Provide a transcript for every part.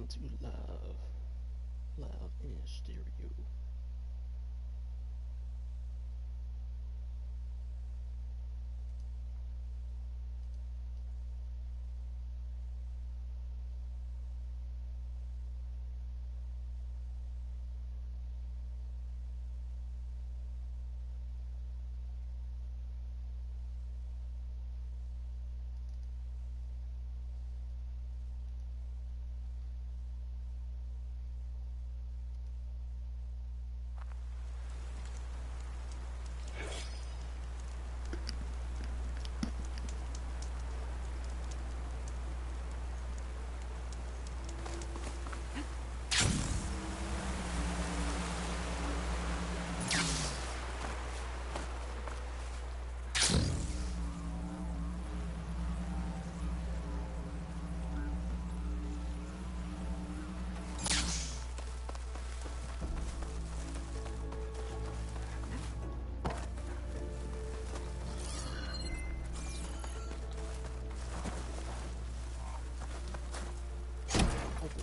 to Loud in Stereo.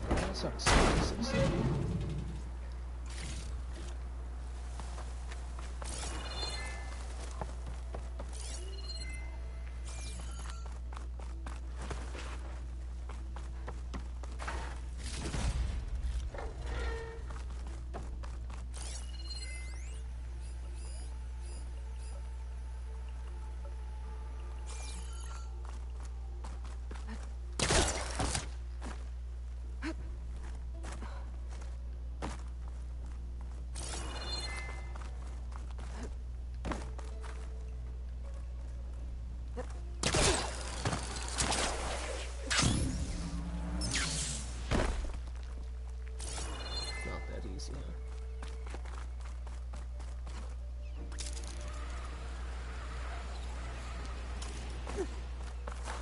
That sounds so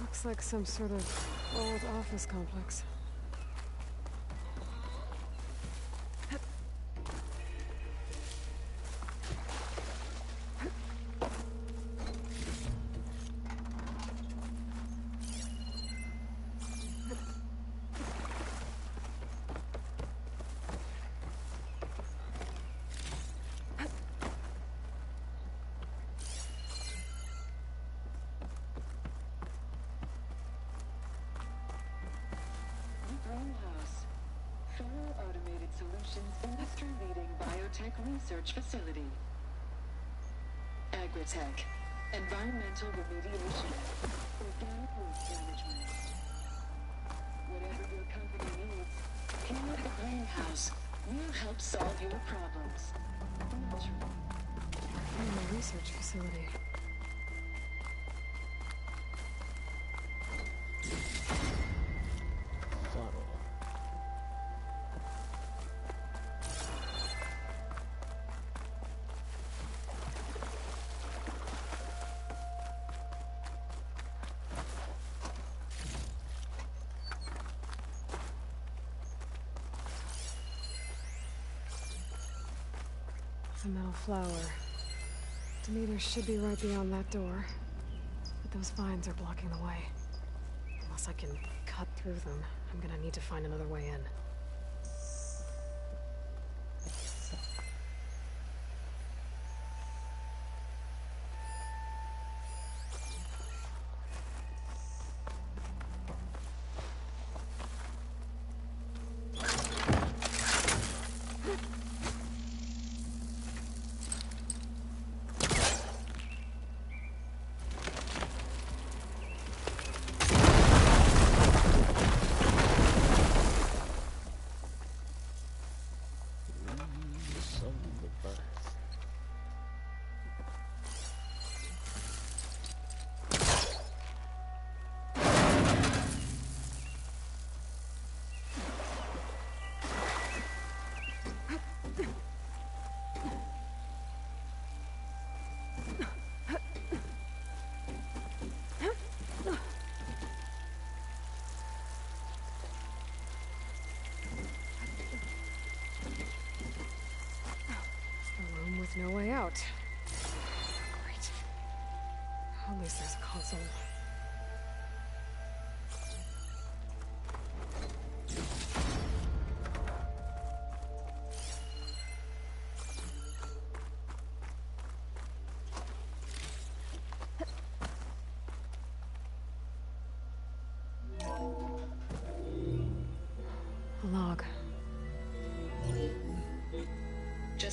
Looks like some sort of old office complex. Industry-leading biotech research facility. Agritech, environmental remediation, organic waste management. Whatever your company needs, here at the greenhouse, we'll help solve your problems. Naturally. A research facility. A metal flower. Demeter should be right beyond that door. But those vines are blocking the way. Unless I can cut through them, I'm gonna need to find another way in. No way out. Great. At least there's a console.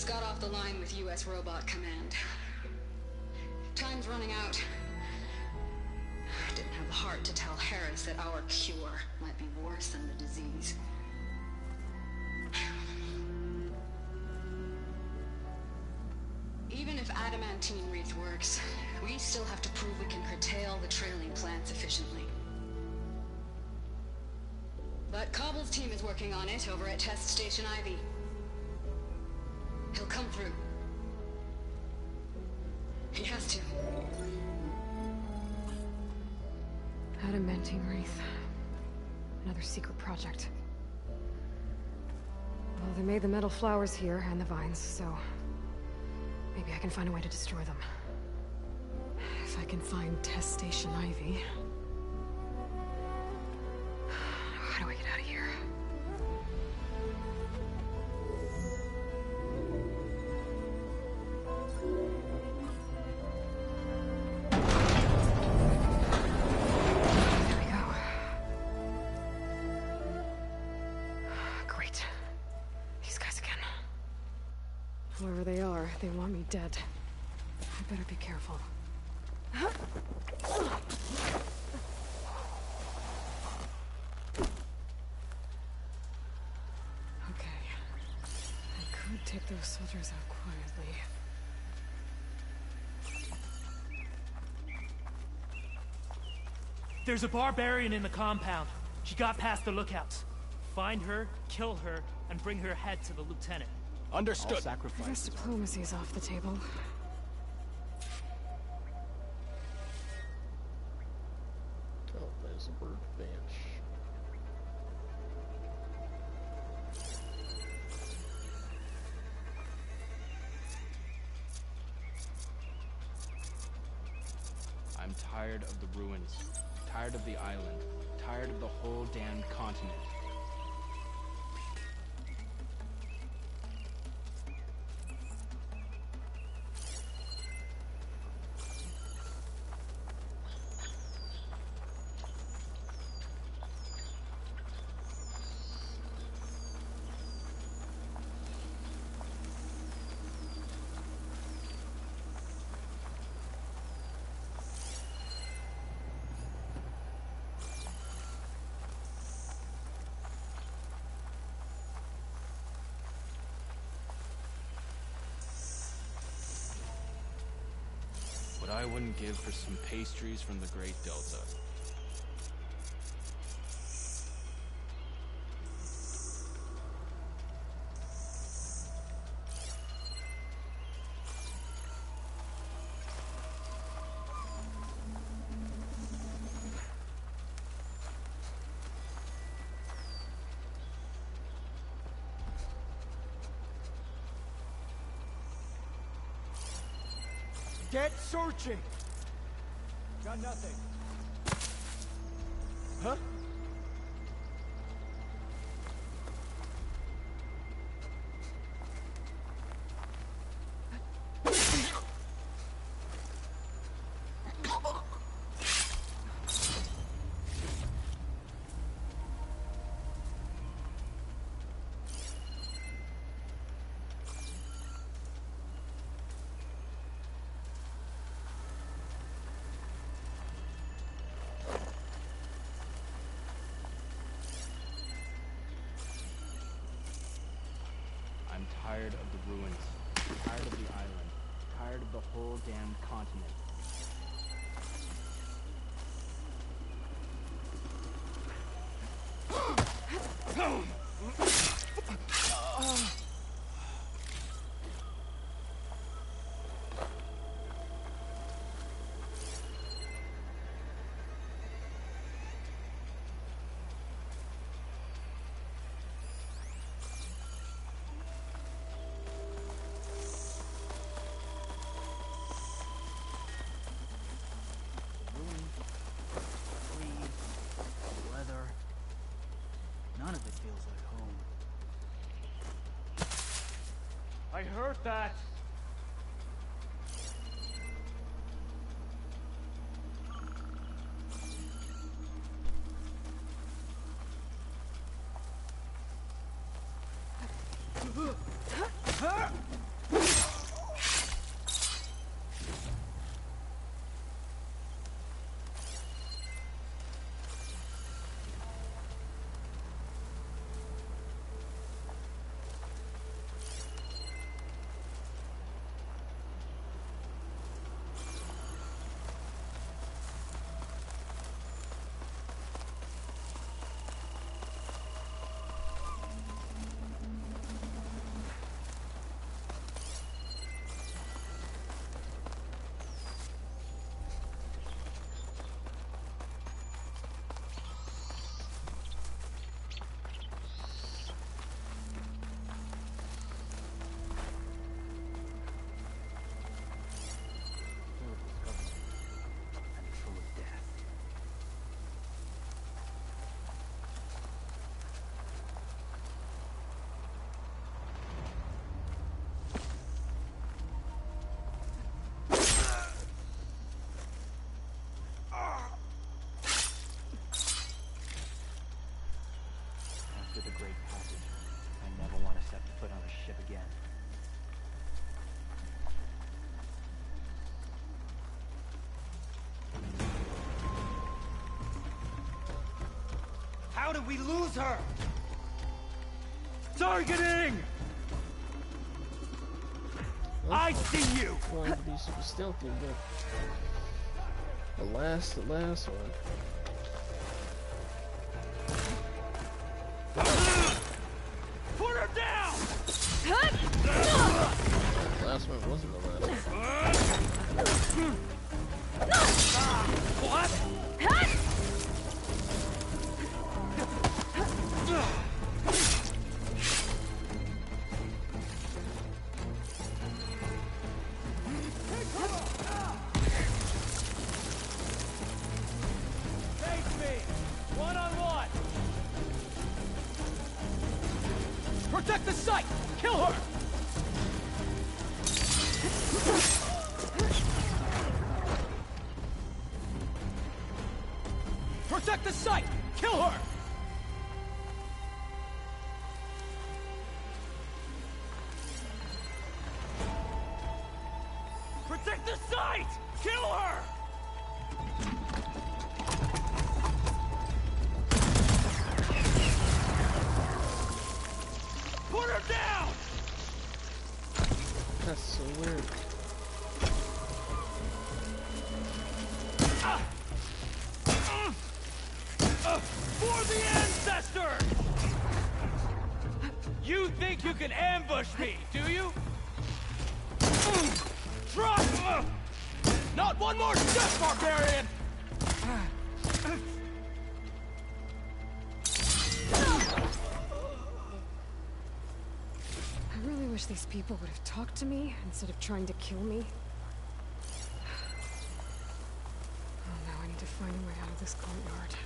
Just got off the line with US Robot Command. Time's running out. I didn't have the heart to tell Harris that our cure might be worse than the disease. Even if adamantine wreath works, we still have to prove we can curtail the trailing plants efficiently. But Cobble's team is working on it over at Test Station Ivy. He'll come through. He has to. Adamantine wreath. Another secret project. Well, they made the metal flowers here and the vines, so maybe I can find a way to destroy them. If I can find Test Station Ivy. How do I get out of here? There we go. Great. These guys again. Whoever they are, they want me dead. I better be careful. Okay. I could take those soldiers out quietly. There's a barbarian in the compound. She got past the lookouts. Find her, kill her, and bring her head to the lieutenant. Understood. I guess diplomacy's off the table. Oh, there's a workbench. I'm tired of the ruins, tired of the island, tired of the whole damned continent. What I wouldn't give for some pastries from the Great Delta. Get searching! Got nothing. Huh? I'm tired of the ruins, tired of the island, tired of the whole damned continent. None of it feels like home. I heard that. again. How did we lose her? Targeting! I see you! Wanted to be super stealthy, but the last one. Put her down! The last one wasn't the last one. What? Face me! One-on-one! Protect the site! Kill her! Protect the site! Kill her! Protect the site! Kill her! Put her down! That's so weird. For the ancestors! You think you can ambush me, do you? Drop! Not one more step, barbarian! I really wish these people would have talked to me instead of trying to kill me. Oh no, I need to find a way out of this courtyard.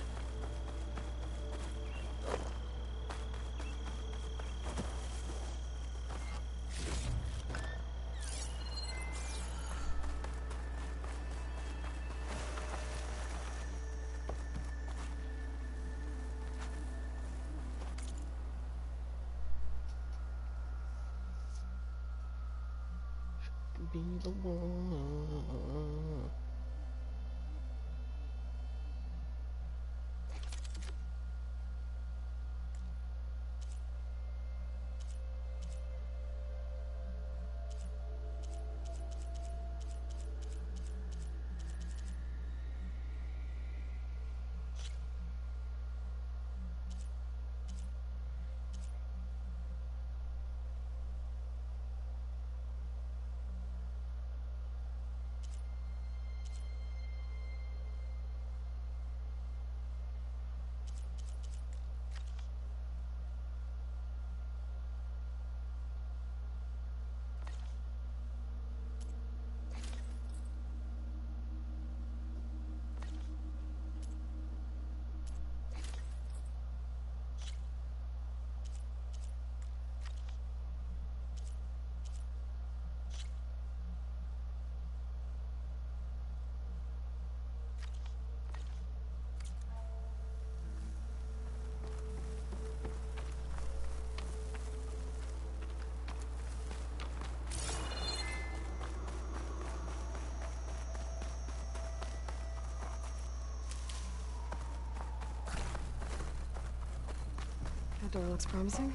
Be the one. That door looks promising.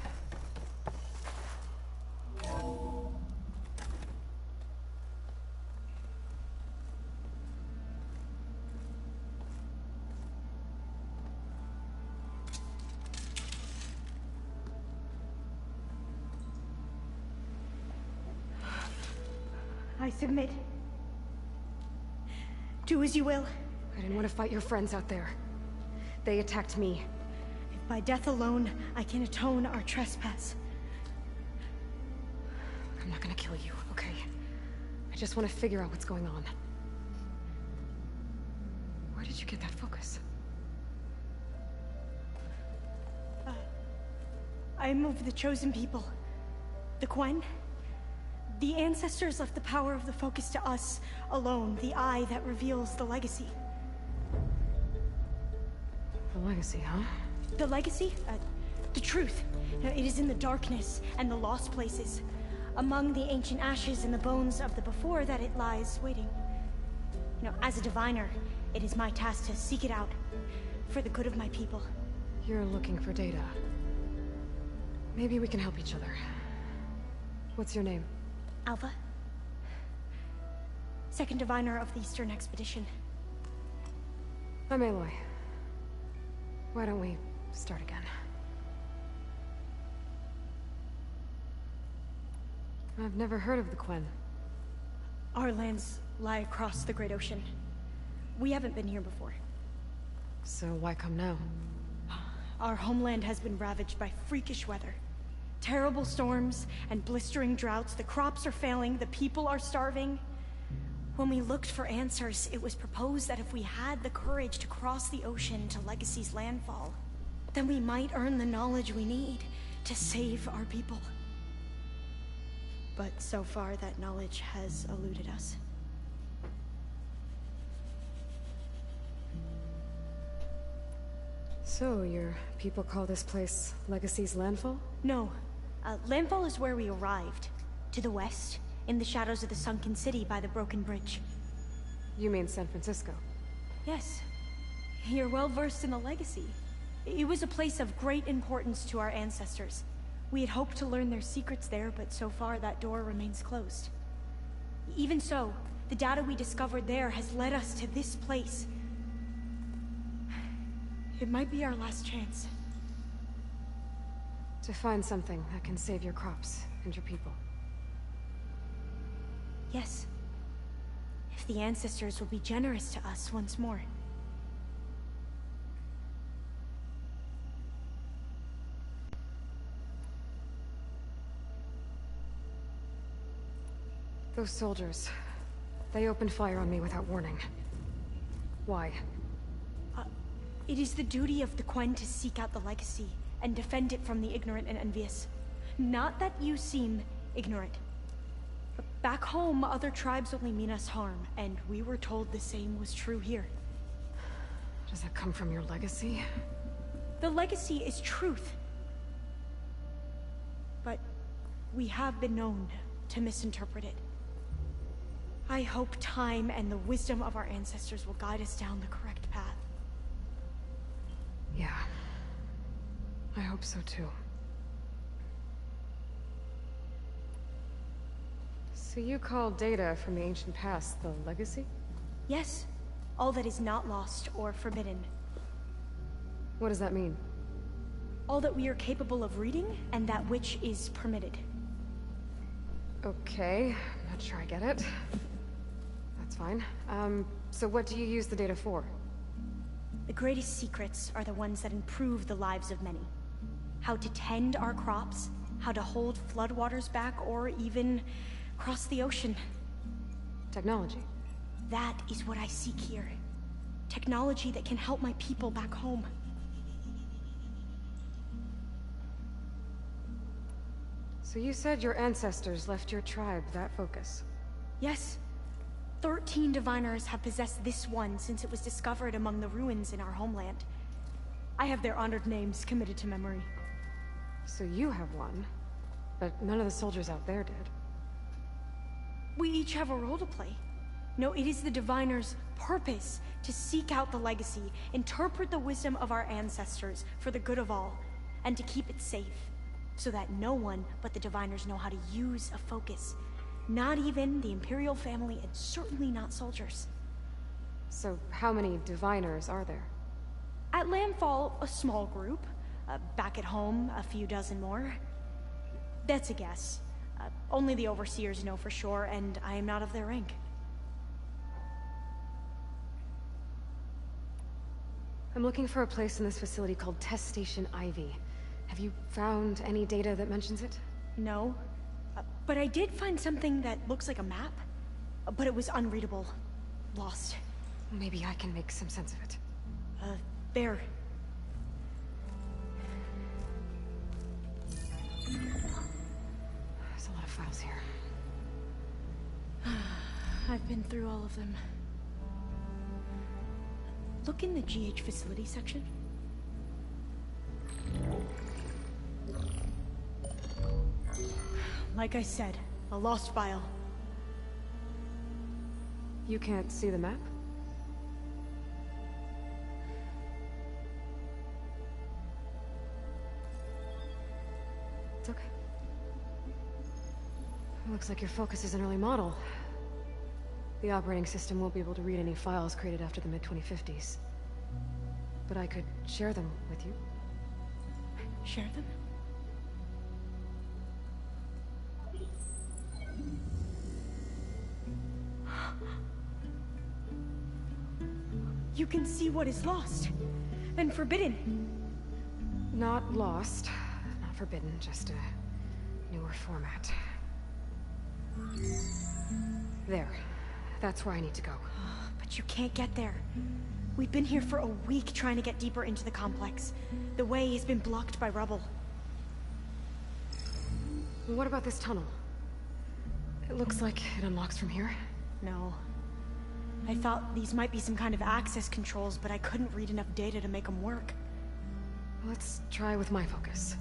I submit. Do as you will. I didn't want to fight your friends out there. They attacked me. If by death alone I can atone our trespass. I'm not gonna kill you, okay? I just want to figure out what's going on. Where did you get that focus? I am of the chosen people. The Quen. The ancestors left the power of the focus to us alone, the eye that reveals the legacy. The legacy, huh? The legacy? The truth. It is in the darkness and the lost places. among the ancient ashes and the bones of the before that it lies waiting. You know, as a diviner, it is my task to seek it out, for the good of my people. You're looking for data. Maybe we can help each other. What's your name? Alva? Second diviner of the Eastern Expedition. I'm Aloy. Why don't we start again? I've never heard of the Quen. Our lands lie across the Great Ocean. We haven't been here before. So why come now? Our homeland has been ravaged by freakish weather. Terrible storms and blistering droughts. The crops are failing, the people are starving. When we looked for answers, it was proposed that if we had the courage to cross the ocean to Legacy's landfall, then we might earn the knowledge we need to save our people. But so far, that knowledge has eluded us. So, your people call this place Legacy's landfall? No. Landfall is where we arrived. To the west, in the shadows of the sunken city by the broken bridge. You mean San Francisco? Yes. You're well versed in the Legacy. It was a place of great importance to our ancestors. We had hoped to learn their secrets there, but so far that door remains closed. Even so, the data we discovered there has led us to this place. It might be our last chance. To find something that can save your crops and your people. Yes. If the ancestors will be generous to us once more. Those soldiers, they opened fire on me without warning. Why? It is the duty of the Quen to seek out the Legacy and defend it from the ignorant and envious. Not that you seem ignorant. But back home, other tribes only mean us harm, and we were told the same was true here. Does that come from your legacy? The Legacy is truth. But we have been known to misinterpret it. I hope time and the wisdom of our ancestors will guide us down the correct path. Yeah. I hope so too. So you call data from the ancient past the Legacy? Yes. All that is not lost or forbidden. What does that mean? All that we are capable of reading, and that which is permitted. Okay, not sure I get it. That's fine. So what do you use the data for? The greatest secrets are the ones that improve the lives of many. How to tend our crops, how to hold floodwaters back, or even cross the ocean. Technology. That is what I seek here. Technology that can help my people back home. So you said your ancestors left your tribe that focus? Yes. 13 diviners have possessed this one since it was discovered among the ruins in our homeland. I have their honored names committed to memory. So you have one, but none of the soldiers out there did. We each have a role to play. No, it is the diviner's purpose to seek out the Legacy, interpret the wisdom of our ancestors for the good of all, and to keep it safe, so that no one but the diviners know how to use a focus. Not even the Imperial family, and certainly not soldiers. So how many diviners are there? At Landfall, a small group. Back at home, a few dozen more. That's a guess. Only the overseers know for sure, and I am not of their rank. I'm looking for a place in this facility called Test Station Ivy. Have you found any data that mentions it? No. But I did find something that looks like a map. But it was unreadable. Lost. Maybe I can make some sense of it. There. There's a lot of files here. I've been through all of them. Look in the GH facility section. Like I said, a lost file. You can't see the map? It's okay. Looks like your focus is an early model. The operating system won't be able to read any files created after the mid-2050s. But I could share them with you. Share them? You can see what is lost and forbidden. Not lost, not forbidden, just a newer format. There. That's where I need to go. But you can't get there. We've been here for a week trying to get deeper into the complex. The way has been blocked by rubble. What about this tunnel? It looks like it unlocks from here. No. I thought these might be some kind of access controls, but I couldn't read enough data to make them work. Let's try with my focus,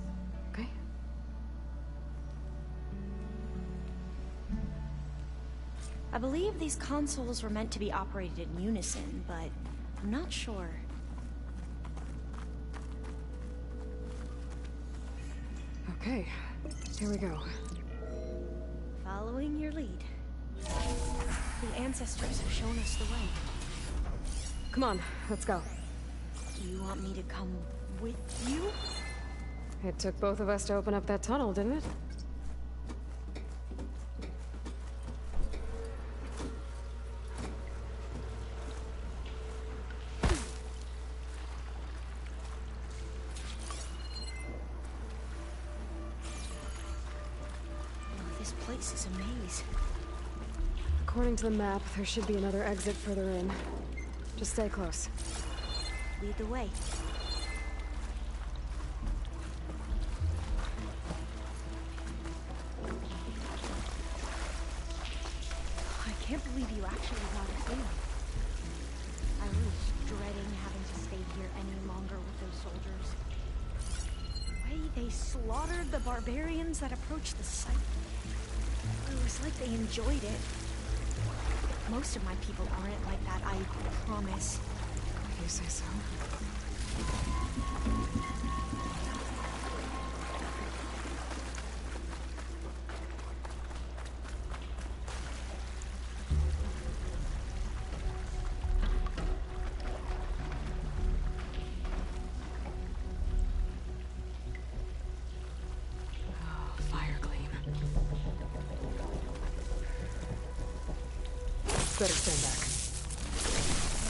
okay? I believe these consoles were meant to be operated in unison, but I'm not sure. Okay, here we go. Following your lead. The ancestors have shown us the way. Come on, let's go. Do you want me to come with you? It took both of us to open up that tunnel, didn't it? This place is a maze. According to the map, there should be another exit further in. Just stay close. Lead the way. I can't believe you actually got us in. I was dreading having to stay here any longer with those soldiers. The way they slaughtered the barbarians that approached the site. It was like they enjoyed it. Most of my people aren't like that, I promise. If you say so. Oh, fire gleam. Better stand back.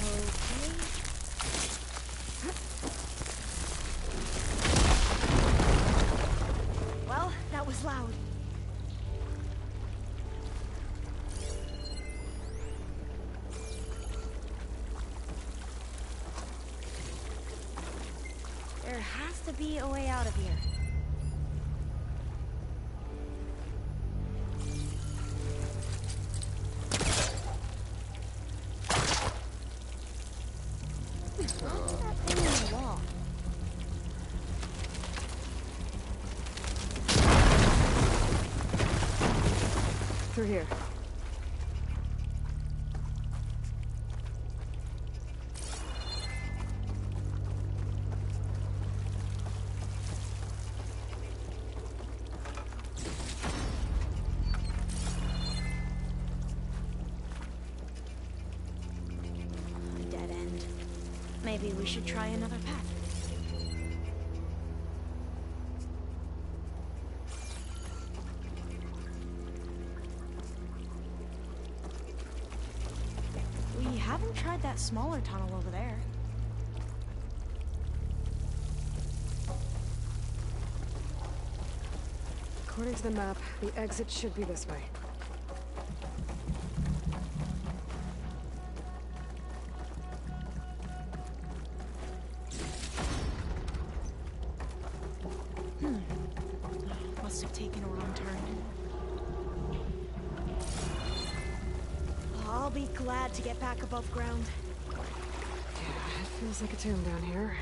Okay. Well, that was loud. There has to be a way out of here. Through here. Dead end. Maybe we should try another path. We haven't tried that smaller tunnel over there. According to the map, the exit should be this way. Must have taken a wrong turn. I'll be glad to get back above ground. Yeah, it feels like a tomb down here.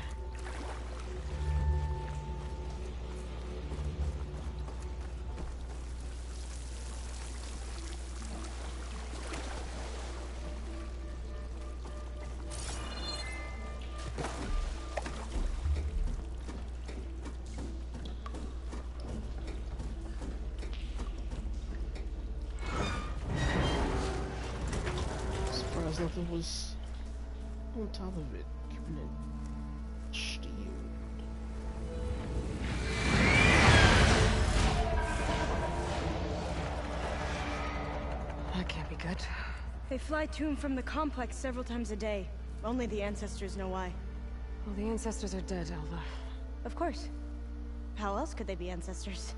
something was on top of it, keeping it steeled. That can't be good. They fly to and from the complex several times a day. Only the ancestors know why. Well, the ancestors are dead, Elva. Of course. How else could they be ancestors?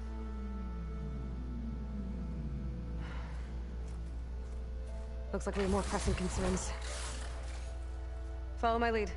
Looks like we have more pressing concerns. Follow my lead.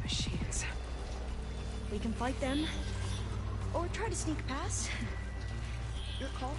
Machines. We can fight them, or try to sneak past. Your call.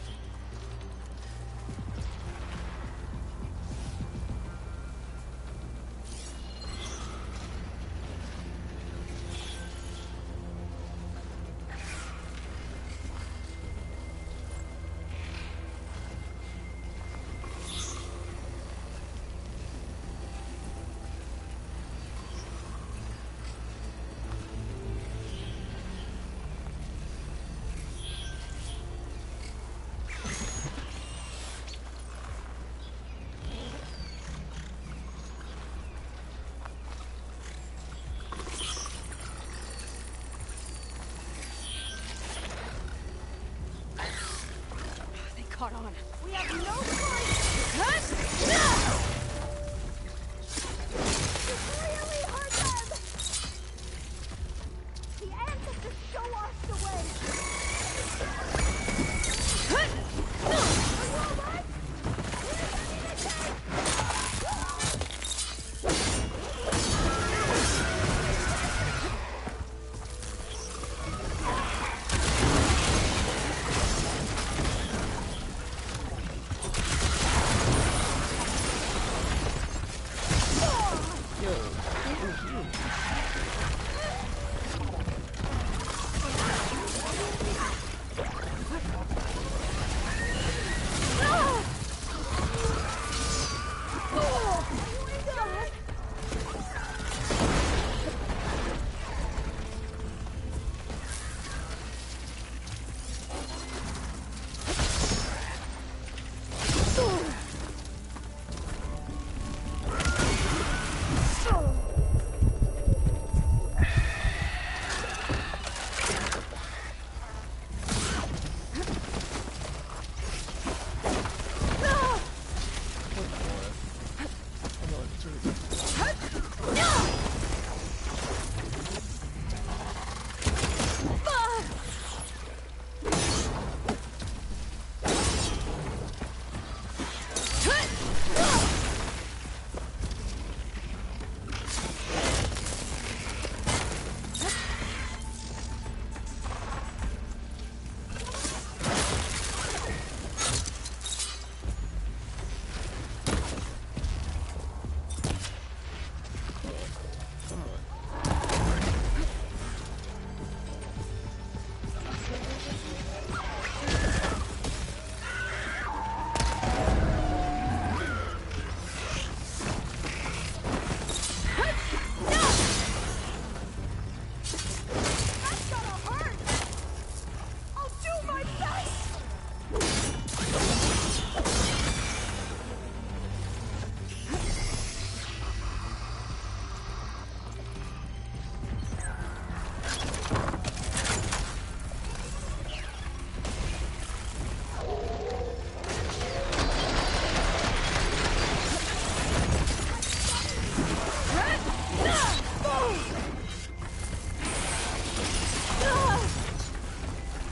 Caught on. We have no choice! Really hurt them! The ancestors show us the way! Are you alright?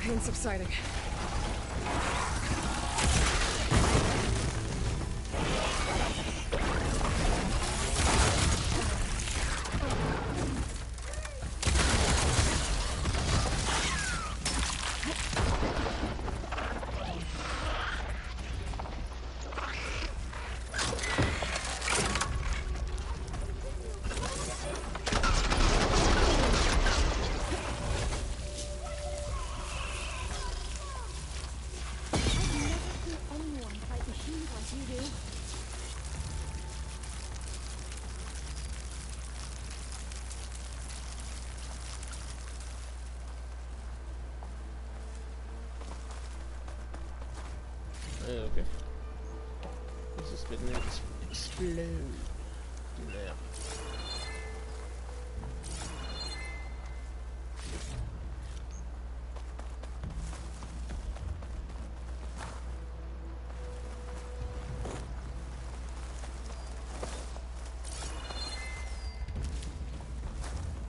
pain subsiding. Okay. Let's just get in there. Explode. Do that.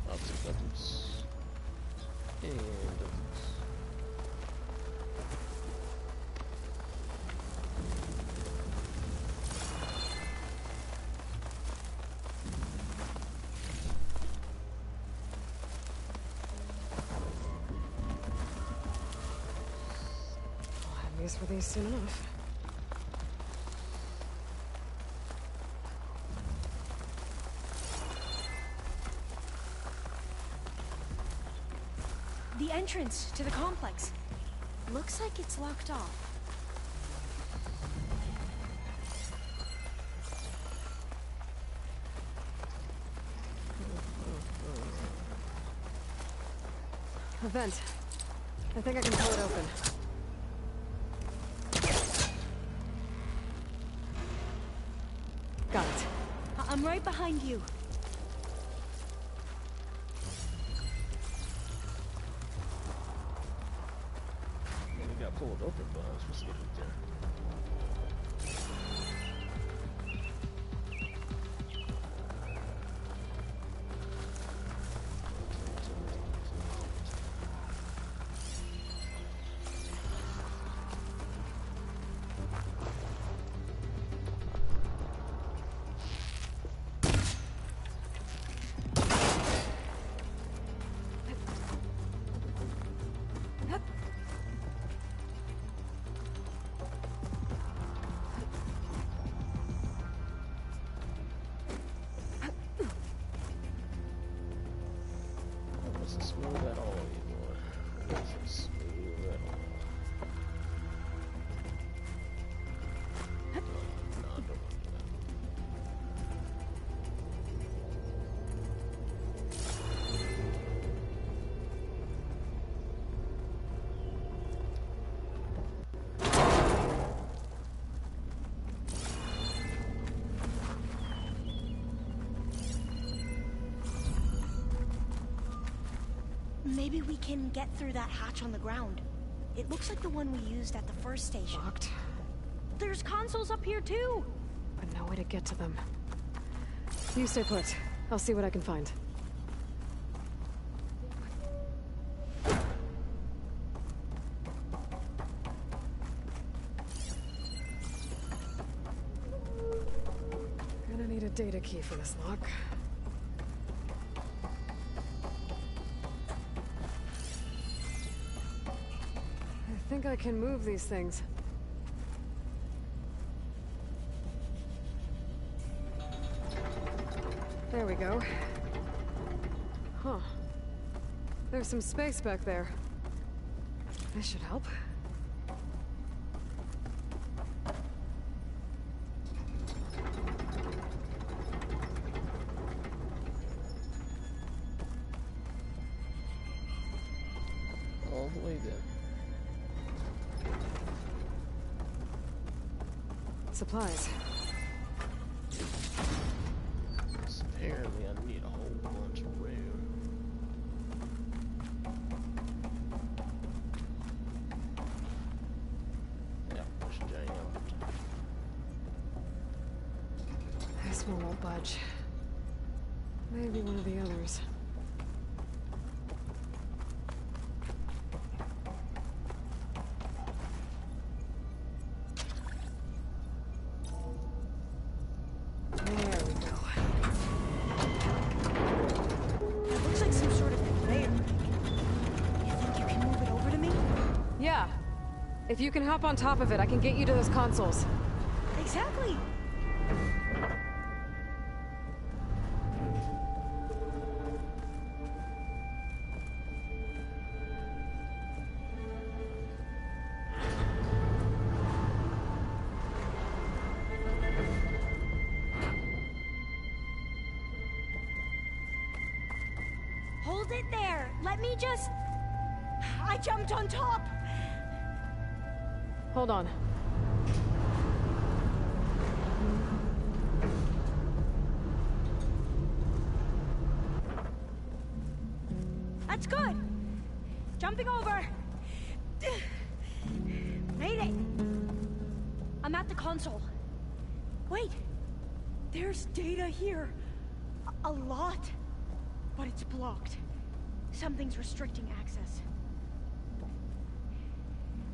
Lots of buttons. And buttons. I'll have use for these soon enough. The entrance to the complex. Looks like it's locked off. A vent. I think I can pull it open. Got it. I'm right behind you. We got pulled open, but I was supposed to get it there. Smooth at all anymore. It wasn't smooth at all. No, I don't want to do that. Maybe we can get through that hatch on the ground. It looks like the one we used at the first station. Locked. There's consoles up here too! But no way to get to them. You stay put. I'll see what I can find. Gonna need a data key for this lock. I think I can move these things. There we go. Huh. There's some space back there. This should help. All the way there. Supplies. Apparently I need a whole bunch of room. Yeah, push Jane out. This one won't budge. Maybe one of the others. some sort of conveyor. You think you can move it over to me? Yeah. If you can hop on top of it, I can get you to those consoles. Exactly. Hold it there. Let me just... I jumped on top. Hold on. That's good. Jumping over. Made it. I'm at the console. Wait. There's data here. A lot. But it's blocked. Something's restricting access.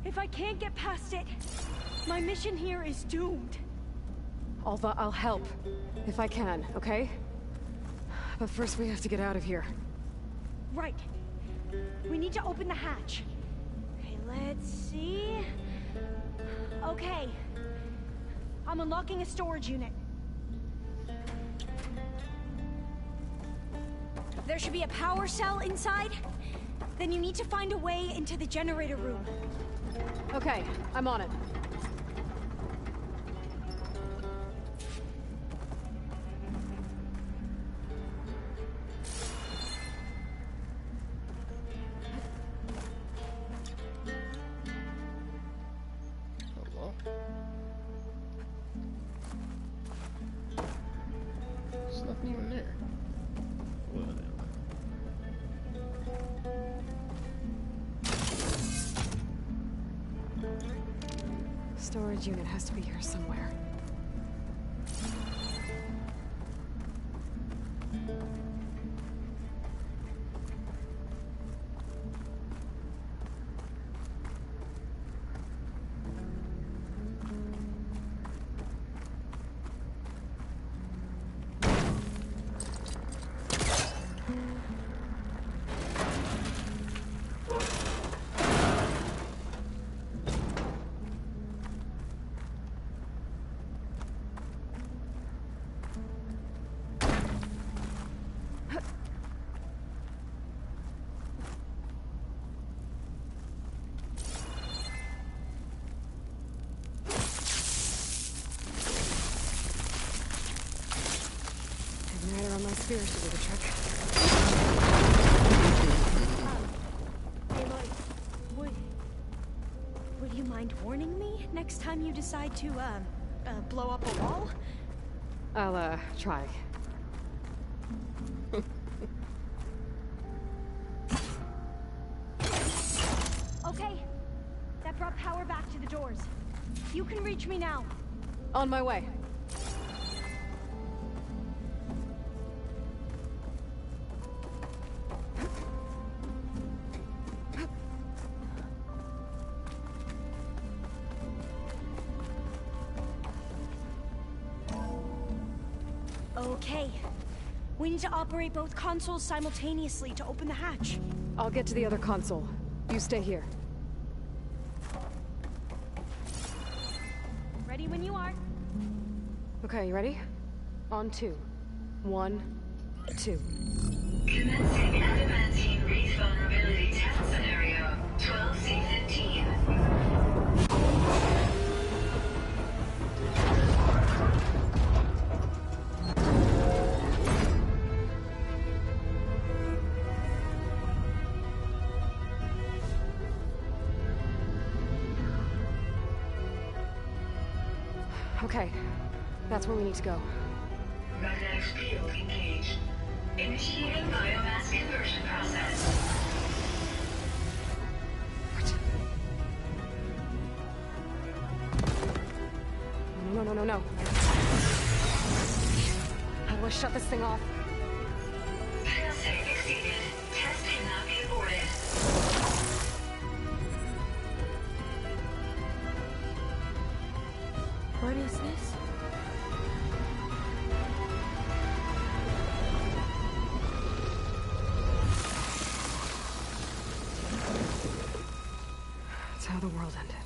If I can't get past it, my mission here is doomed. Alva, I'll help. If I can, okay? But first we have to get out of here. Right. We need to open the hatch. Okay, let's see... Okay. I'm unlocking a storage unit. There should be a power cell inside. Then you need to find a way into the generator room. Okay, I'm on it. Hello? There's nothing even there. Whatever. Storage unit has to be here somewhere. Igniter on my spear should do the trick. Aloy, would you mind warning me next time you decide to, blow up a wall? I'll, try. Okay. That brought power back to the doors. You can reach me now. On my way. Okay. We need to operate both consoles simultaneously to open the hatch. I'll get to the other console. You stay here. Ready when you are. Okay, you ready? On 2. 1, 2. Commencing adamantine wreath vulnerability test scenario 12C15. Okay, that's where we need to go. Magnetic field engaged. Initiating biomass conversion process. No, no, no, no. How do I shut this thing off? Failsafe exceeded. Test cannot be aborted. What is this? how the world ended.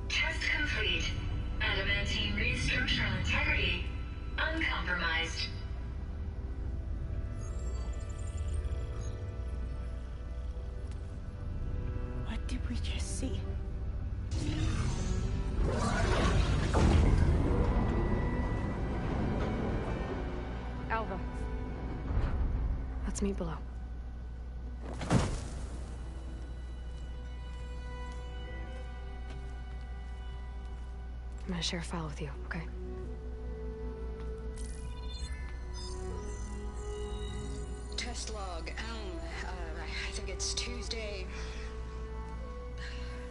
Test complete. Adamantine read structural integrity uncompromised. What did we just see? Alva. Let's meet below. I'm gonna share a file with you, okay? Test log, I think it's Tuesday...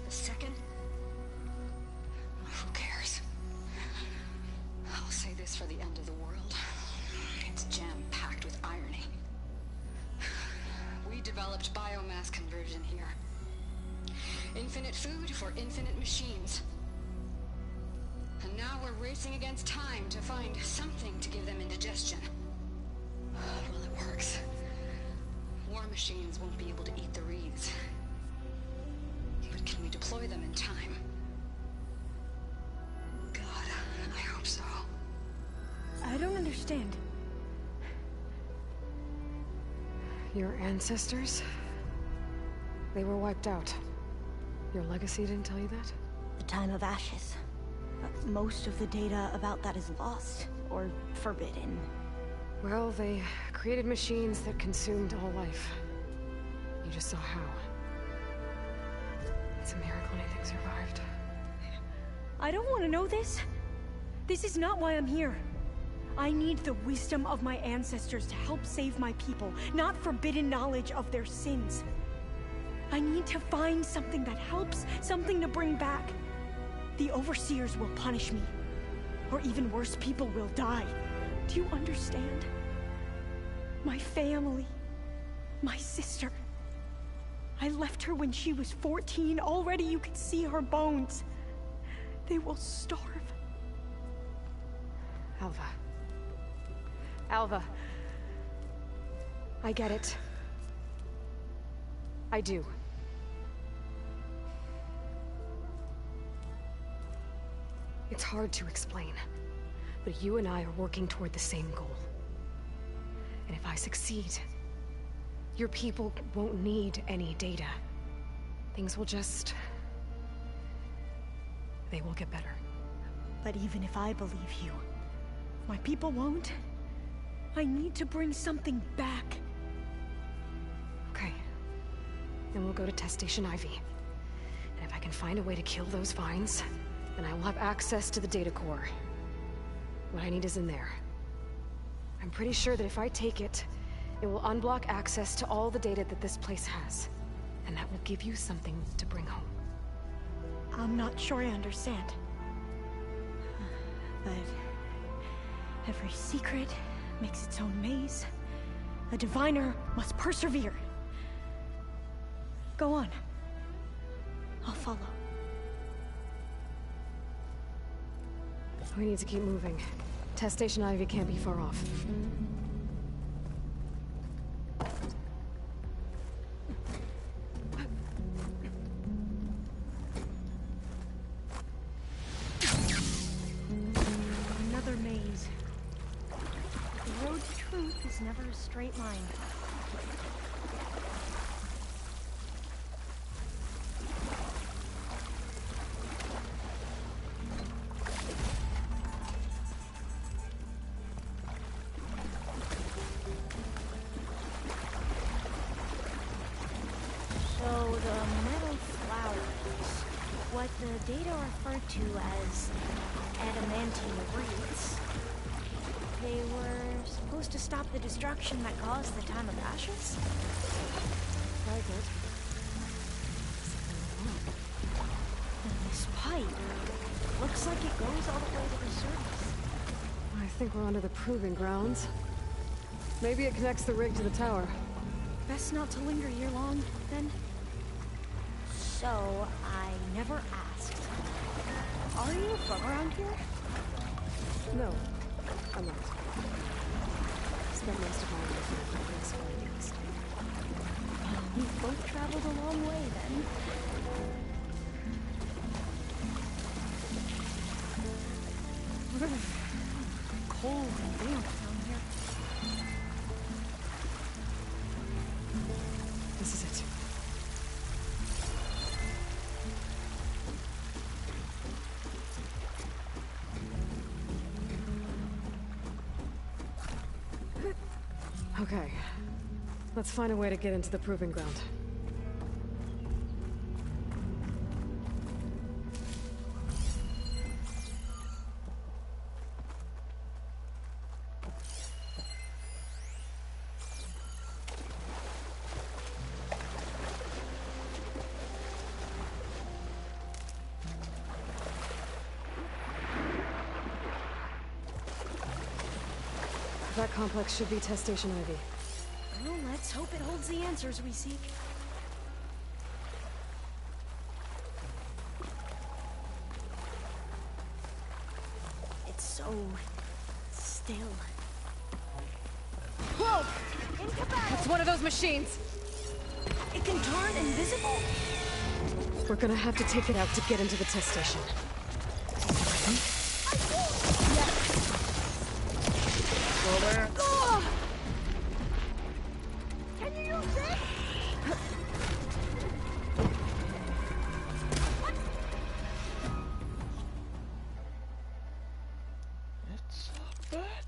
the 2nd? Who cares? I'll say this for the end of the world. It's jam-packed with irony. We developed biomass conversion here. Infinite food for infinite machines. And now we're racing against time to find something to give them indigestion. Well, it works. War machines won't be able to eat the reeds. But can we deploy them in time? God, I hope so. I don't understand. Your ancestors? They were wiped out. Your legacy didn't tell you that? The time of ashes. Most of the data about that is lost, or forbidden. Well, they created machines that consumed all life. You just saw how. It's a miracle anything survived. I don't want to know this. This is not why I'm here. I need the wisdom of my ancestors to help save my people, not forbidden knowledge of their sins. I need to find something that helps, something to bring back. The Overseers will punish me. Or even worse, people will die. Do you understand? My family. My sister. I left her when she was 14. Already you could see her bones. They will starve. Alva. Alva. I get it. I do. It's hard to explain, but you and I are working toward the same goal. And if I succeed, your people won't need any data. Things will just... they will get better. But even if I believe you, my people won't. I need to bring something back. Okay. Then we'll go to Test Station Ivy. And if I can find a way to kill those vines, then I will have access to the data core. What I need is in there. I'm pretty sure that if I take it, it will unblock access to all the data that this place has. And that will give you something to bring home. I'm not sure I understand. But every secret makes its own maze. A diviner must persevere. Go on. I'll follow. We need to keep moving. Test Station Ivy can't be far off. Another maze. The road to truth is never a straight line. What the data referred to as adamantine reeds. They were supposed to stop the destruction that caused the time of ashes? Very good. And this pipe looks like it goes all the way to the surface. I think we're under the proving grounds. Maybe it connects the rig to the tower. Best not to linger here long, then. So, I never asked. Are you from around here? No, I'm not. Spent most of my life in the Far East. We've both traveled a long way, then. really cold and damp down here. This is it. Okay. Let's find a way to get into the proving ground. That complex should be Test Station Ivy. Well, let's hope it holds the answers we seek. It's so still. Whoa! Incapacitated! It's one of those machines! It can turn invisible? We're gonna have to take it out to get into the test station. Go there. Can you use this? It's a bad.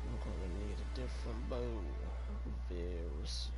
I'm gonna need a different bow very soon.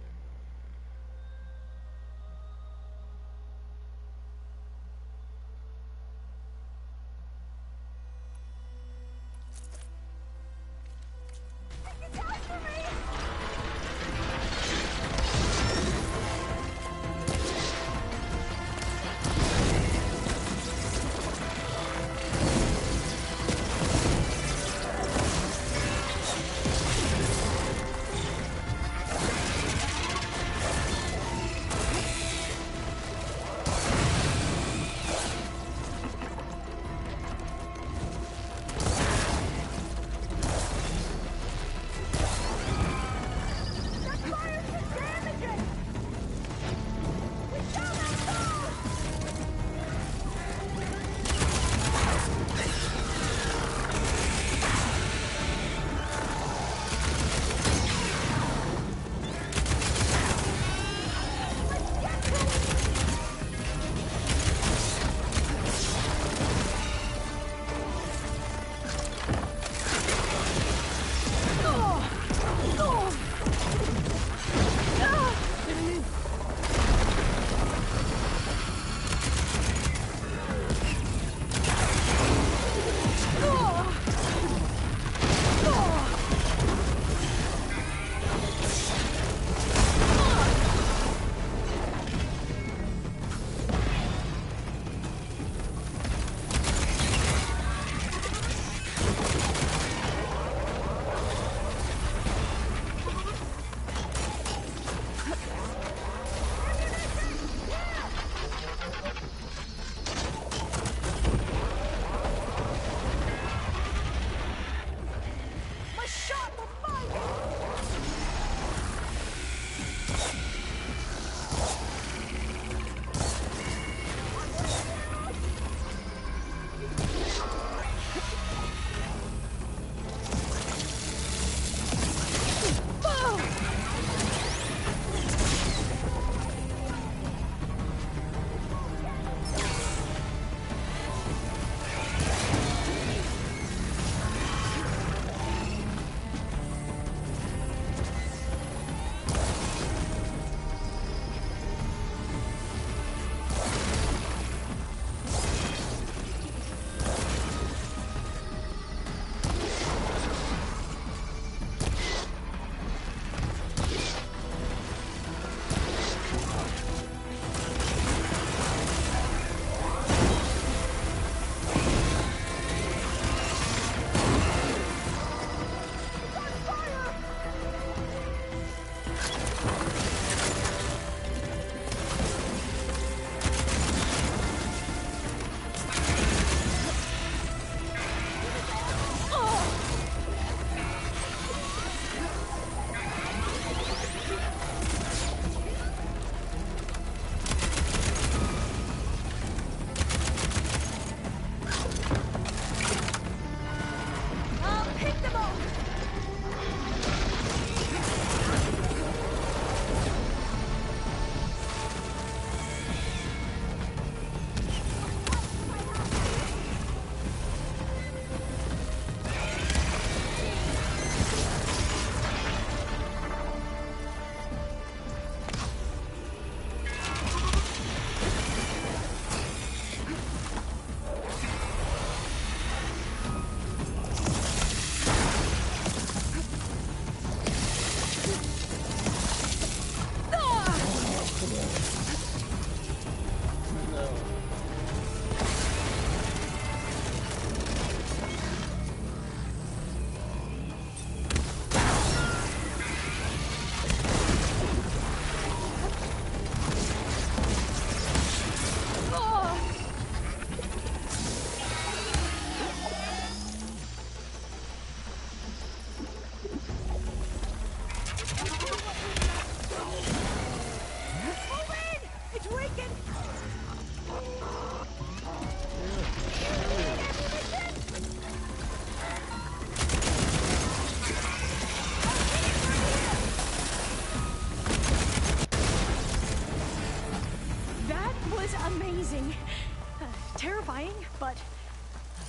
terrifying, but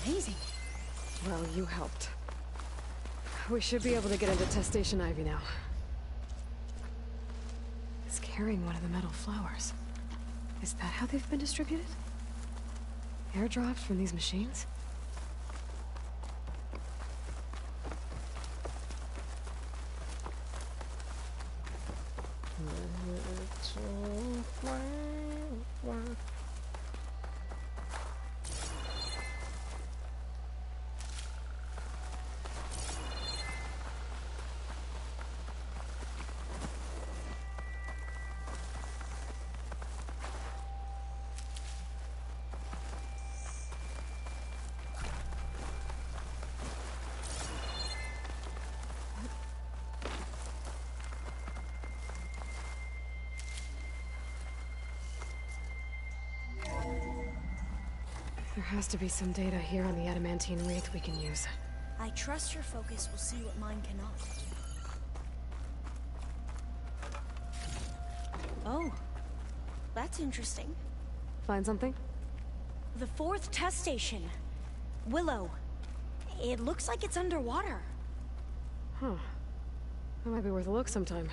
amazing. Well, you helped. We should be able to get into Test Station Ivy now. It's carrying one of the metal flowers. Is that how they've been distributed? Airdropped from these machines? There has to be some data here on the adamantine wraith we can use. I trust your focus will see what mine cannot. Oh, that's interesting. Find something? The 4th test station. Willow. It looks like it's underwater. Huh. That might be worth a look sometime.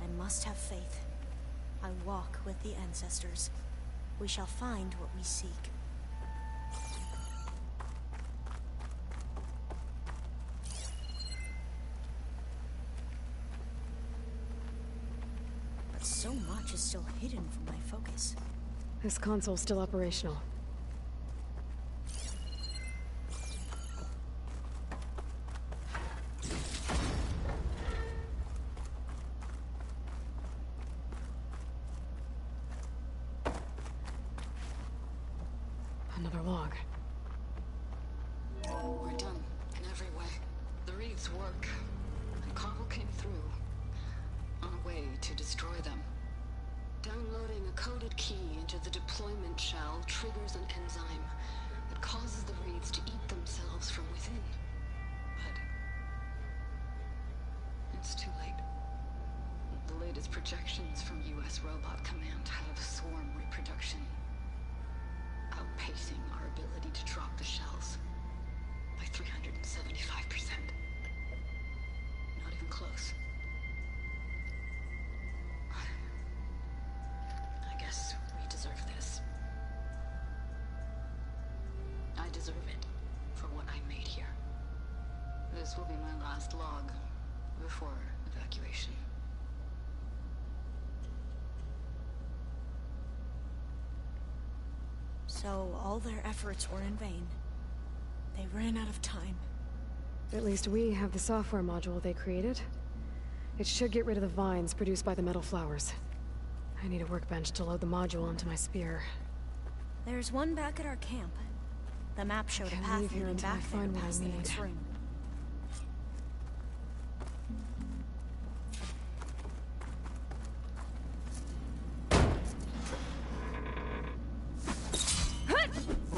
I must have faith. I walk with the ancestors. We shall find what we seek. But so much is still hidden from my focus. This console's still operational. Another log. We're done in every way. The wreaths work, and Carl came through on a way to destroy them. Downloading a coded key into the deployment shell triggers an enzyme that causes the wreaths to eat themselves from within. But it's too late. The latest projections from US Robot Command have swarm reproduction, outpacing our ability to drop the shells by 375%. Not even close. I guess we deserve this. I deserve it for what I made here. This will be my last log before evacuation. So all their efforts were in vain. They ran out of time. At least we have the software module they created. It should get rid of the vines produced by the metal flowers. I need a workbench to load the module onto my spear. There's one back at our camp. The map showed a Can't path leave here leading until I back there find what I past the need. next room.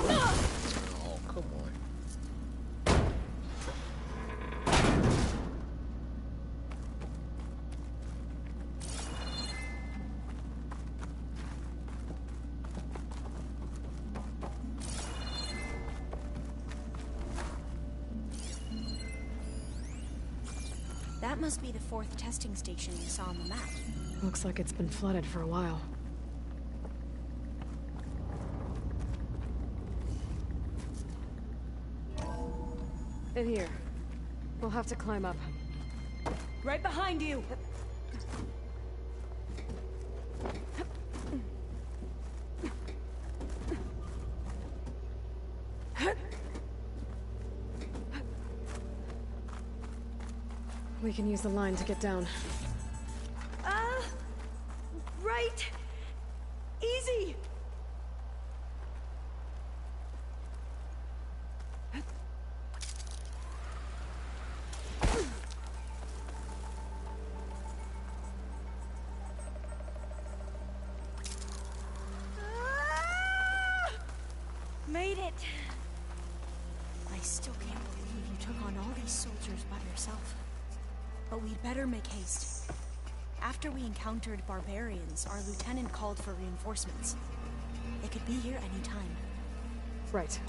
Oh, come on. That must be the 4th testing station you saw on the map. Looks like it's been flooded for a while. In here. We'll have to climb up. Right behind you! We can use the line to get down. Right! Easy! Made it! I still can't believe you took on all these soldiers by yourself. But we'd better make haste. After we encountered barbarians, our lieutenant called for reinforcements. They could be here any time. Right.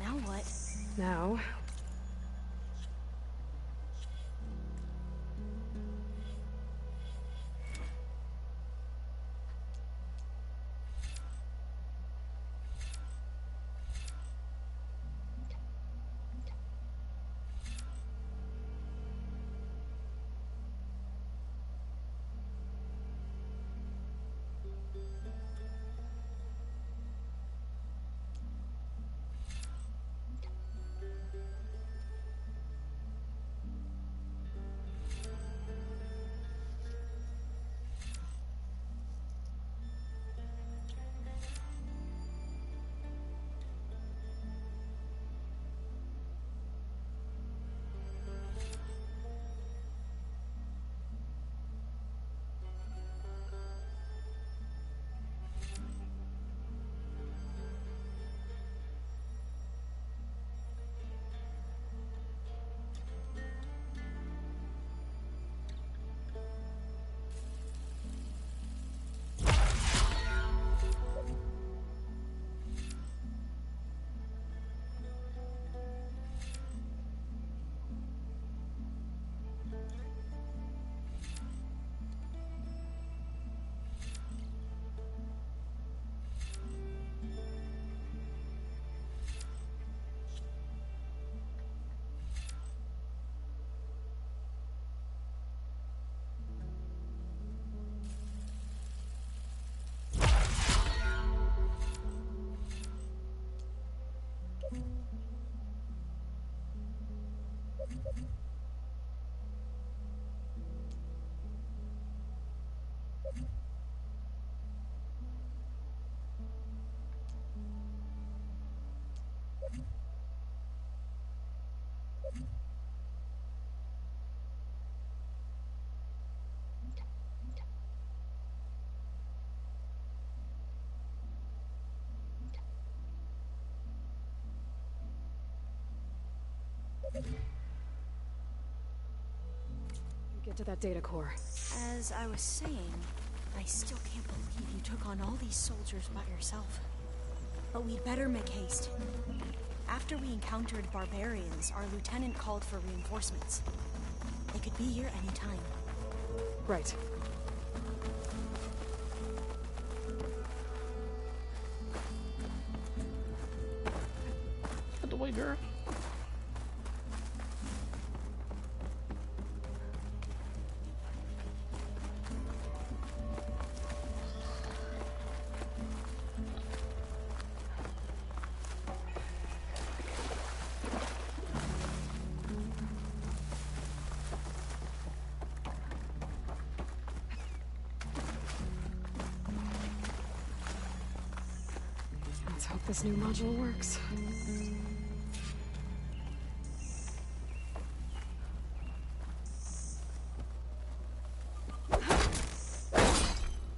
Now what? Now... Get to that data core. As I was saying, I still can't believe you took on all these soldiers by yourself. But we'd better make haste. After we encountered barbarians, our lieutenant called for reinforcements. They could be here any time. Right. girl. Let's hope this new module works.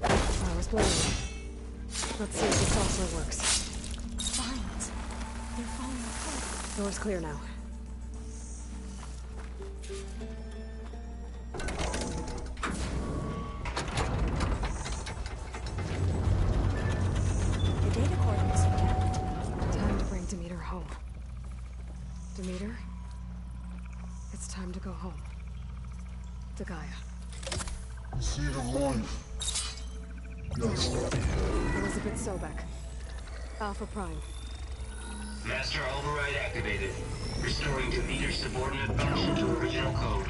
Flowers blooming. Let's see if this also works. Vines. They're falling apart. Door's clear now. The data coordinates are down. Time to bring Demeter home. Demeter? It's time to go home. To Gaia. The seed of life. Yes. Elizabeth Sobek. Alpha Prime. Master override activated. Restoring Demeter's subordinate function to original code.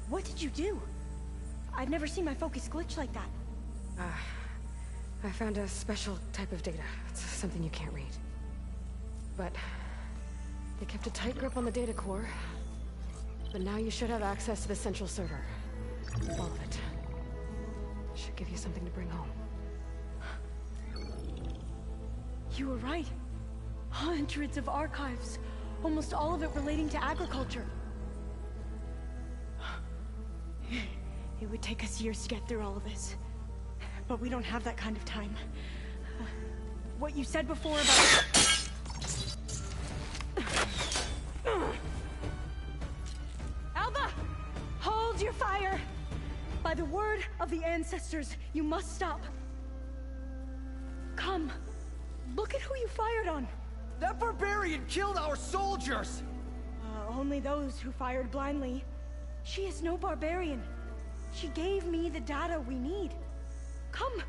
What did you do? I've never seen my focus glitch like that. I found a special type of data. It's something you can't read. But they kept a tight grip on the data core. But now you should have access to the central server. All of it. Should give you something to bring home. You were right. Hundreds of archives. Almost all of it relating to agriculture. It would take us years to get through all of this. But we don't have that kind of time. What you said before about... Alva! Hold your fire! By the word of the ancestors, you must stop. Come. Look at who you fired on. That barbarian killed our soldiers! Only those who fired blindly. She is no barbarian. She gave me the data we need. Come,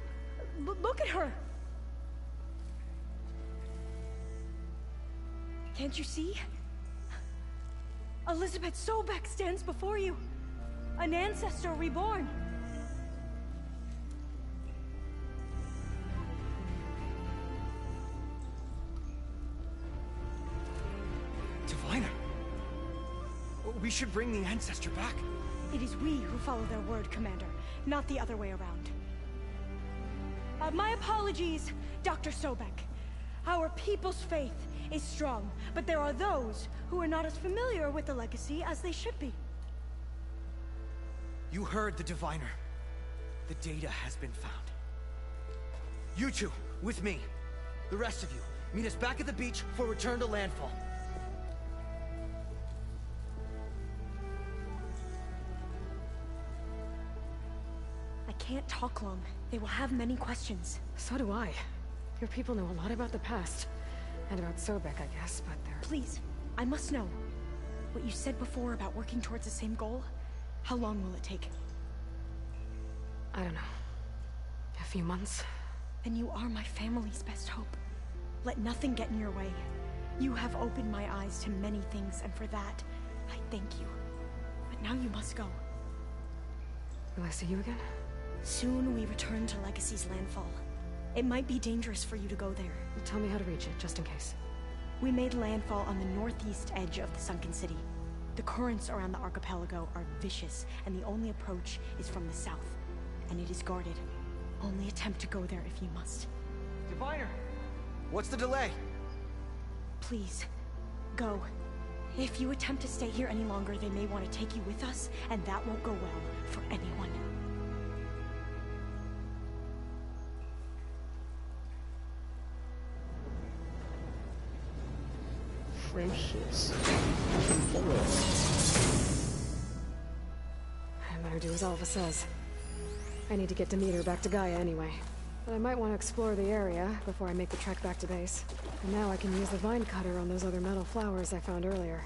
look at her. Can't you see? Elizabeth Sobek stands before you. An ancestor reborn. Diviner! We should bring the ancestor back. It is we who follow their word, Commander, not the other way around. My apologies, Dr. Sobek. Our people's faith is strong, but there are those who are not as familiar with the legacy as they should be. You heard the Diviner. The data has been found. You two, with me. The rest of you, meet us back at the beach for return to landfall. I can't talk long. They will have many questions. So do I. Your people know a lot about the past. And about Sobek, I guess, but they're... Please, I must know. What you said before about working towards the same goal, how long will it take? I don't know. A few months? Then you are my family's best hope. Let nothing get in your way. You have opened my eyes to many things, and for that, I thank you. But now you must go. Will I see you again? Soon we return to Legacy's landfall. It might be dangerous for you to go there. Tell me how to reach it, just in case. We made landfall on the northeast edge of the sunken city. The currents around the archipelago are vicious, and the only approach is from the south. And it is guarded. Only attempt to go there if you must. Diviner! What's the delay? Please, go. If you attempt to stay here any longer, they may want to take you with us, and that won't go well for anyone. Friendships. I better do as Alva says. I need to get Demeter back to Gaia anyway. But I might want to explore the area before I make the trek back to base. And now I can use the vine cutter on those other metal flowers I found earlier.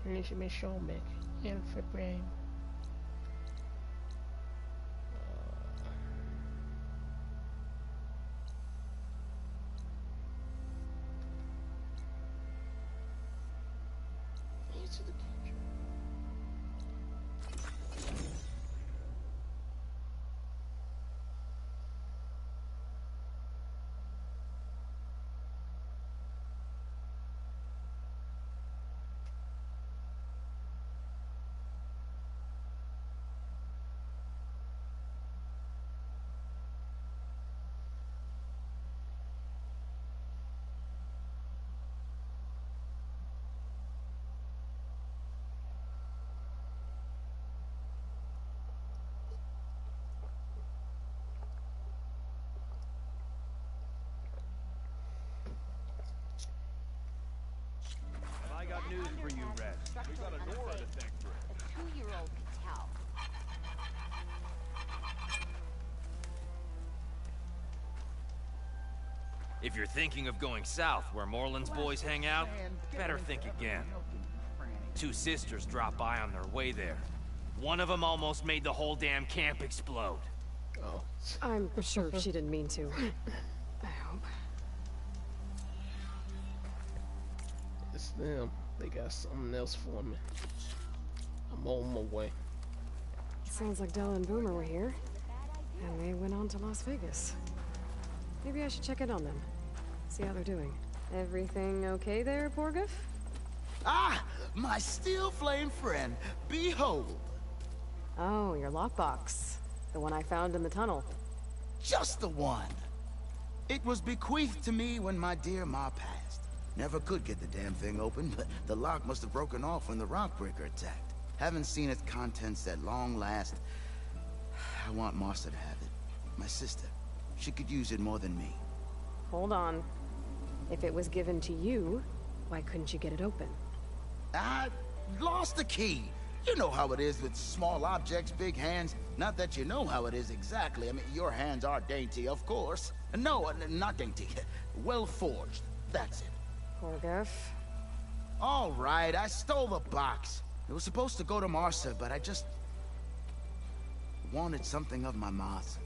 Nesse mexeu Mac. Ele foi pra ele. Isso daqui. I got news for you, Red. We got a Nora to thank for it. A 2-year-old could tell. If you're thinking of going south where Moreland's boys hang out, better think again. 2 sisters dropped by on their way there. One of them almost made the whole damn camp explode. Oh. I'm sure she didn't mean to. I hope. It's them. They got something else for me. I'm on my way. Sounds like Della and Boomer were here. And they went on to Las Vegas. Maybe I should check in on them. See how they're doing. Everything okay there, Porgif? Ah! My steel flame friend, behold! Oh, your lockbox. The one I found in the tunnel. Just the one! It was bequeathed to me when my dear ma passed. Never could get the damn thing open, but the lock must have broken off when the Rockbreaker attacked. Haven't seen its contents at long last. I want Martha to have it. My sister. She could use it more than me. Hold on. If it was given to you, why couldn't you get it open? I lost the key. You know how it is with small objects, big hands. Not that you know how it is exactly. I mean, your hands are dainty, of course. No, not dainty. Well forged. That's it. Porgif. All right, I stole the box. It was supposed to go to Martha, but I just wanted something of my ma's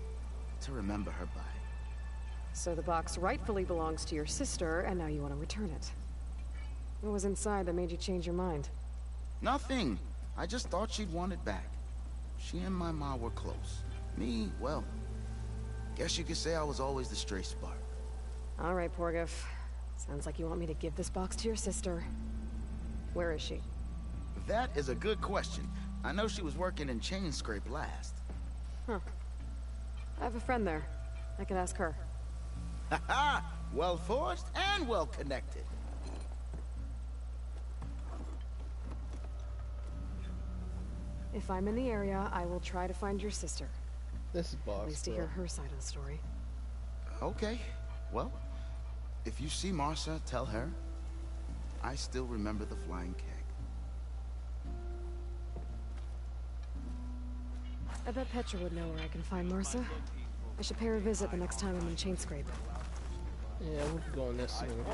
to remember her by. So the box rightfully belongs to your sister, and now you want to return it. What was inside that made you change your mind? Nothing. I just thought she'd want it back. She and my ma were close. Me, well, guess you could say I was always the stray spark. All right, Porgif. Sounds like you want me to give this box to your sister. Where is she? That is a good question. I know she was working in Chainscrape last. Huh. I have a friend there. I could ask her. Ha-ha! Well forged and well connected. If I'm in the area, I will try to find your sister. This is box. At least to hear her side of the story. Okay. Well, if you see Martha, tell her I still remember the flying keg. I bet Petra would know where I can find Martha. I should pay her a visit the next time I'm in Chainscrape. Yeah, we'll be going there soon.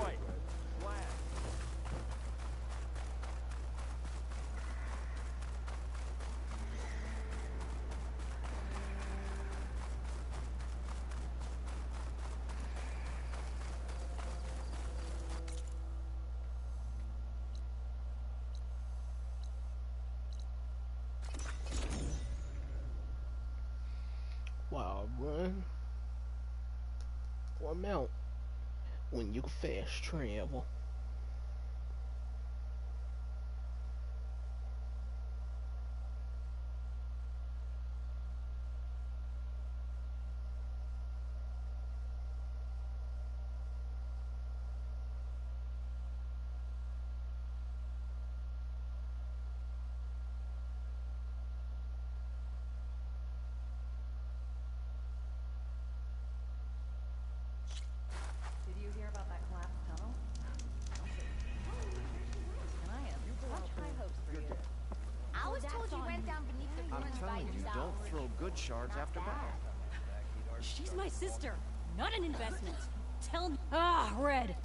Wild run. Or mount when you fast travel. Good shards after battle. She's my sister, not an investment. Tell me. Ah, Red.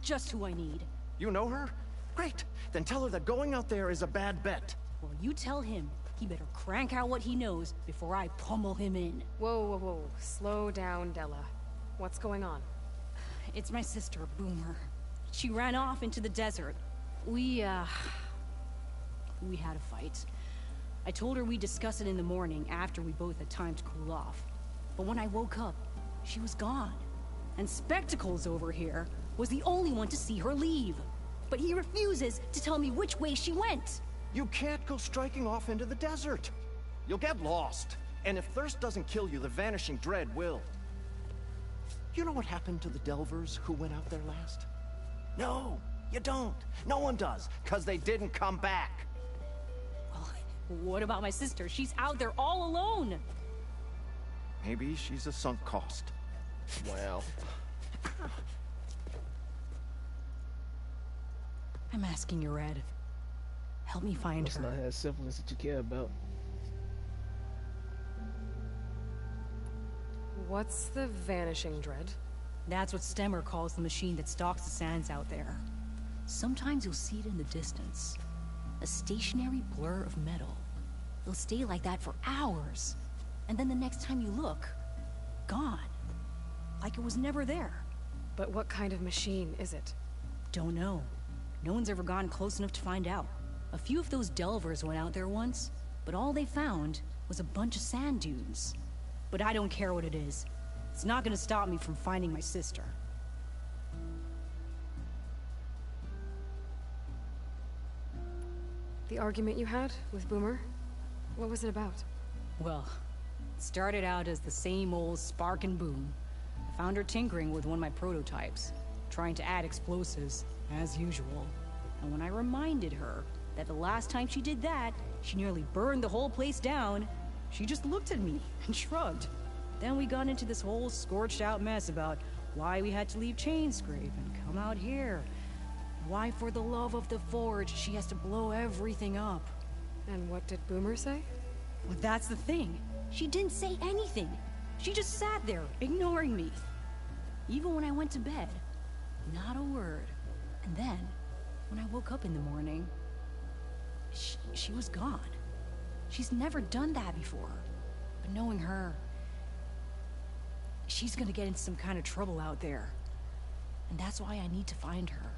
Just who I need. You know her? Great. then tell her that going out there is a bad bet. Well, you tell him he better crank out what he knows before I pummel him in. Whoa, whoa, whoa. Slow down, Della. What's going on? It's my sister, Boomer. She ran off into the desert. We had a fight. I told her we'd discuss it in the morning after we both had time to cool off. But when I woke up, she was gone. And Spectacles over here was the only one to see her leave. But he refuses to tell me which way she went. You can't go striking off into the desert. You'll get lost. And if thirst doesn't kill you, the Vanishing Dread will. You know what happened to the Delvers who went out there last? No, you don't. No one does, because they didn't come back. Well, what about my sister? She's out there all alone. Maybe she's a sunk cost. Wow. I'm asking you, Red. Help me find Must her. not have siblings that you care about. What's the Vanishing Dread? That's what Stemmer calls the machine that stalks the sands out there. Sometimes you'll see it in the distance. A stationary blur of metal. It'll stay like that for hours. And then the next time you look, gone. Like it was never there. But what kind of machine is it? Don't know. No one's ever gone close enough to find out. A few of those Delvers went out there once, but all they found was a bunch of sand dunes. But I don't care what it is. It's not gonna stop me from finding my sister. The argument you had with Boomer? What was it about? Well, it started out as the same old spark and boom. I found her tinkering with one of my prototypes, trying to add explosives, as usual. And when I reminded her that the last time she did that, she nearly burned the whole place down, she just looked at me and shrugged. Then we got into this whole scorched out mess about why we had to leave Chainscrape and come out here. Why, for the love of the Forge, she has to blow everything up. And what did Boomer say? Well, that's the thing. She didn't say anything. She just sat there, ignoring me. Even when I went to bed, not a word. And then, when I woke up in the morning, she was gone. She's never done that before. But knowing her, she's gonna get into some kind of trouble out there. And that's why I need to find her.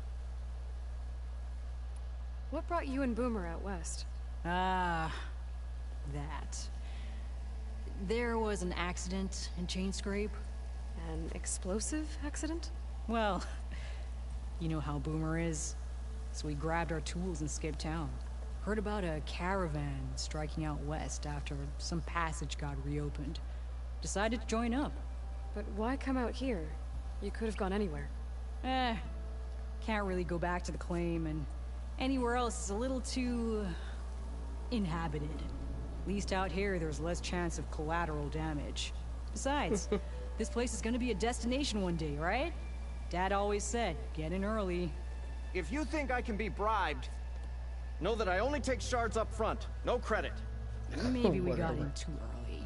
What brought you and Boomer out west? That. There was an accident in Chainscrape. An explosive accident? Well, you know how Boomer is. So we grabbed our tools and skipped town. Heard about a caravan striking out west after some passage got reopened. Decided to join up. But why come out here? You could have gone anywhere. Can't really go back to the claim, and anywhere else is a little too inhabited. At least out here, there's less chance of collateral damage. Besides, this place is gonna be a destination one day, right? Dad always said, get in early. If you think I can be bribed, know that I only take shards up front, no credit. Maybe we got in too early.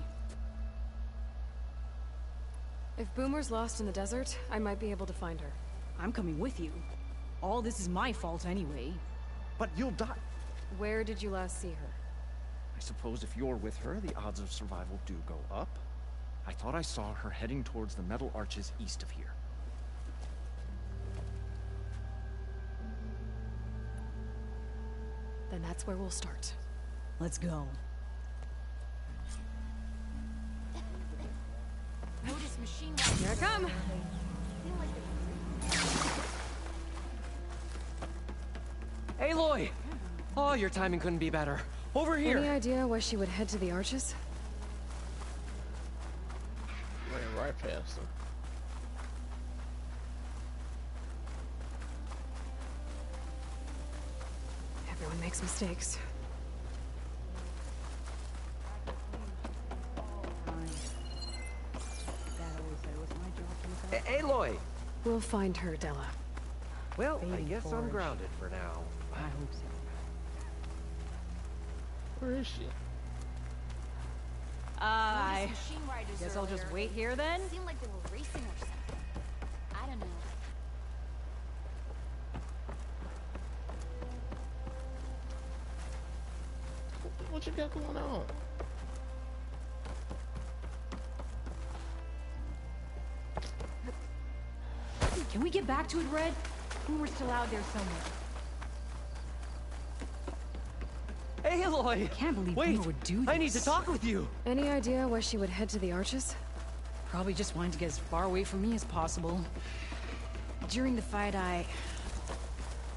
If Boomer's lost in the desert, I might be able to find her. I'm coming with you. All this is my fault anyway. But you'll die. Where did you last see her? I suppose if you're with her, the odds of survival do go up. I thought I saw her heading towards the metal arches east of here. Then that's where we'll start. Let's go. Notice machine. Here I come. Aloy! Oh, your timing couldn't be better. Over here! Any idea why she would head to the arches? Ran right past them. Everyone makes mistakes. Aloy! We'll find her, Della. Well, I Baby guess I'm Forge. grounded for now. I hope so. Where is she? I Noticed machine riders guess I'll just earlier. wait here then? Seemed like they were racing or something. I don't know. What you got going on? Can we get back to it, Red? Boomer's still out there somewhere. Aloy! I can't believe Wait, Boomer would do this. I need to talk with you! Any idea why she would head to the Arches? Probably just wanted to get as far away from me as possible. During the fight, I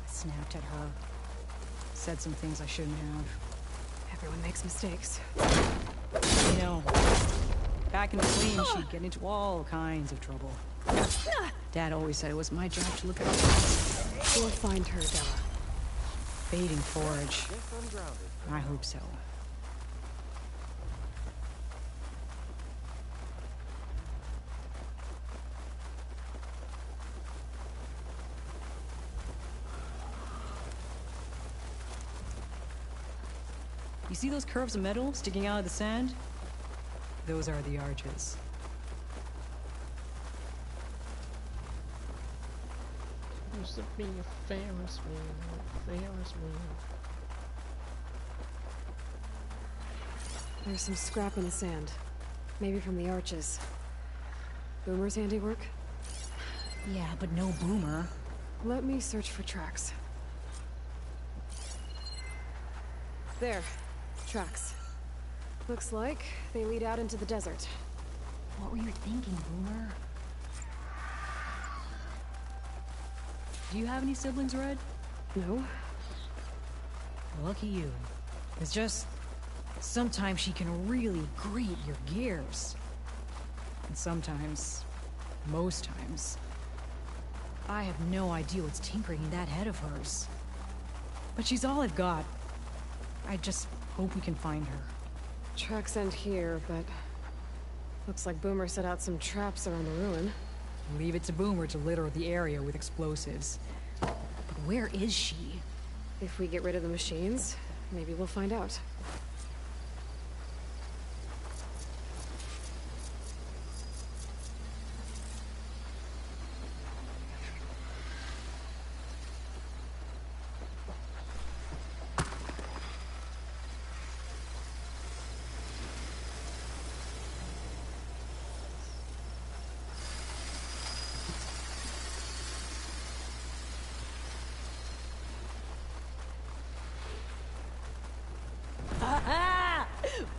snapped at her. Said some things I shouldn't have. Everyone makes mistakes. You know, back in the flames, she'd get into all kinds of trouble. Dad always said it was my job to look at her. We'll find her, Della. Fading Forge. I hope so. You see those curves of metal sticking out of the sand? Those are the Arches. Used to be a Ferris wheel, Ferris wheel. There's some scrap in the sand. Maybe from the Arches. Boomer's handiwork? Yeah, but no Boomer. Let me search for tracks. There. Tracks. Looks like they lead out into the desert. What were you thinking, Boomer? Do you have any siblings, Red? No. Lucky you. It's just... sometimes she can really grate your gears. And sometimes... most times... I have no idea what's tinkering in that head of hers. But she's all I've got. I just hope we can find her. Tracks end here, but... looks like Boomer set out some traps around the ruin. Leave it to Boomer to litter the area with explosives. But where is she? If we get rid of the machines, maybe we'll find out.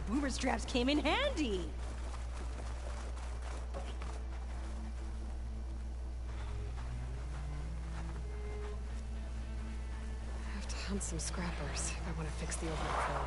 Boomer's traps came in handy. I have to hunt some scrappers if I want to fix the overflow.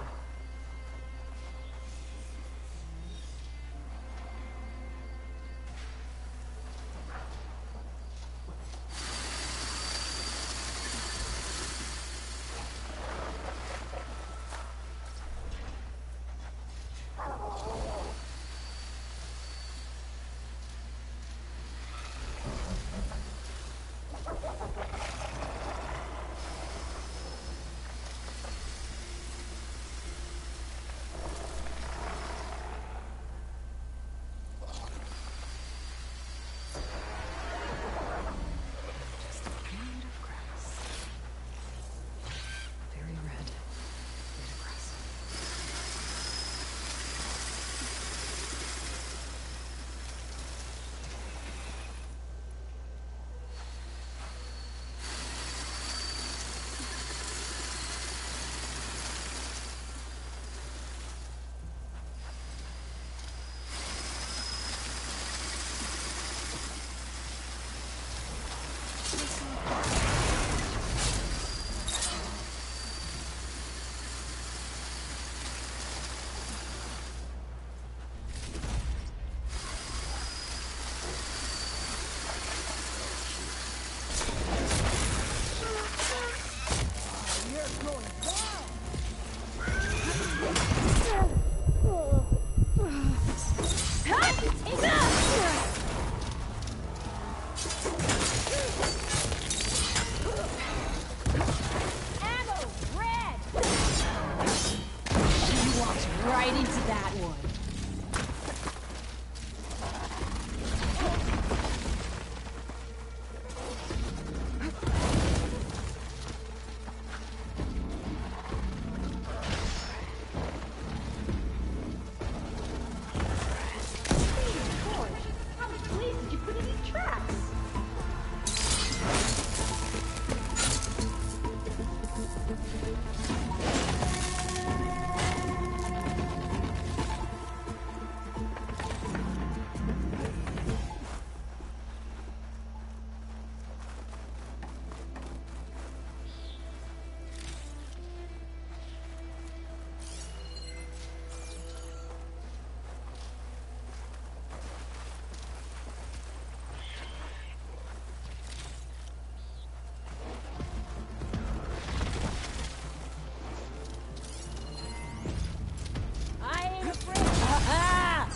Ha-ha!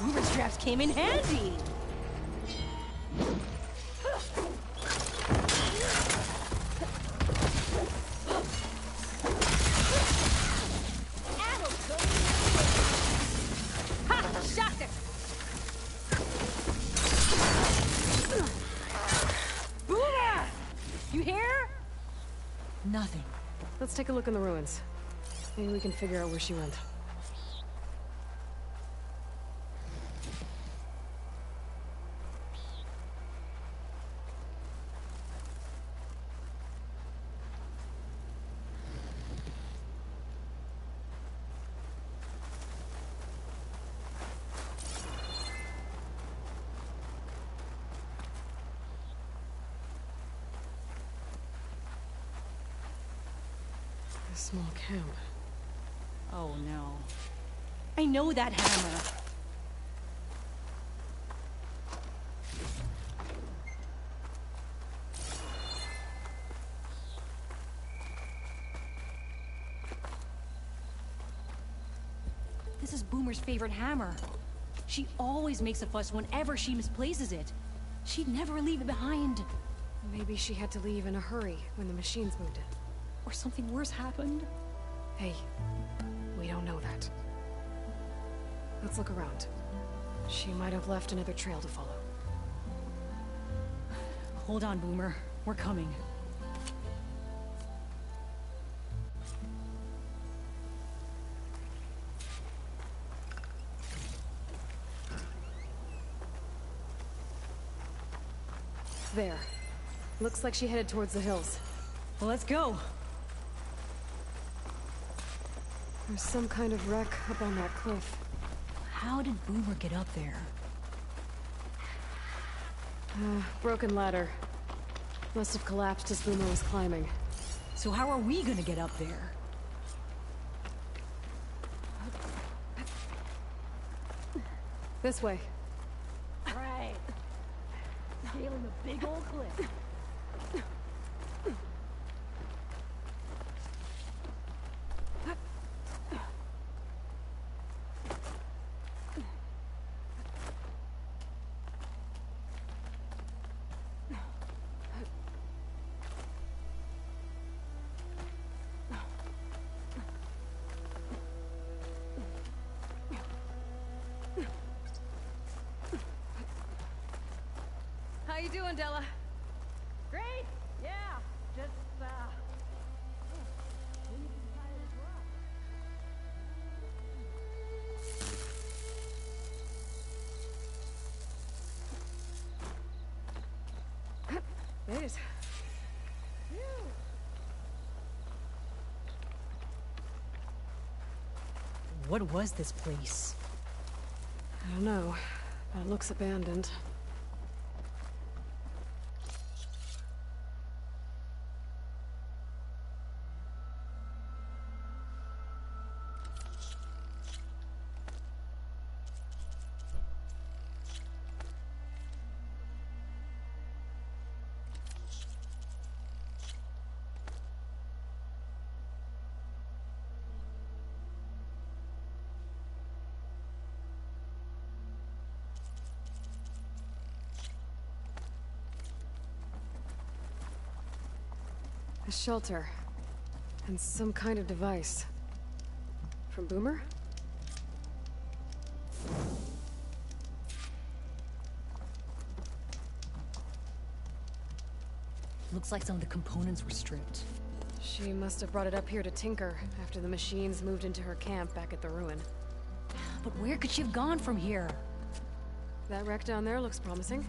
Boomer straps came in handy! Ha! Shot it! Boomer! You hear? Nothing. Let's take a look in the ruins. Maybe we can figure out where she went. A small camp. Oh no. I know that hammer. This is Boomer's favorite hammer. She always makes a fuss whenever she misplaces it. She'd never leave it behind. Maybe she had to leave in a hurry when the machines moved in. Or something worse happened. Hey, we don't know that. Let's look around. She might have left another trail to follow. Hold on, Boomer. We're coming. There. Looks like she headed towards the hills. Well, let's go. There's some kind of wreck up on that cliff. How did Boomer get up there? Broken ladder. Must have collapsed as Boomer was climbing. So how are we gonna get up there? This way. Right. Scaling a big old cliff. How you doing, Della? Great! Yeah! Just, There it is. What was this place? I don't know, but it looks abandoned. A shelter. And some kind of device. From Boomer? Looks like some of the components were stripped. She must have brought it up here to tinker after the machines moved into her camp back at the ruin. But where could she have gone from here? That wreck down there looks promising.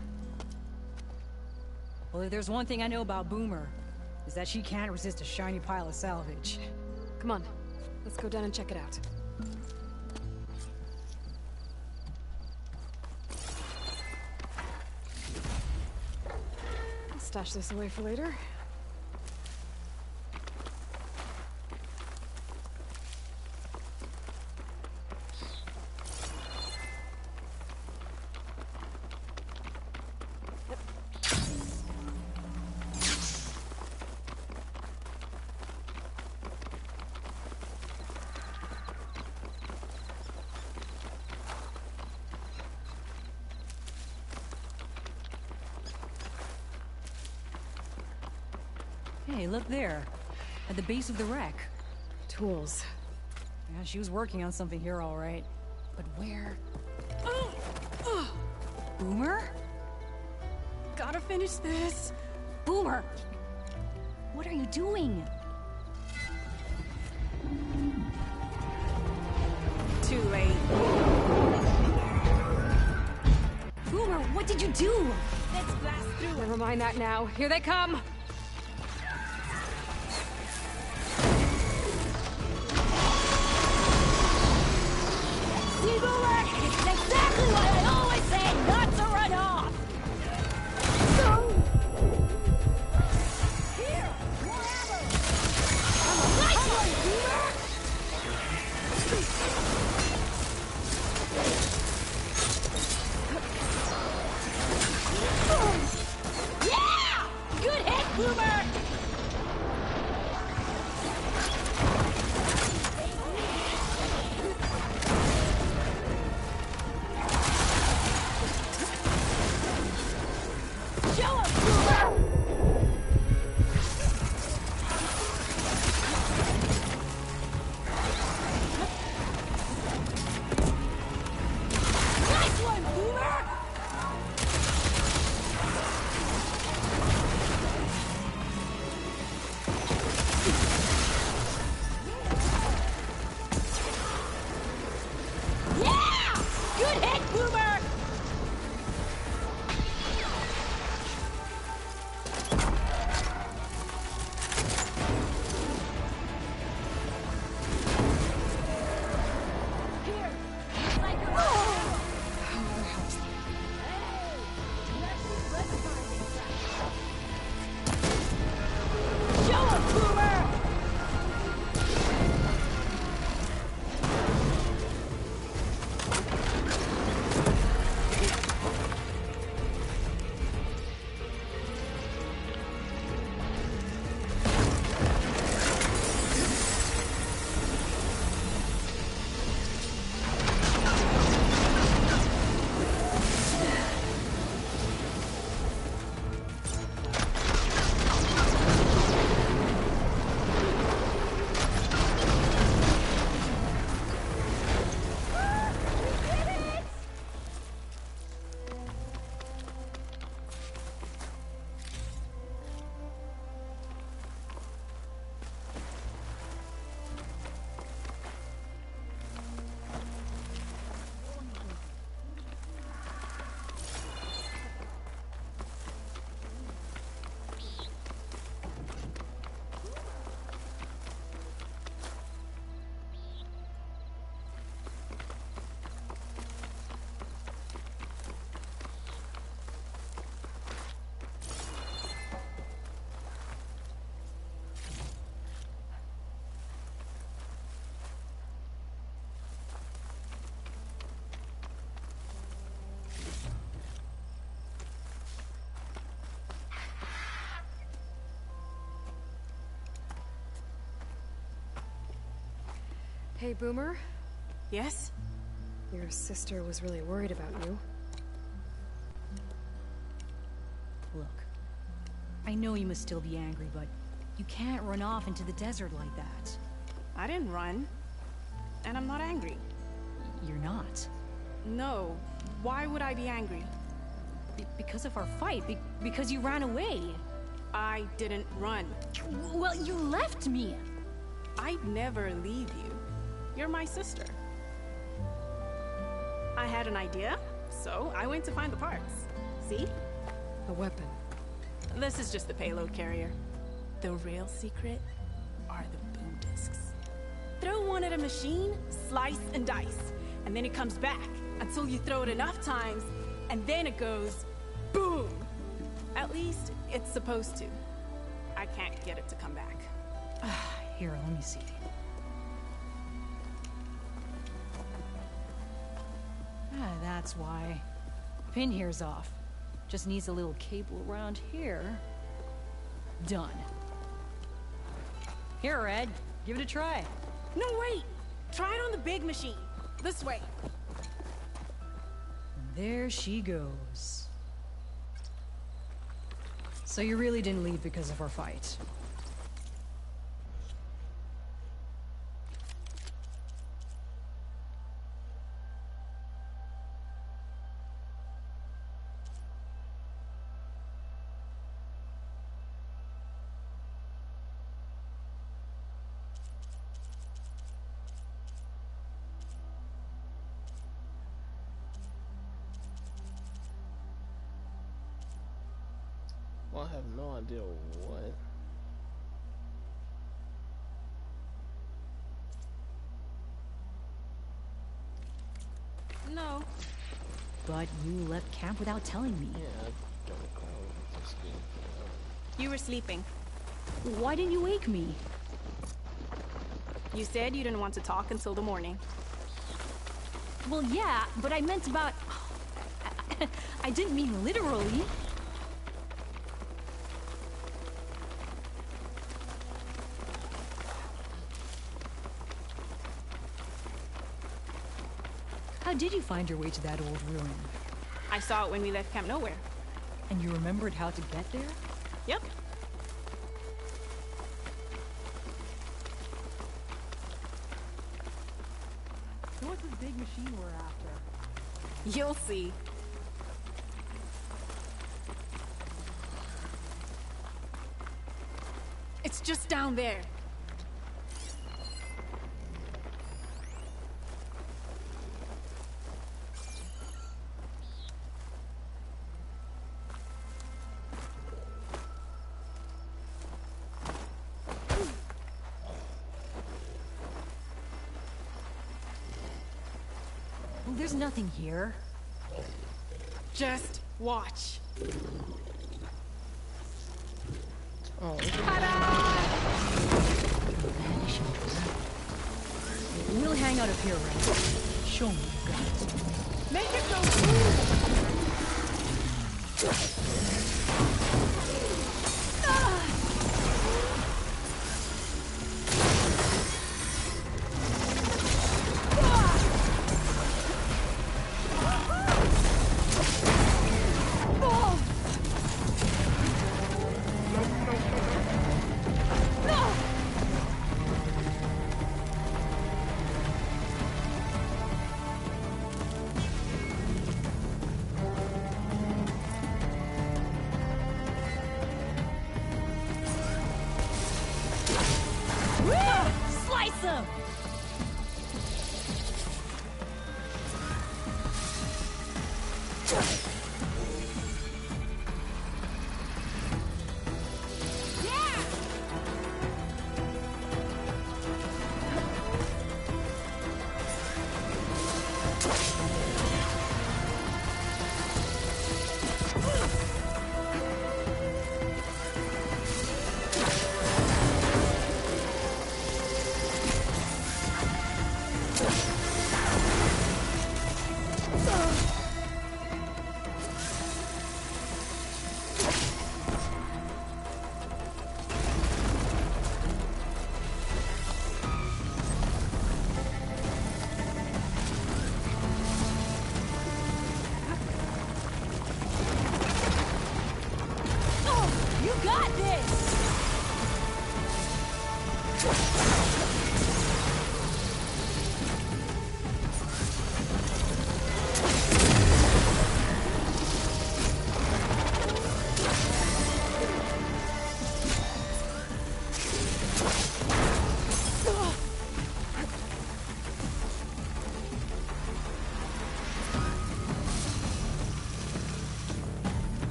Well, if there's one thing I know about Boomer, is that she can't resist a shiny pile of salvage. Come on, let's go down and check it out. I'll stash this away for later. Hey, look there. At the base of the wreck. Tools. Yeah, she was working on something here, all right. But where? Boomer? Gotta finish this. Boomer! What are you doing? Too late. Boomer, what did you do? Let's blast through. Never mind that now. Here they come. See, Boomer? It's exactly what I always say not to run off! Here! More ammo! Nice one, Boomer! Yeah! Good hit, Boomer! Show 'em, Boomer! Nice one, Boomer! Yeah! Good hit, Boomer! Here! Like a Show 'em, Boomer! Hey, Boomer. Yes? Your sister was really worried about you. Look, I know you must still be angry, but you can't run off into the desert like that. I didn't run. And I'm not angry. You're not. No. Why would I be angry? Because of our fight. Because you ran away. I didn't run. Well, you left me. I'd never leave you. You're my sister. I had an idea, so I went to find the parts. See? A weapon. This is just the payload carrier. The real secret are the boom discs. Throw one at a machine, slice and dice, and then it comes back until you throw it enough times, and then it goes boom. At least it's supposed to. I can't get it to come back. Here, let me see. That's why. Pin here's off. Just needs a little cable around here. Done. Here, Red. Give it a try. No, wait! Try it on the big machine. This way. There she goes. So you really didn't leave because of our fight? I have no idea what. No. But you left camp without telling me. Yeah, I don't recall this game. You were sleeping. Why didn't you wake me? You said you didn't want to talk until the morning. Well, yeah, but I meant about... I didn't mean literally. How did you find your way to that old ruin? I saw it when we left Camp Nowhere. And you remembered how to get there? Yep. So what's this big machine we're after? You'll see. It's just down there. Well, there's nothing here. Just watch. Oh. We'll hang out up here, right? Show me you got it. Make it go through! Slice him!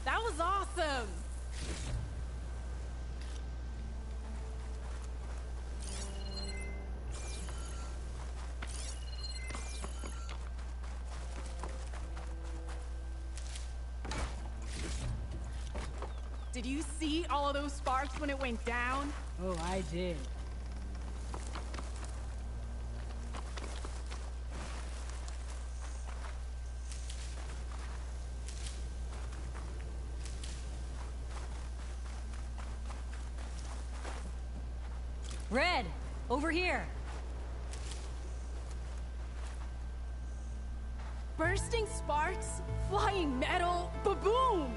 That was awesome! Did you see all of those sparks when it went down? Oh, I did. Red, over here. Bursting sparks, flying metal, ba-boom!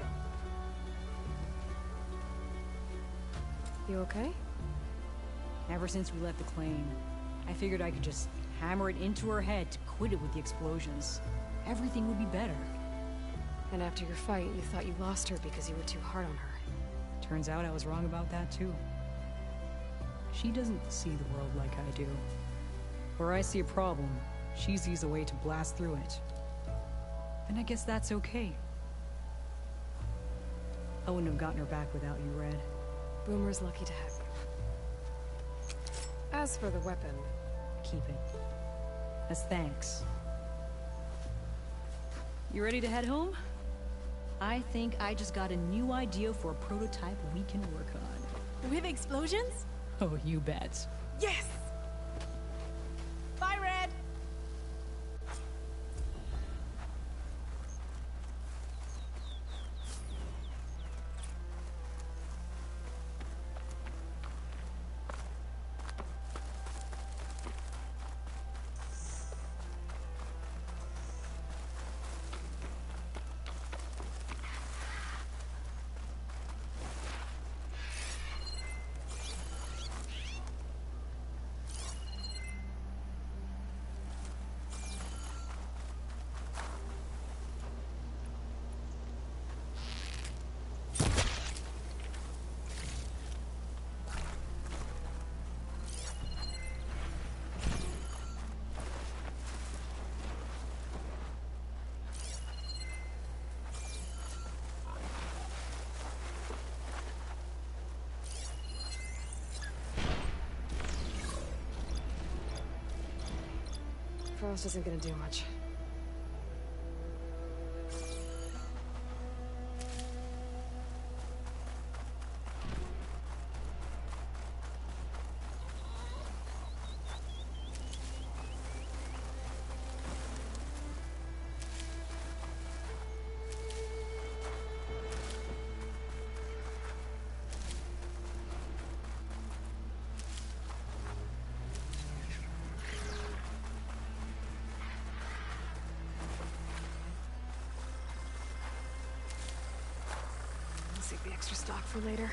You okay? Ever since we left the claim, I figured I could just hammer it into her head to quit it with the explosions. Everything would be better. And after your fight, you thought you lost her because you were too hard on her. Turns out I was wrong about that too. She doesn't see the world like I do. Where I see a problem, she sees a way to blast through it. And I guess that's okay. I wouldn't have gotten her back without you, Red. Boomer's lucky to have you. As for the weapon... Keep it. As thanks. You ready to head home? I think I just got a new idea for a prototype we can work on. With explosions? Oh, you bet. Yes! Bye, Red! Frost isn't gonna do much. Save the extra stock for later.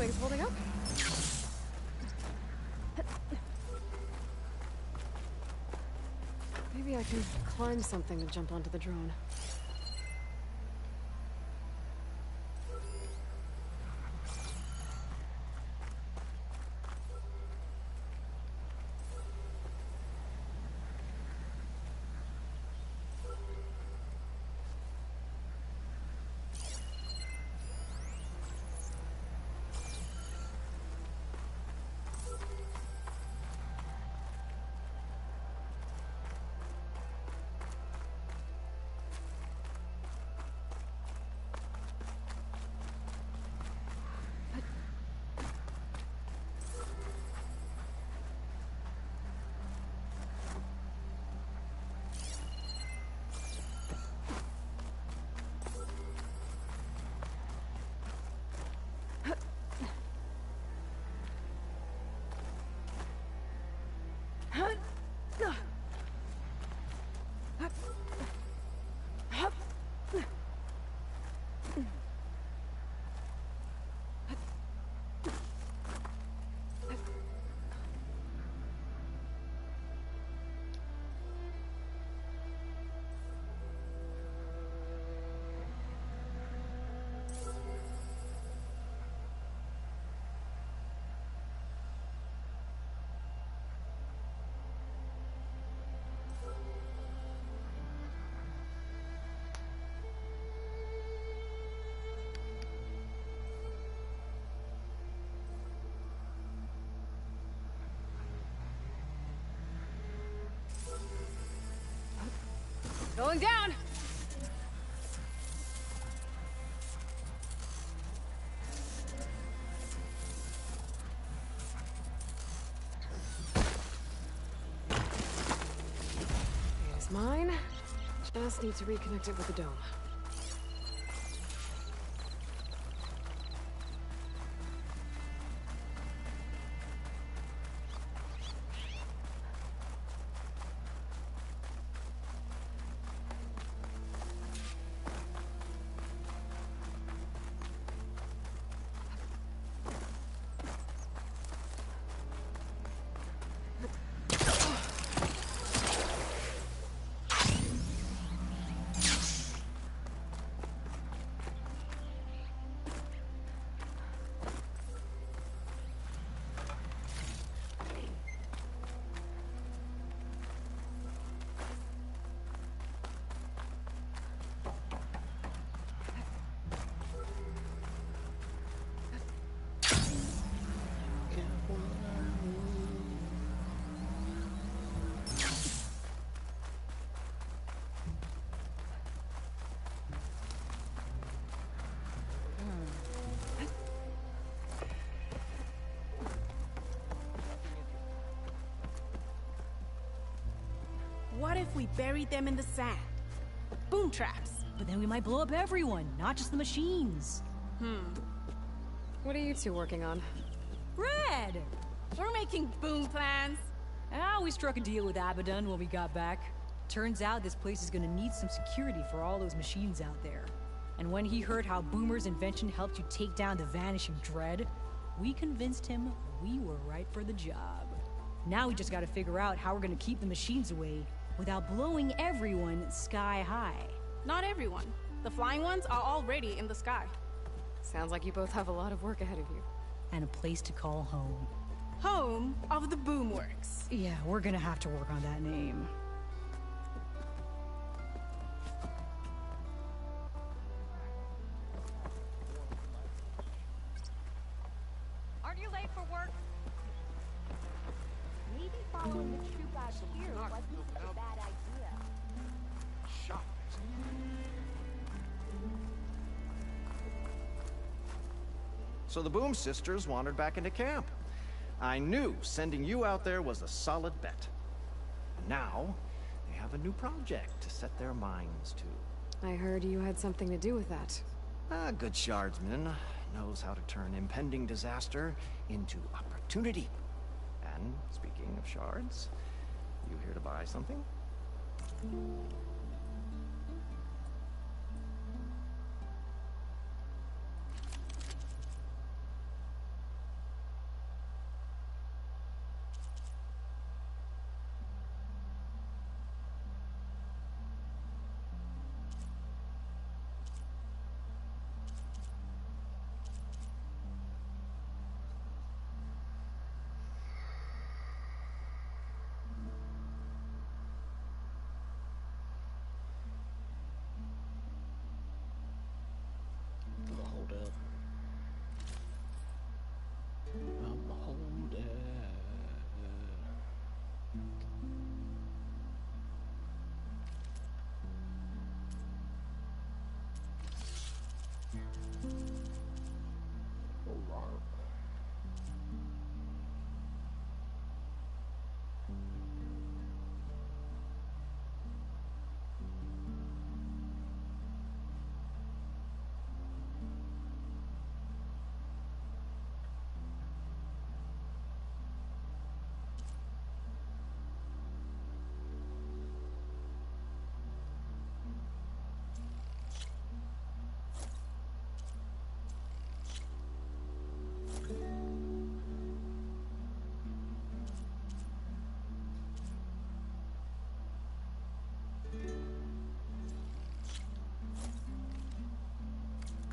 like it's holding up. Maybe I can climb something to jump onto the drone. Going down! Here's mine. Just need to reconnect it with the dome. What if we buried them in the sand? Boom traps. But then we might blow up everyone, not just the machines. What are you two working on? Red! We're making boom plans. We struck a deal with Abaddon when we got back. Turns out this place is gonna need some security for all those machines out there. And when he heard how Boomer's invention helped you take down the Vanishing Dread, we convinced him we were right for the job. Now we just gotta figure out how we're gonna keep the machines away without blowing everyone sky high. Not everyone. The flying ones are already in the sky. Sounds like you both have a lot of work ahead of you. And a place to call home. Home of the Boomworks. Yeah, we're gonna have to work on that name. Aren't you late for work? Maybe following the troop out here wasn't such a bad idea. So the Boom Sisters wandered back into camp. I knew sending you out there was a solid bet. And now, they have a new project to set their minds to. I heard you had something to do with that. A good shardsman knows how to turn impending disaster into opportunity. And speaking of shards, you here to buy something?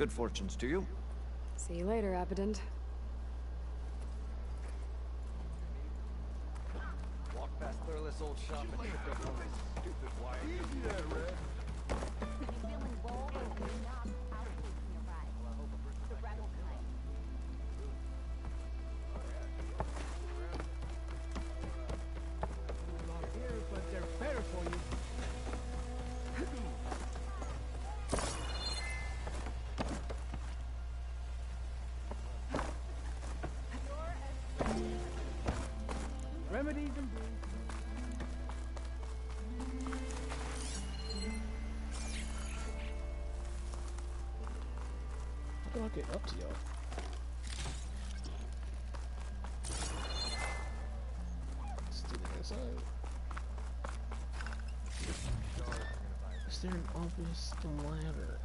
Good fortunes to you. See you later, Abaddon. Walk past Thurless old shop and pick up on this stupid wire. Easy there, Red. Remedies and brews. How do I get up to y'all? Let's do the inside. Is there an obvious ladder?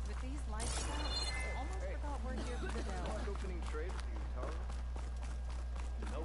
With these lights out, I almost forgot we're here for the Dell. Opening trade with you, Tara. No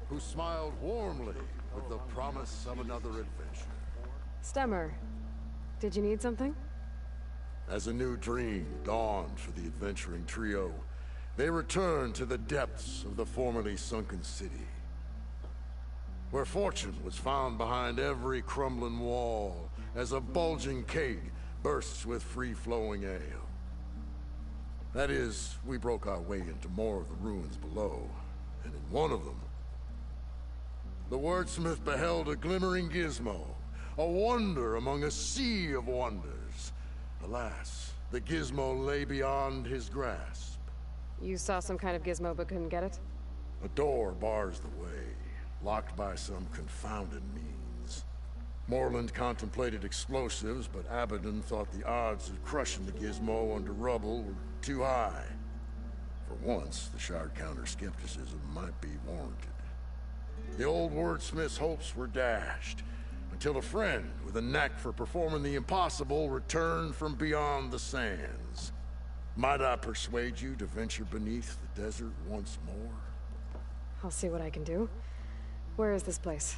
who smiled warmly with the promise of another adventure. Stemmer, did you need something? As a new dream dawned for the adventuring trio, they returned to the depths of the formerly sunken city, where fortune was found behind every crumbling wall as a bulging keg bursts with free-flowing ale. That is, we broke our way into more of the ruins below, and in one of them, the wordsmith beheld a glimmering gizmo, a wonder among a sea of wonders. Alas, the gizmo lay beyond his grasp. You saw some kind of gizmo but couldn't get it? A door bars the way, locked by some confounded means. Morland contemplated explosives, but Abaddon thought the odds of crushing the gizmo under rubble were too high. For once, the Shard counter-skepticism might be warranted. The old wordsmith's hopes were dashed, until a friend with a knack for performing the impossible returned from beyond the sands. Might I persuade you to venture beneath the desert once more? I'll see what I can do. Where is this place?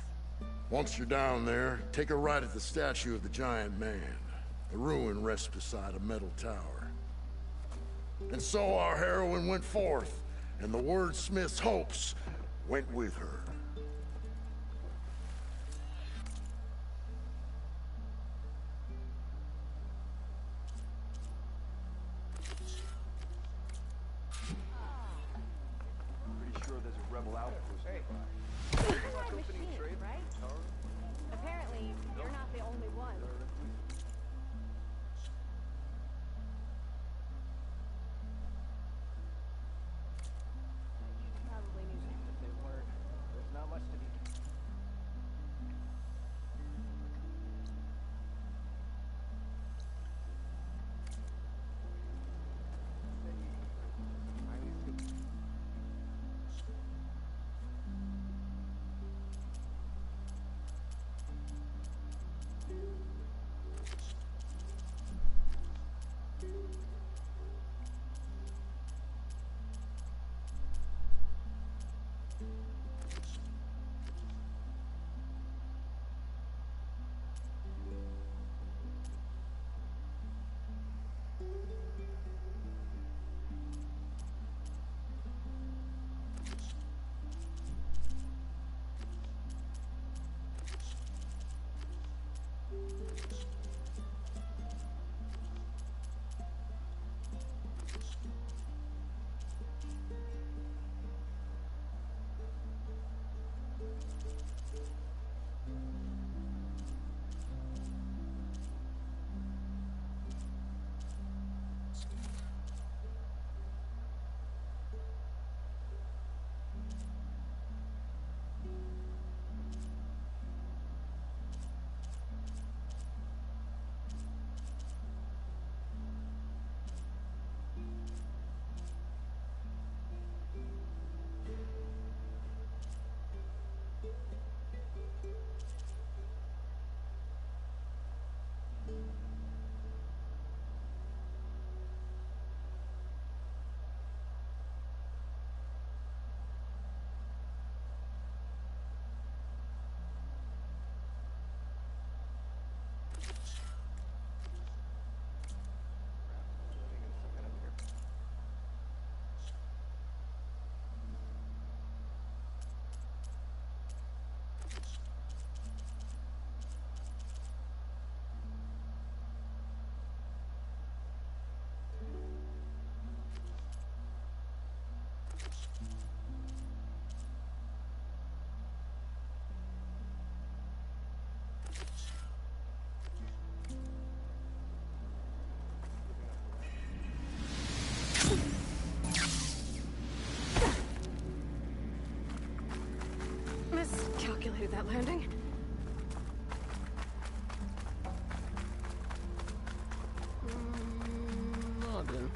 Once you're down there, take a right at the statue of the giant man. The ruin rests beside a metal tower. And so our heroine went forth, and the wordsmith's hopes went with her. Pretty sure there's a rebel outpost nearby. Machine, right? Apparently, you're not the only one. Probably knew that. If they weren't, there's not much to be. Miscalculated that landing. No, I didn't.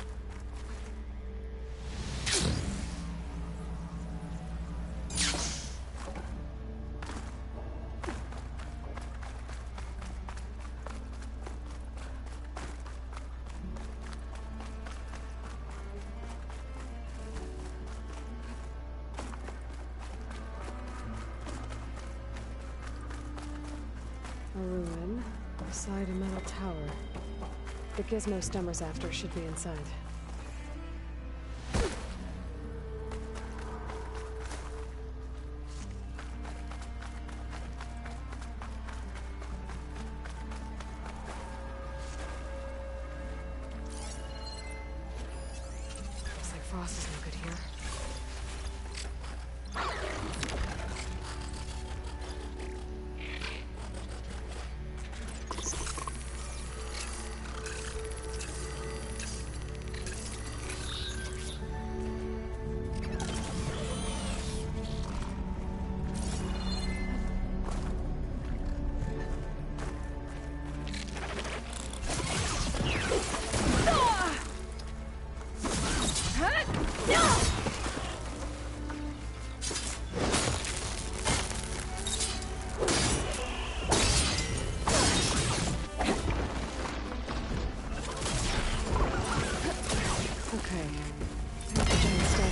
A ruin beside a metal tower. The Gizmo Stummer's after should be inside. Looks like Frost is no good here.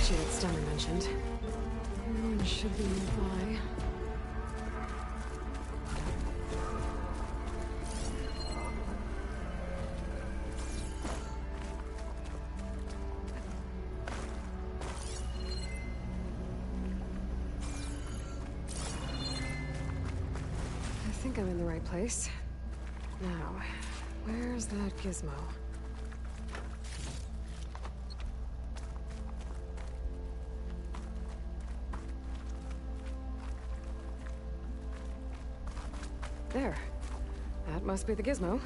That Stunner mentioned. Everyone should be nearby. I think I'm in the right place. Now, where's that gizmo? There. That must be the gizmo.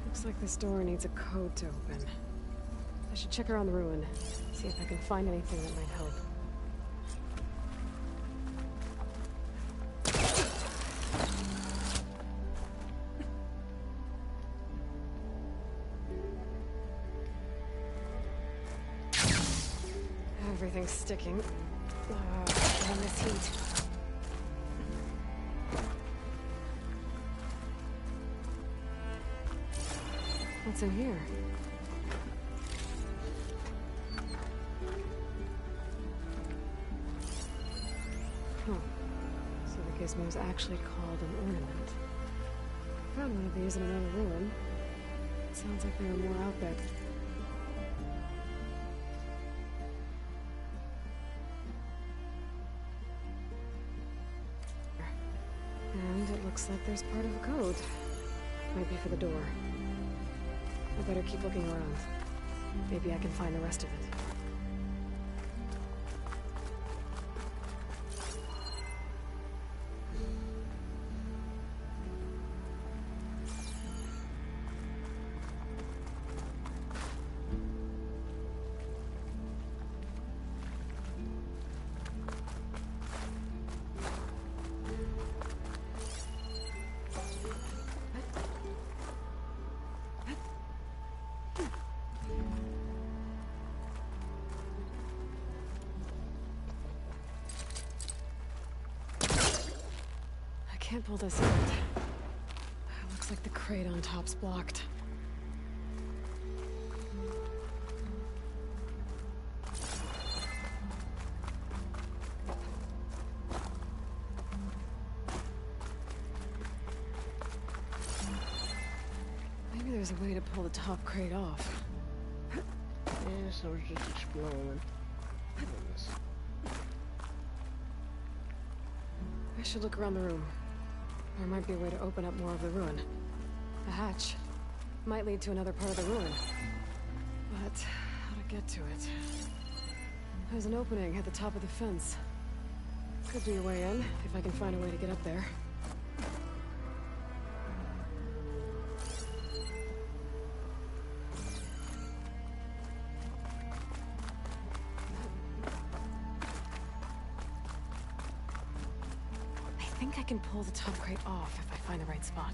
Looks like this door needs a code to open. I should check around the ruin, see if I can find anything that might help. Everything's sticking. And this heat. What's in here? Huh. So the gizmo is actually called an ornament. Found one of these in another ruin. Sounds like there are more out there. And it looks like there's part of a code. Might be for the door. I better keep looking around. Maybe I can find the rest of it. Can't pull this out. Looks like the crate on top's blocked. Maybe there's a way to pull the top crate off. Yeah, so we're just exploring. I should look around the room. There might be a way to open up more of the ruin. A hatch. Might lead to another part of the ruin. But how to get to it? There's an opening at the top of the fence. Could be a way in, if I can find a way to get up there. can pull the top crate off if I find the right spot.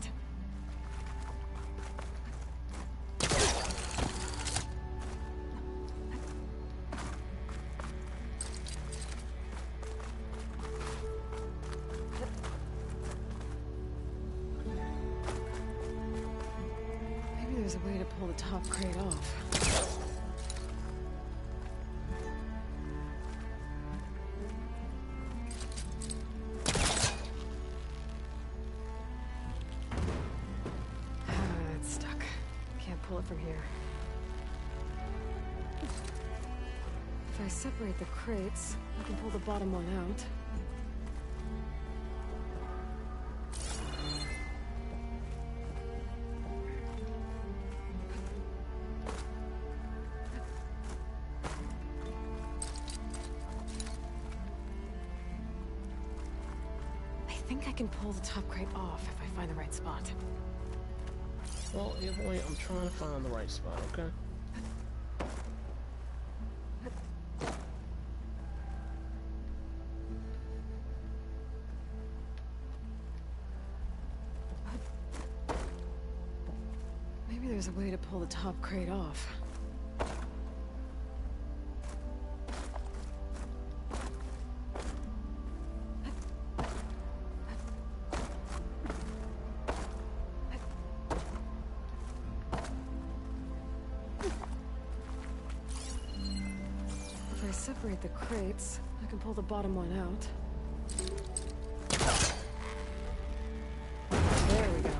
Maybe there's a way to pull the top crate off. Pull it from here. If I separate the crates, I can pull the bottom one out. I think I can pull the top crate off if I find the right spot. Well, either way, I'm trying to find the right spot, okay? Maybe there's a way to pull the top crate off. If I separate the crates, I can pull the bottom one out. There we go.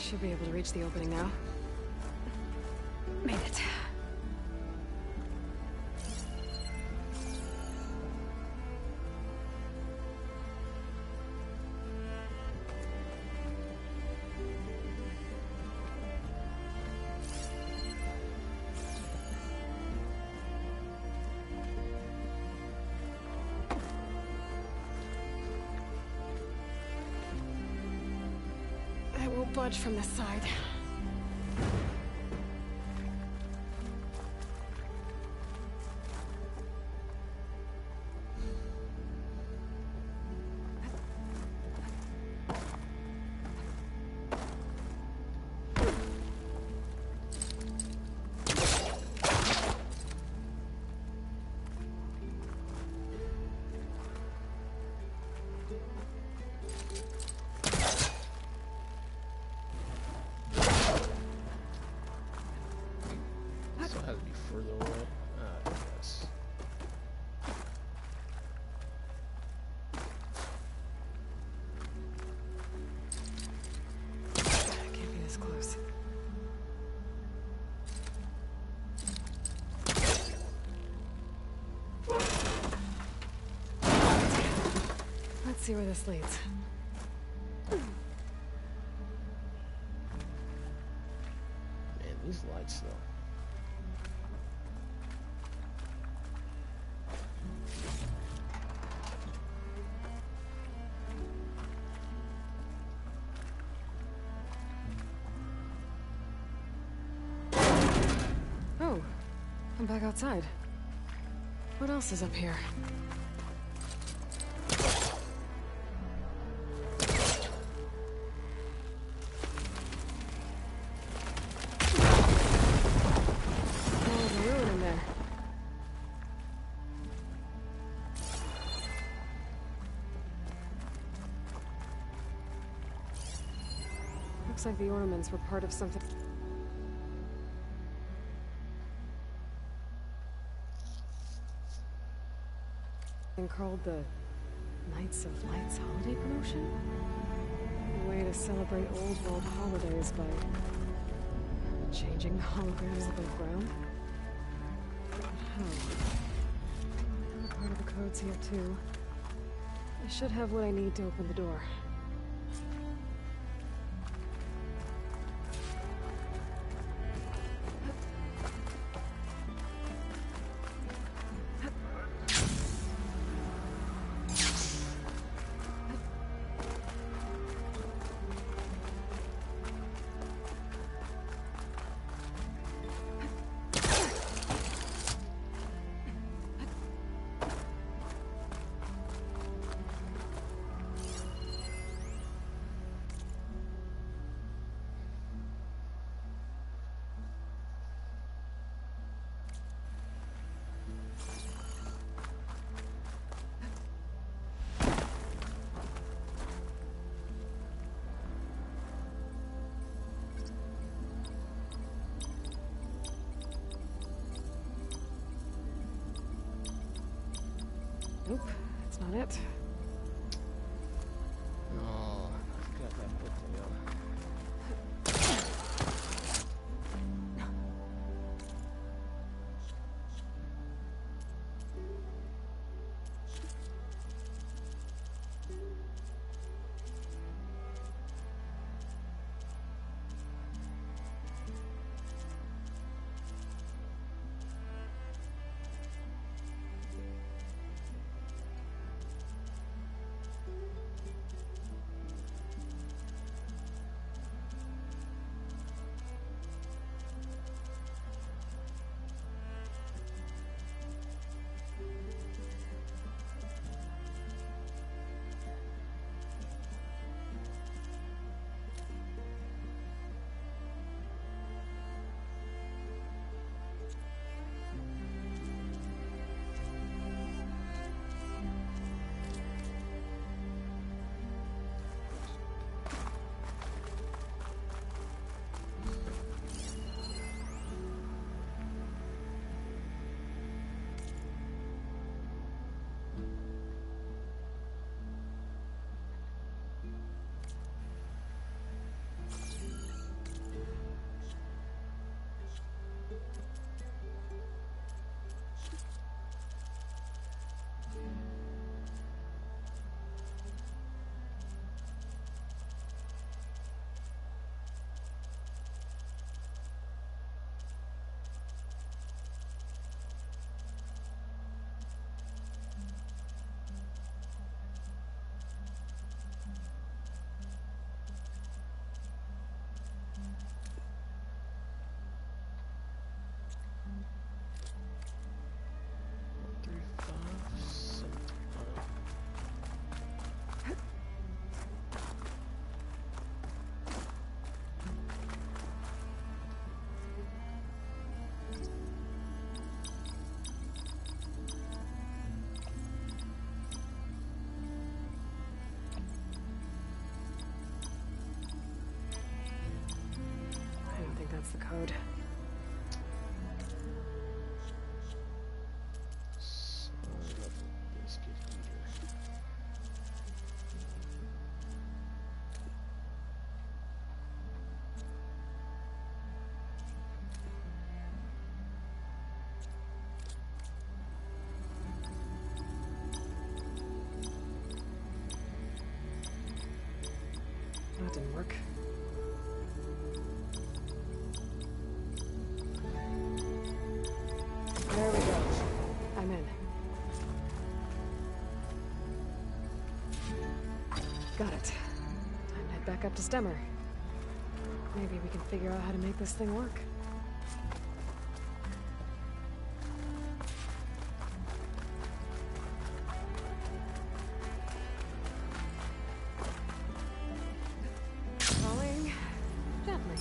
Should be able to reach the opening now. Made it. It won't budge from this side. So it had to be further away. I guess. Can't be this close. Let's see where this leads. Man, these lights though. Oh, I'm back outside. What else is up here? Oh, there's a ruin in there. Looks like the ornaments were part of something. Called the Knights of Lights holiday promotion? A way to celebrate old world holidays by changing the holograms above ground. Oh. Part of the code's here too. I should have what I need to open the door. Nope, that's not it. No, I forgot that book to go. code. Son of a biscuit eater. That didn't work. There we go. I'm in. Got it. Time to head back up to Stemmer. Maybe we can figure out how to make this thing work. Falling gently.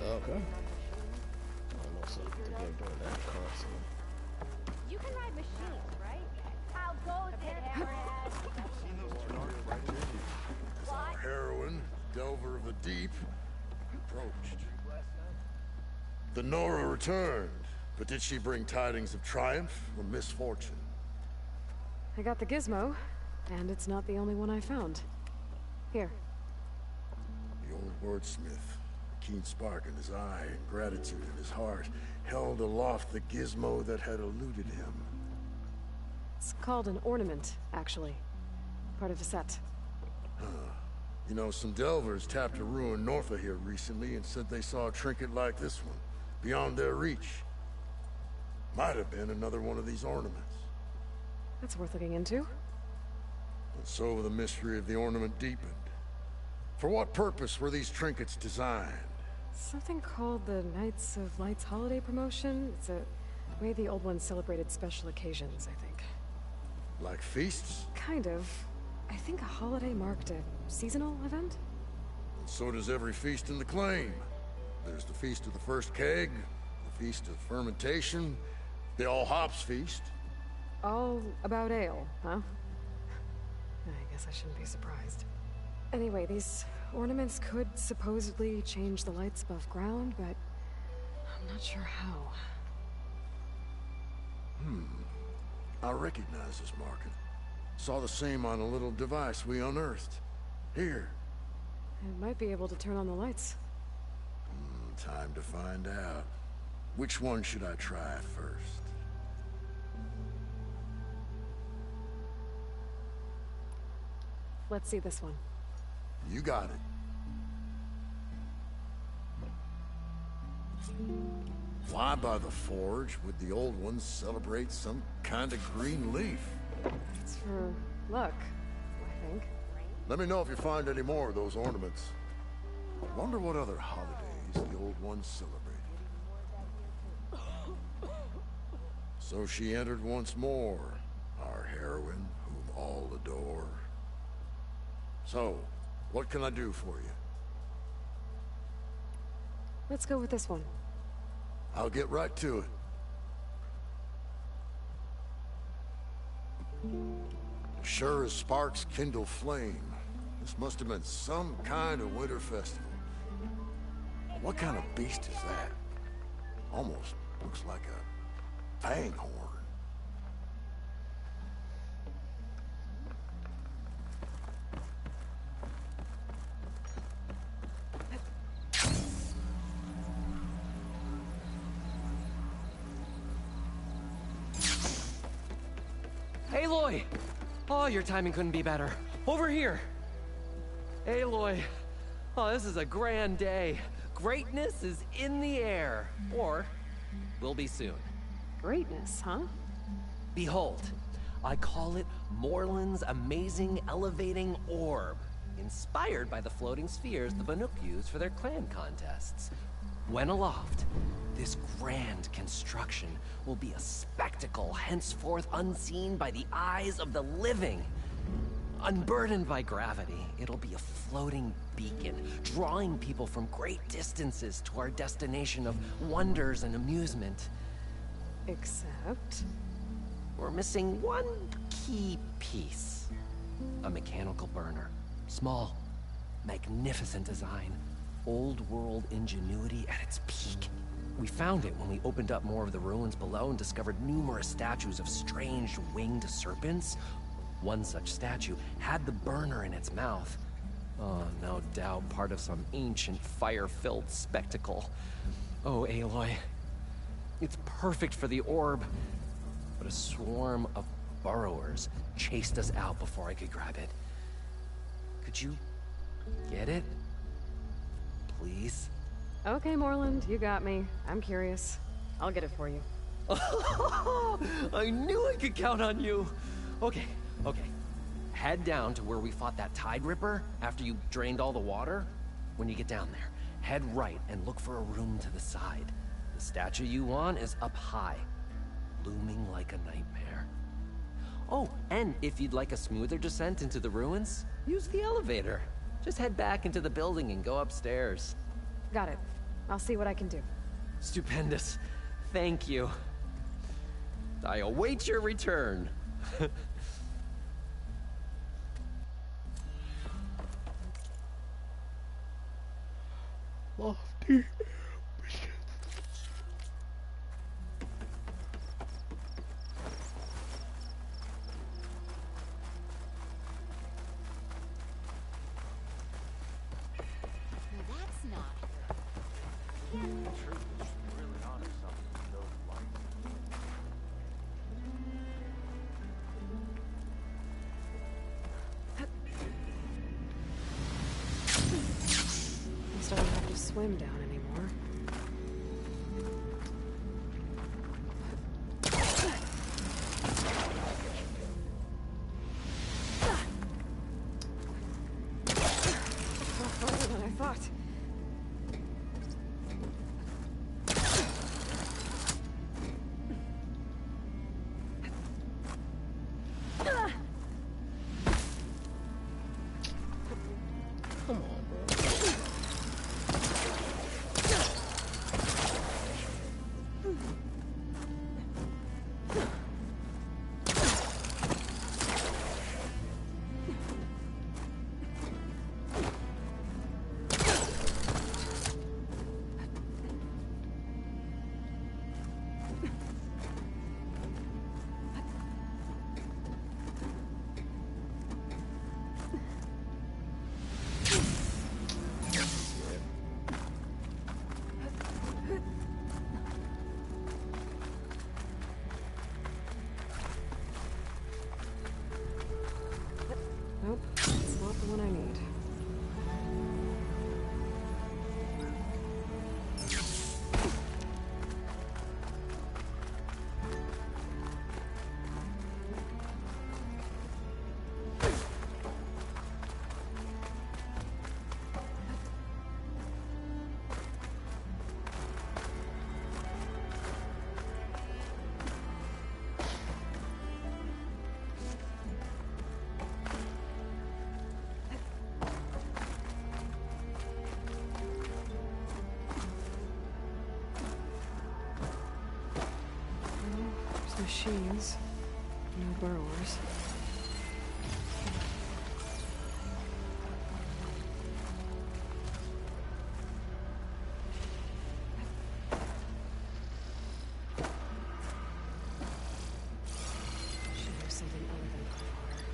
Okay. I almost think they're doing that constantly. You can ride machines, right? How goes it, Hammerhead? Our heroine, Delver of the Deep, approached. The Nora returned, but did she bring tidings of triumph or misfortune? I got the gizmo, and it's not the only one I found. Here. The old wordsmith, a keen spark in his eye and gratitude in his heart, held aloft the gizmo that had eluded him. It's called an ornament, actually. Part of a set. Huh. You know, some delvers tapped a ruin north of here recently and said they saw a trinket like this one, beyond their reach. Might have been another one of these ornaments. That's worth looking into. And so the mystery of the ornament deepened. For what purpose were these trinkets designed? Something called the Knights of Lights holiday promotion. It's a way the old ones celebrated special occasions, I think. Like feasts? Kind of. I think a holiday marked a seasonal event? And so does every feast in the claim. There's the Feast of the First Keg, the Feast of Fermentation, the All Hops Feast. All about ale, huh? I guess I shouldn't be surprised. Anyway, these ornaments could supposedly change the lights above ground, but I'm not sure how. I recognize this marking. Saw the same on a little device we unearthed. Here. It might be able to turn on the lights. Time to find out. Which one should I try first? Let's see this one. You got it. Why by the forge would the old ones celebrate some kind of green leaf? It's for luck, I think. Let me know if you find any more of those ornaments. I wonder what other holidays the old ones celebrated. So she entered once more, our heroine, whom all adore. So, what can I do for you? Let's go with this one. I'll get right to it. Sure as sparks kindle flame. This must have been some kind of winter festival. What kind of beast is that? Almost looks like a fanghorn. Aloy! Oh, your timing couldn't be better. Over here! Aloy! Oh, this is a grand day. Greatness is in the air. Or, will be soon. Greatness, huh? Behold, I call it Morland's amazing elevating orb, inspired by the floating spheres the Banuk used for their clan contests. When aloft, this grand construction will be a spectacle henceforth unseen by the eyes of the living. Unburdened by gravity, it'll be a floating beacon, drawing people from great distances to our destination of wonders and amusement. Except? We're missing one key piece. A mechanical burner. Small, magnificent design. Old world ingenuity at its peak. We found it when we opened up more of the ruins below and discovered numerous statues of strange winged serpents. One such statue had the burner in its mouth. Oh, no doubt part of some ancient fire-filled spectacle. Oh, Aloy. It's perfect for the orb. But a swarm of burrowers chased us out before I could grab it. Could you get it? Please? Okay, Morland, you got me. I'm curious. I'll get it for you. I knew I could count on you! Okay. Head down to where we fought that Tide Ripper after you drained all the water. When you get down there, head right and look for a room to the side. The statue you want is up high, looming like a nightmare. Oh, and if you'd like a smoother descent into the ruins, use the elevator. Just head back into the building and go upstairs. Got it. I'll see what I can do. Stupendous. Thank you. I await your return. Lofty. I don't have to swim down anymore. Far farther than I thought. Come on, bro. machines. No burrowers. Should have something other than gunpowder.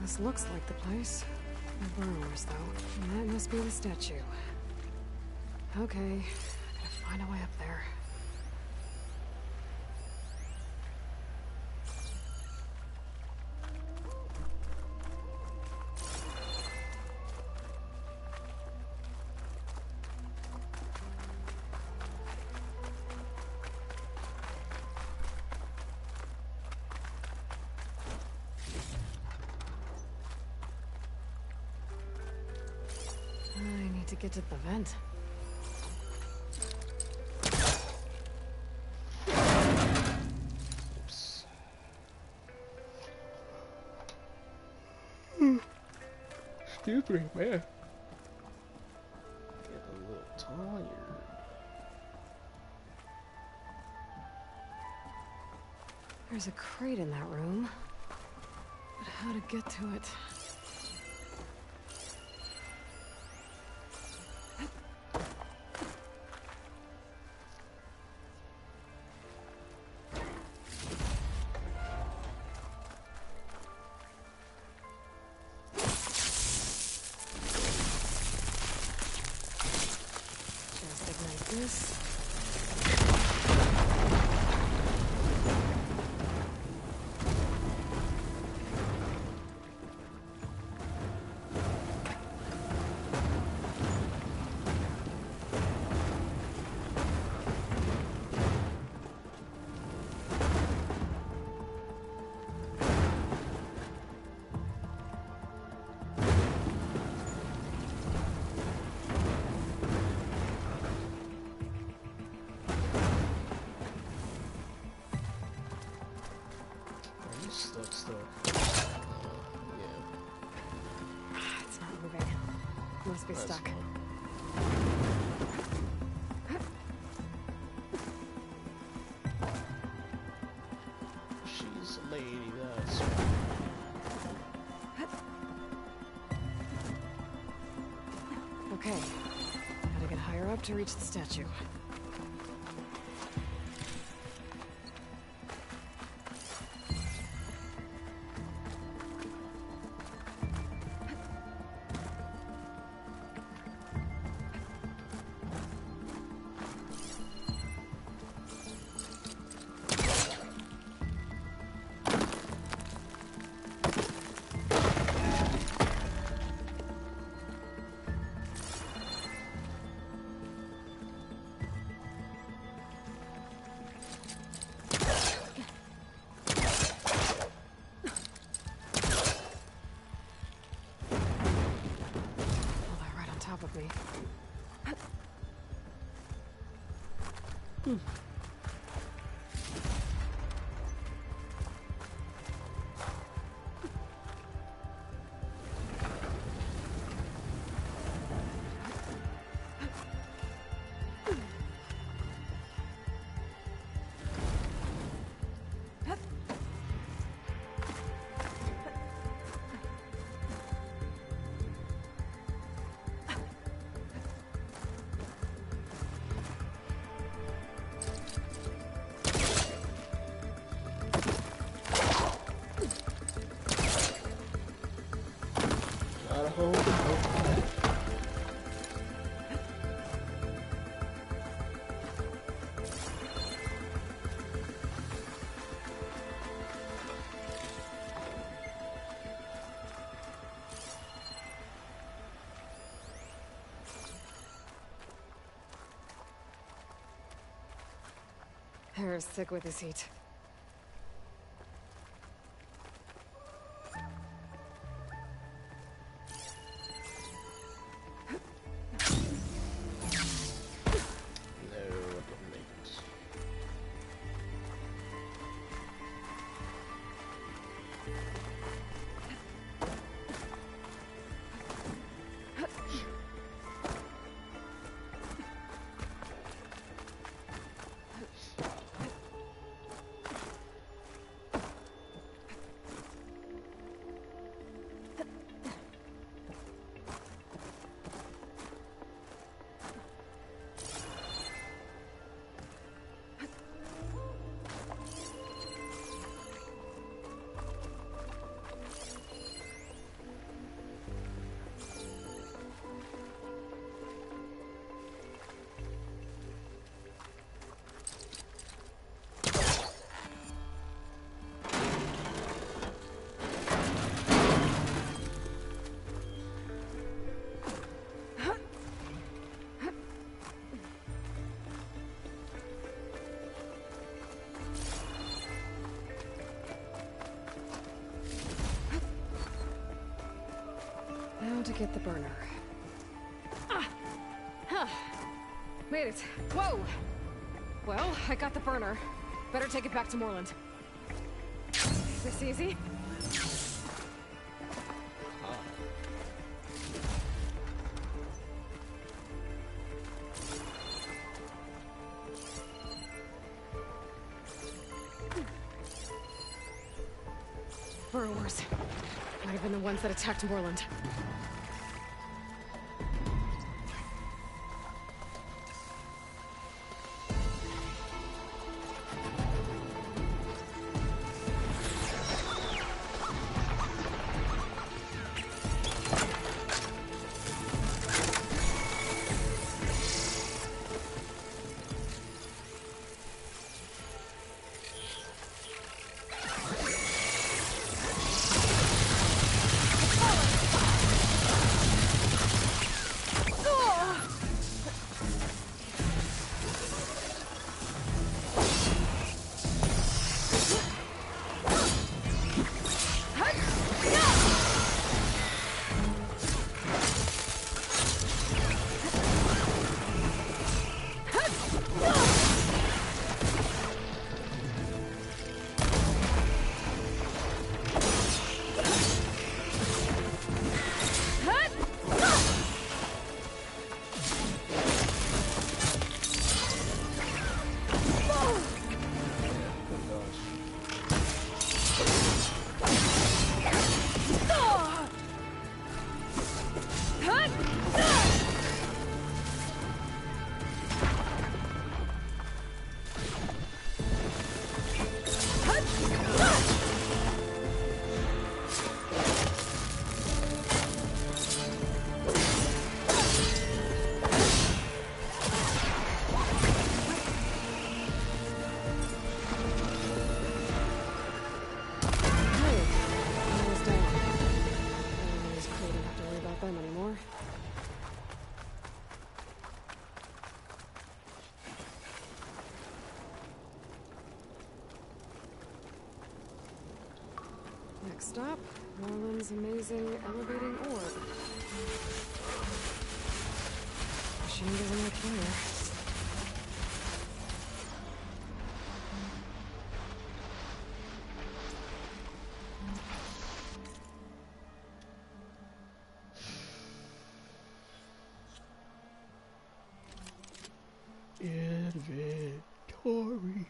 This looks like the place. No burrowers, though. And that must be the statue. Okay, gotta find a way up there. I need to get to the vent. Oops. Excuse me, man. Get a little tired. There's a crate in that room. But how to get to it? Just ignite this. Are you stuck still? Yeah. It's not moving. Must be That's stuck. fine. She's a lady, that's right. Okay. Gotta get higher up to reach the statue. Top of me. Gotta hold it. Hair is thick with this heat. Now to get the burner. Made it. Whoa! Well, I got the burner. Better take it back to Moreland. Is this easy? Burrowers. Might have been the ones that attacked Moreland. Next stop, Moreland's amazing elevating orb. Machine doesn't like fire. Inventory.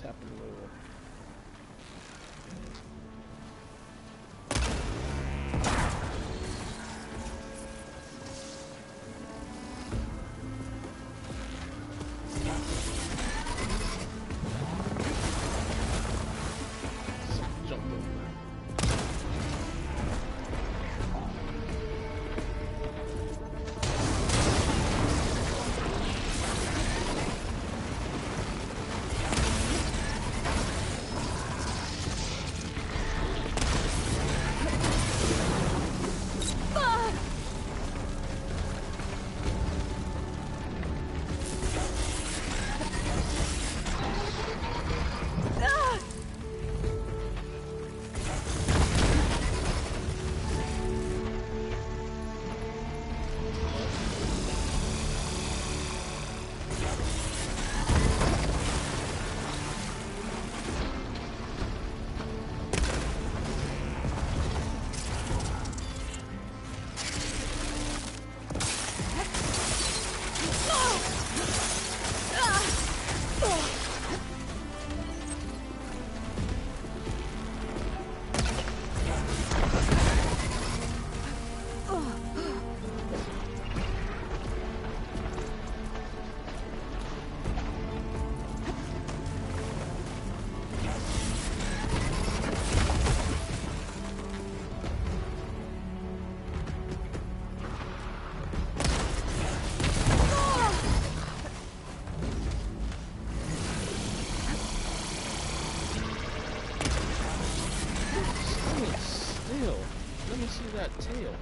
happened later. Let me see that tail.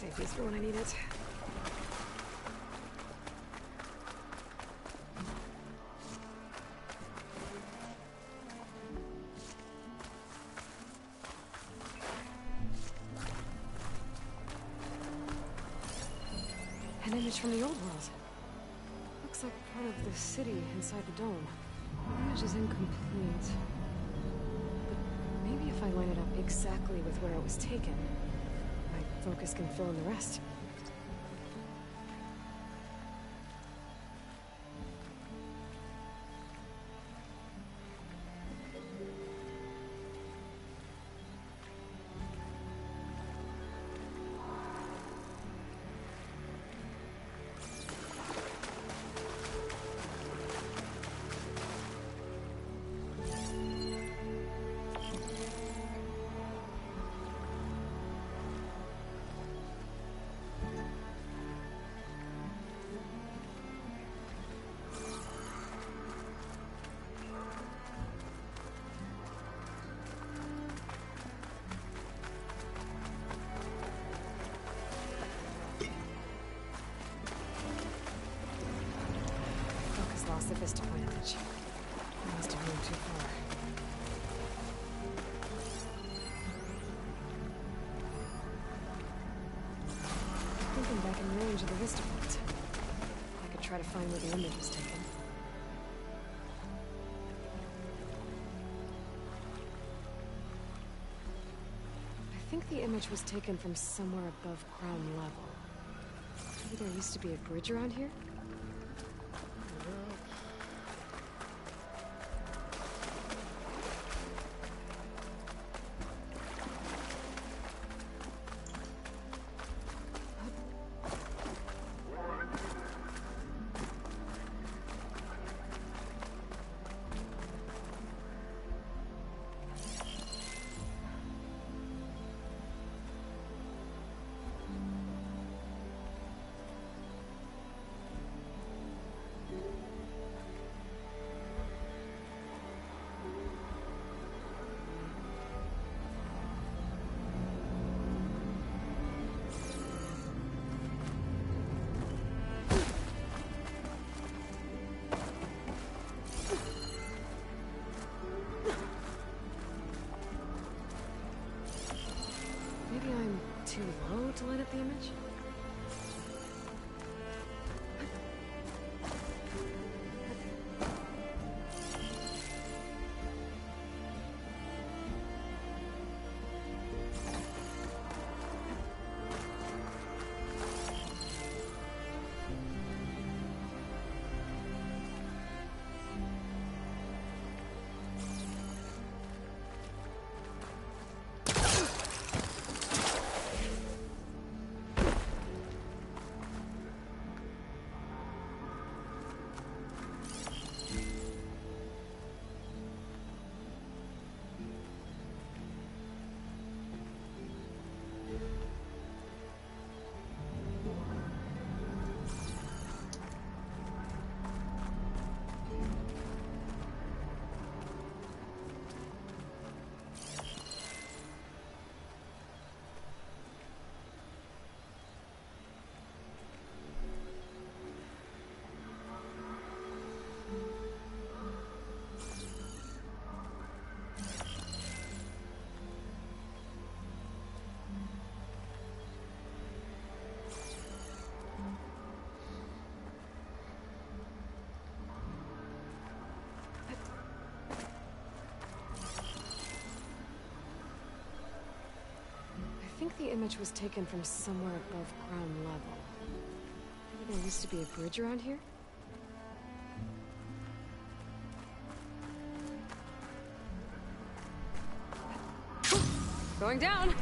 Save these for when I need it. An image from the old world. Looks like part of the city inside the dome. The image is incomplete. But maybe if I line it up exactly with where it was taken, my focus can fill in the rest. Vistapoint image. I must have moved too far. I think I'm back in range of the Vistapoint. I could try to find where the image was taken. I think the image was taken from somewhere above ground level. Maybe there used to be a bridge around here? Maybe I'm too low to light up the image? I think the image was taken from somewhere above ground level. Maybe there used to be a bridge around here? Going down!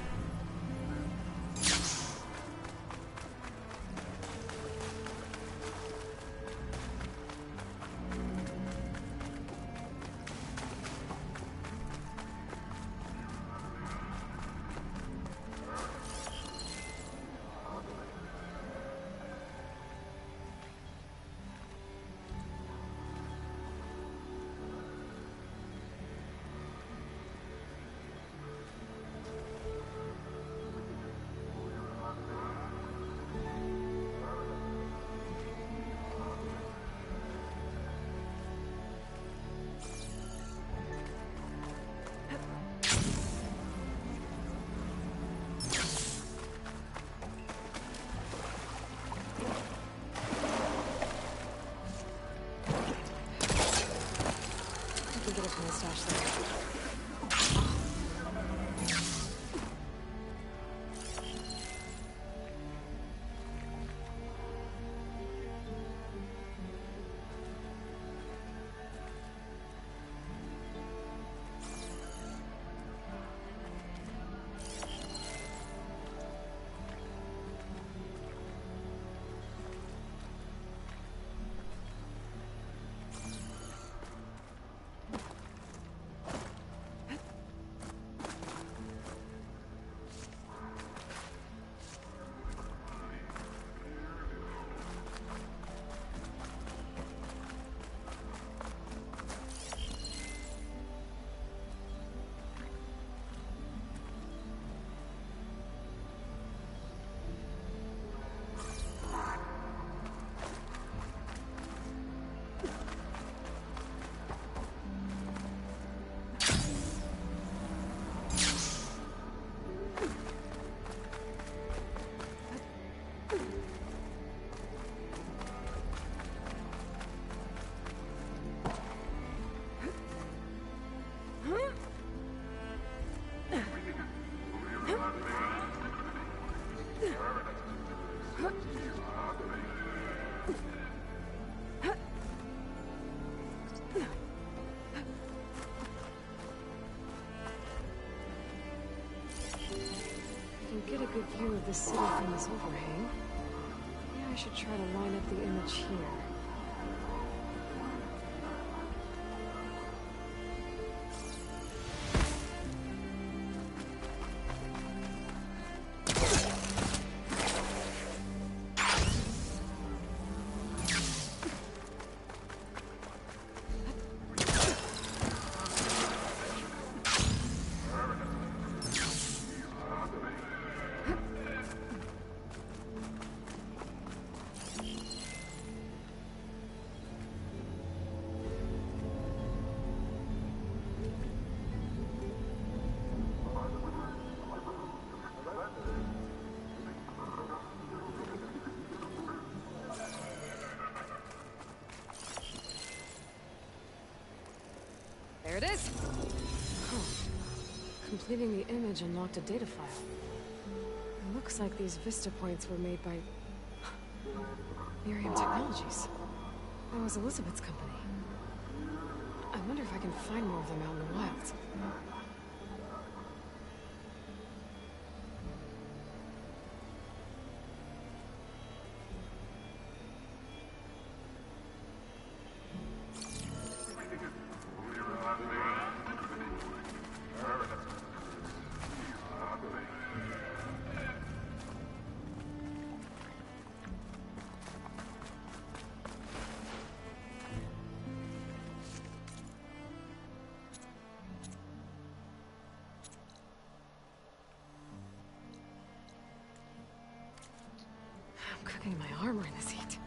get a good view of the city from this overhang. Maybe I should try to line up the image here. There it is! Oh. Completing the image unlocked a data file. It looks like these Vista points were made by... Miriam Technologies. That was Elizabeth's company. I wonder if I can find more of them out in the wilds. I'm cooking my armor in this heat.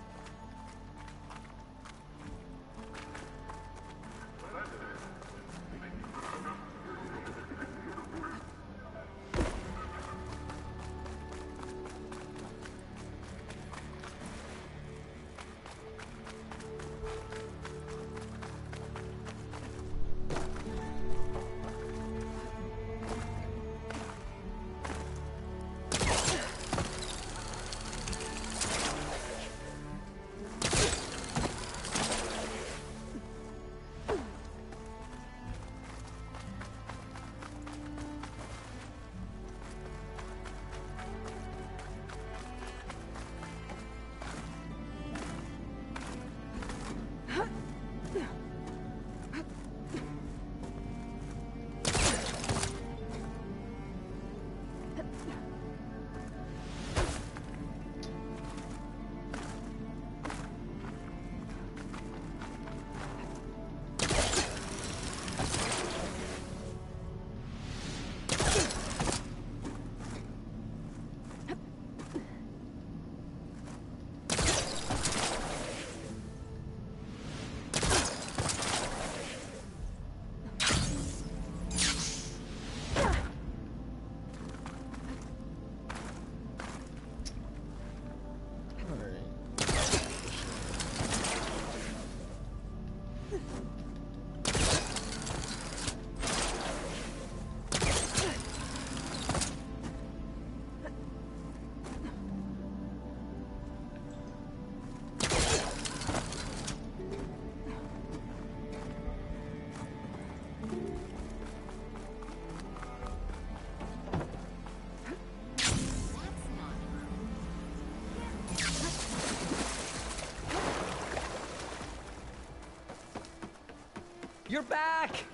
You're back!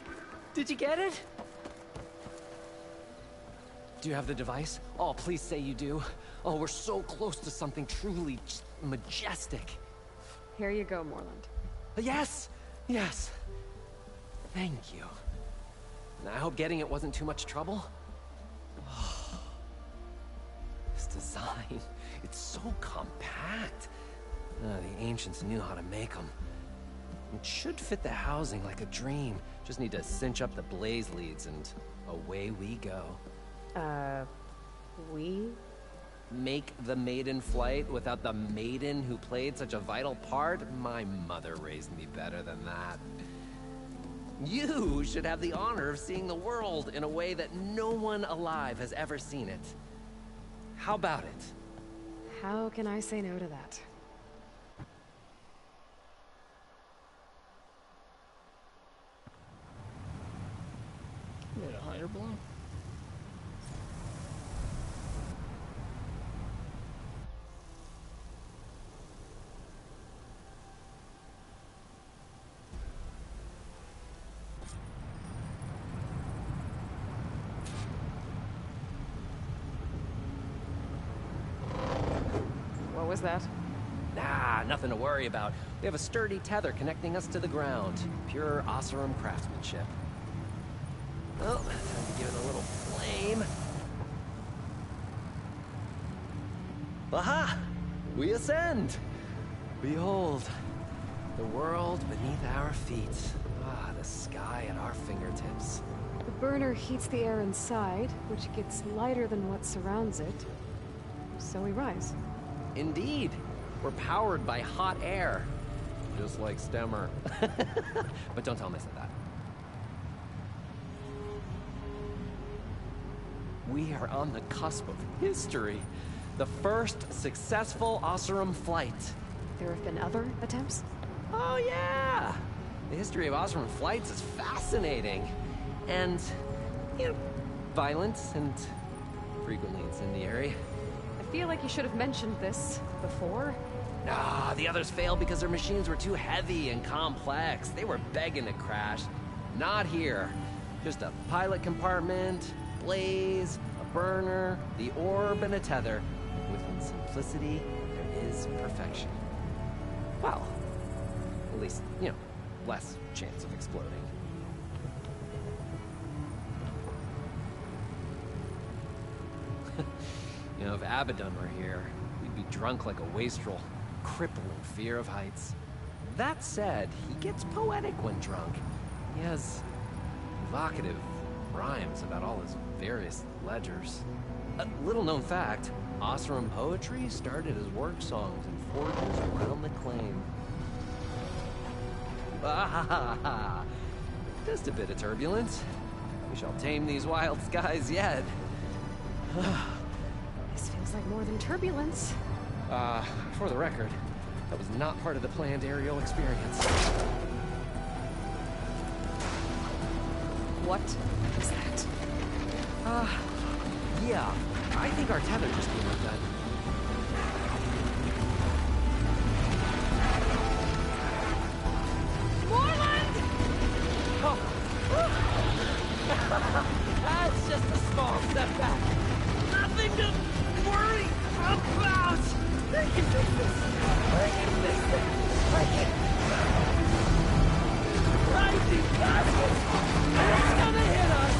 Did you get it? Do you have the device? Oh, please say you do. Oh, we're so close to something truly majestic. Here you go, Morland. Yes! Yes! Thank you. And I hope getting it wasn't too much trouble. Oh, this design, it's so compact. The ancients knew how to make them. It should fit the housing like a dream. Just need to cinch up the blaze leads and away we go. We? Make the maiden flight without the maiden who played such a vital part? My mother raised me better than that. You should have the honor of seeing the world in a way that no one alive has ever seen it. How about it? How can I say no to that? Made a higher blow. was that? Nah, nothing to worry about. We have a sturdy tether connecting us to the ground. Pure Oseram craftsmanship. Well, time to give it a little flame. Aha! We ascend! Behold, the world beneath our feet. Ah, the sky at our fingertips. The burner heats the air inside, which gets lighter than what surrounds it. So we rise. Indeed. We're powered by hot air. Just like Stemmer. But don't tell him I said that. We are on the cusp of history. The first successful Oseram flight. There have been other attempts? Oh yeah! The history of Oseram flights is fascinating. And, you know, violent and frequently incendiary. I feel like you should have mentioned this before. Nah, the others failed because their machines were too heavy and complex. They were begging to crash. Not here. Just a pilot compartment, blaze, a burner, the orb, and a tether. Within simplicity, there is perfection. Well, at least, you know, less chance of exploding. You know, if Abaddon were here, we'd be drunk like a wastrel, crippling fear of heights. That said, he gets poetic when drunk. He has evocative rhymes about all his various ledgers. A little-known fact, Oseram poetry started as work songs in forges around the claim. Ah, just a bit of turbulence. We shall tame these wild skies yet. This feels like more than turbulence. For the record, that was not part of the planned aerial experience. What is that? Yeah, I think our tether just came undone. Moreland! Oh. That's just a small setback. Nothing to worry about. I can fix this. I can fix it. I can. Rising gases! It's gonna hit us!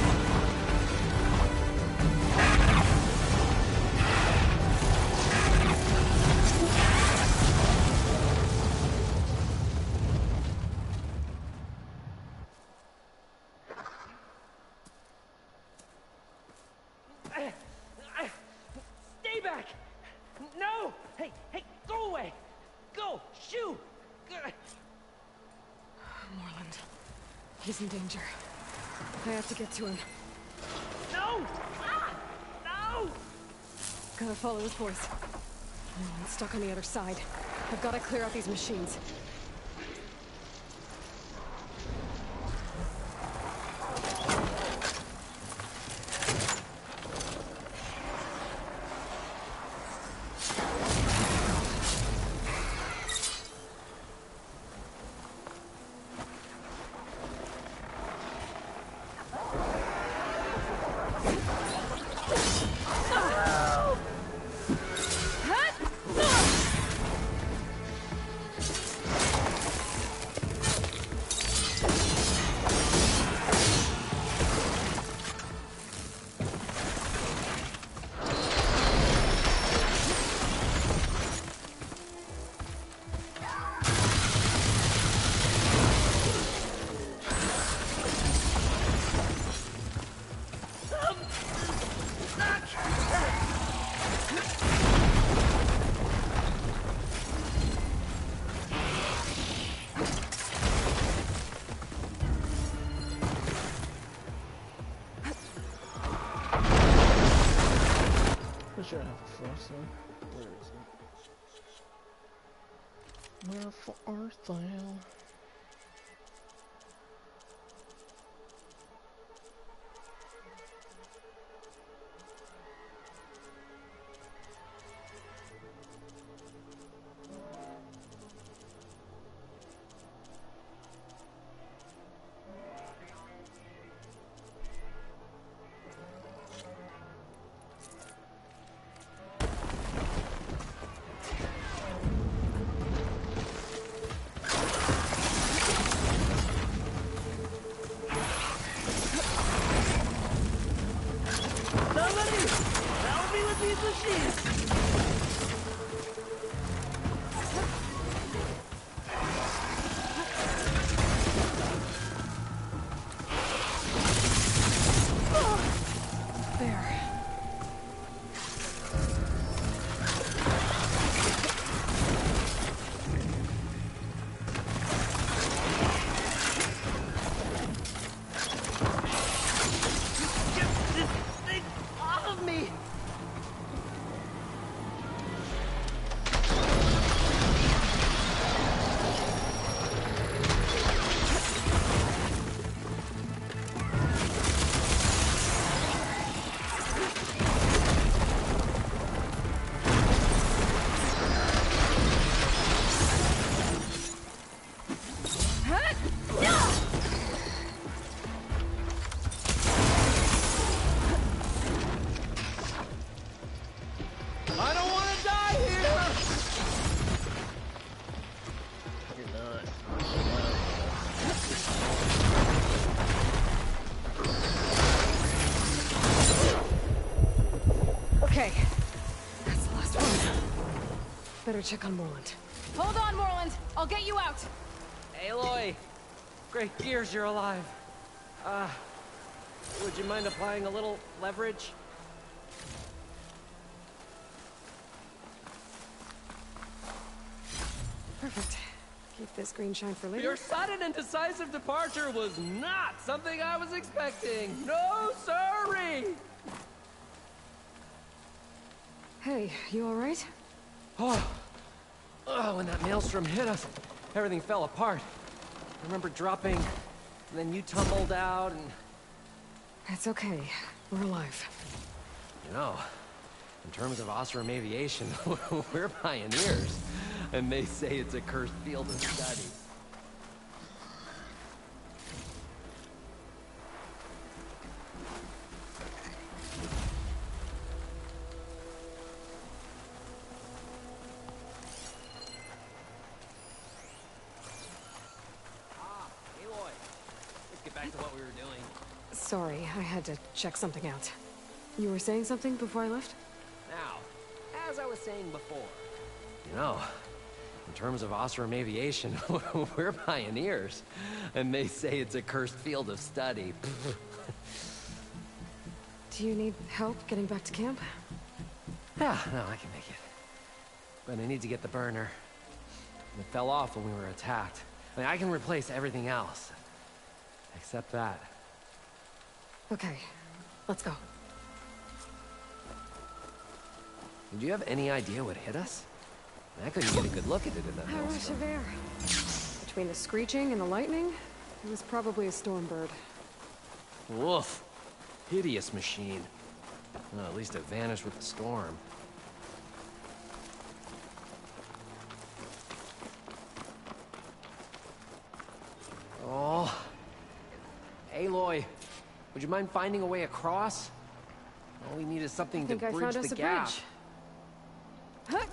Stay back! No! Hey, go away! Go! Shoo! Moreland. He's in danger. I have to get to him. No! Ah! No! Gotta follow his voice. Moreland's stuck on the other side. I've gotta clear out these machines. Sure, I have a first one. Where is it? Where art thou? piece of shit! Better check on Morland. Hold on, Morland. I'll get you out. Aloy! Great gears you're alive. Would you mind applying a little leverage? Perfect. Keep this green shine for later. Your sudden and decisive departure was not something I was expecting. No, sorry. Hey, you all right? Oh, when that maelstrom hit us, everything fell apart. I remember dropping, and then you tumbled out, and... It's okay. We're alive. You know, in terms of Osram aviation, we're pioneers. And they say it's a cursed field of study. Aloy. Let's get back to what we were doing. Sorry, I had to check something out. You were saying something before I left? Now, as I was saying before, you know, in terms of Osram aviation, we're pioneers. And they say it's a cursed field of study. Do you need help getting back to camp? Yeah, no, I can make it. But I need to get the burner. It fell off when we were attacked. I mean, I can replace everything else. Except that. Okay, let's go. Did you have any idea what hit us? I couldn't get a good look at it in that maelstrom. Between the screeching and the lightning, it was probably a storm bird. Woof. Hideous machine. Well, at least it vanished with the storm. Oh. Aloy, would you mind finding a way across? All we need is something to bridge the gap. Huh?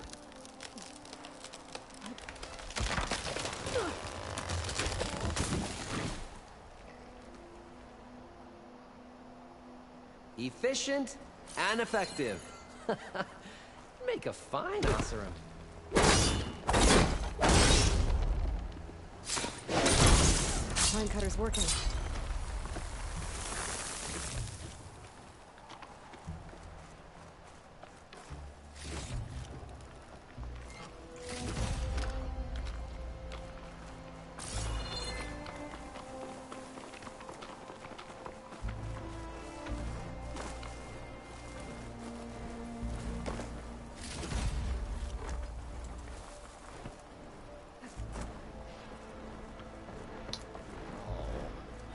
Efficient and effective. Make a fine Osram. Line cutter's working.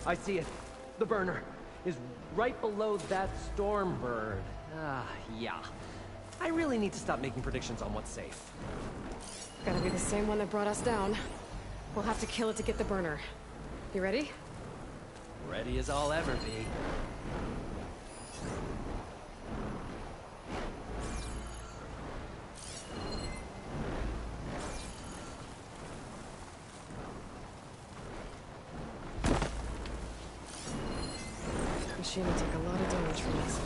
I see it. The burner is right below that storm bird. Yeah. I really need to stop making predictions on what's safe. Gotta be the same one that brought us down. We'll have to kill it to get the burner. You ready? Ready as I'll ever be. Machine will take a lot of damage from this.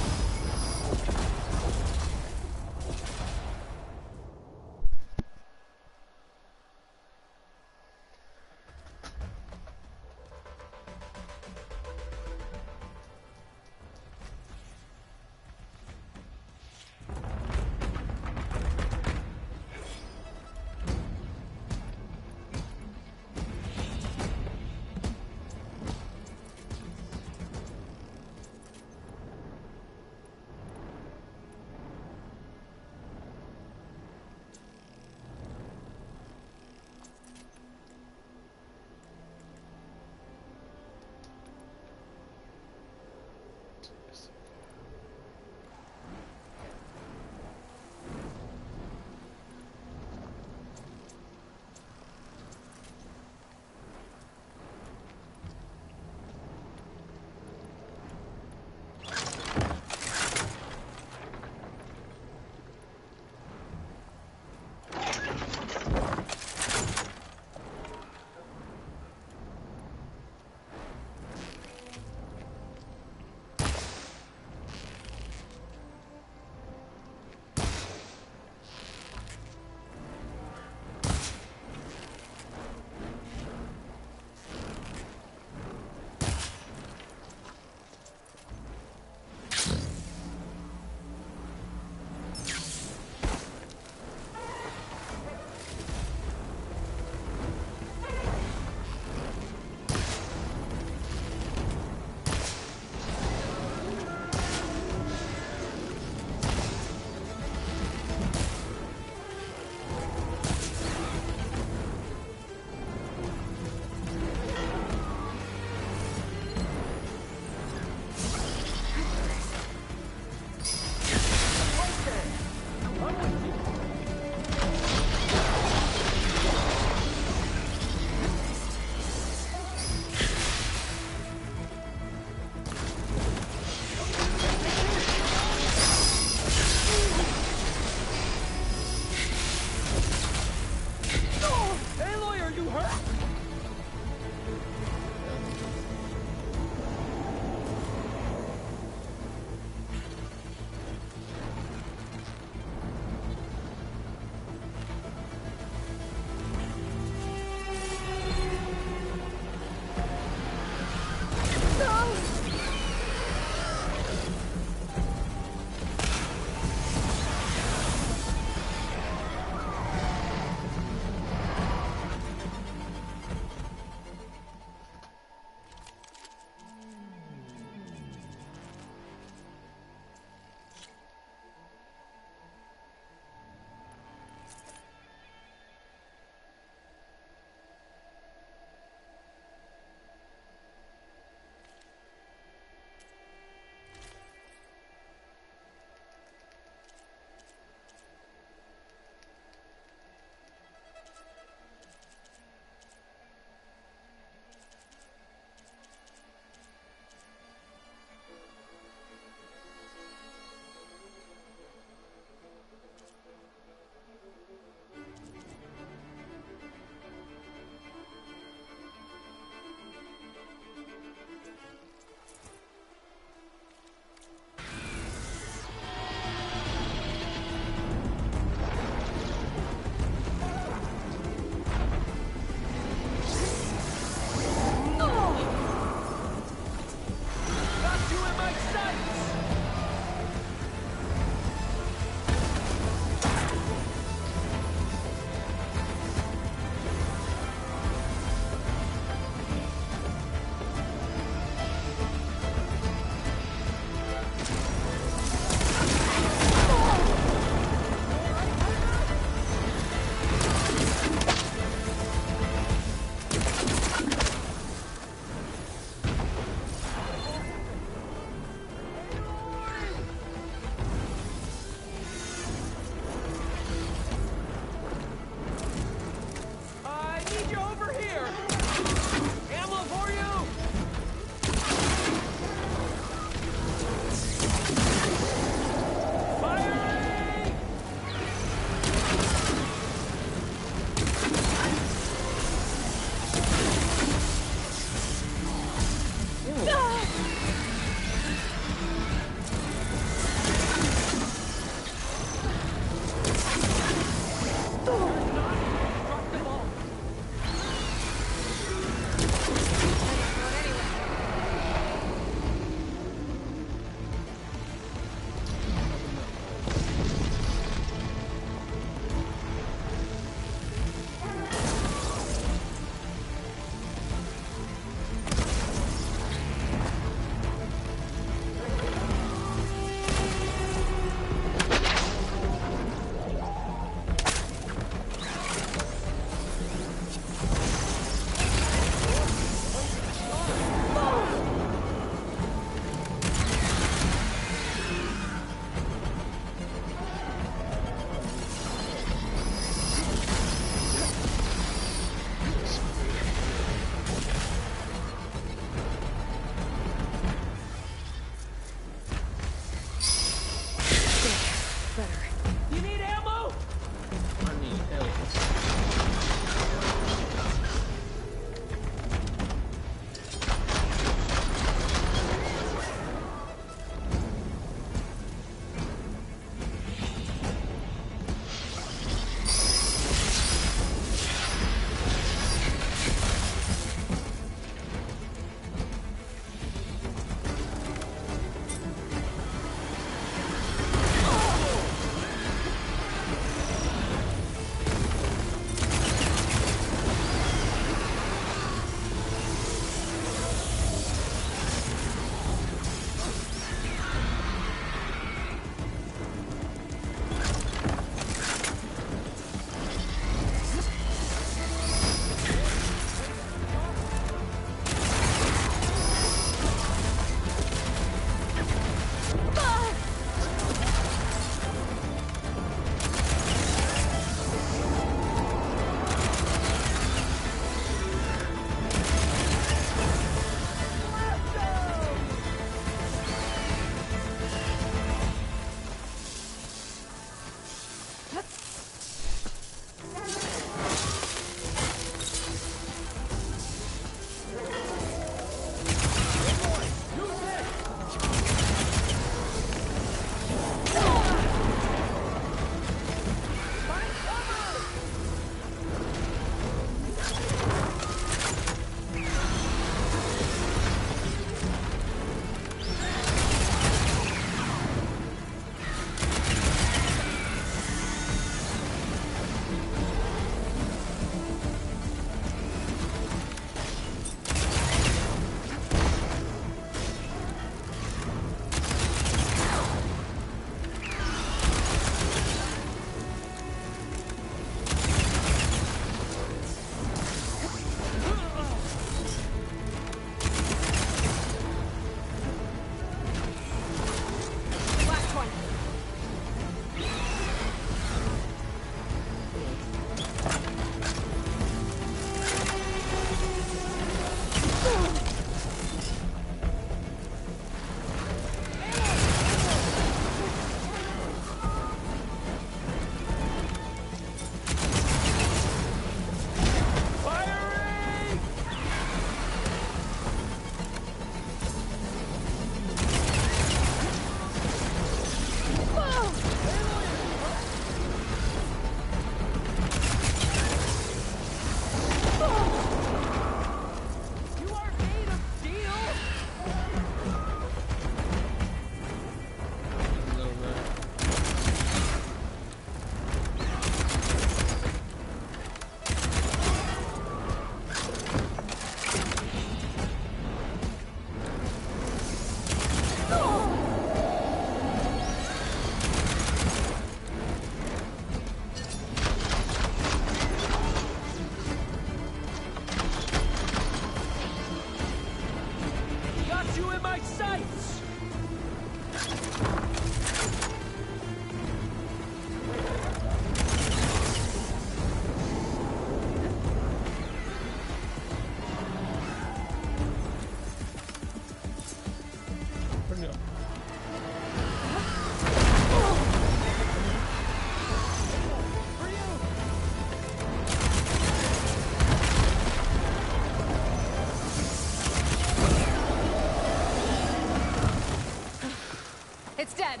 It's dead.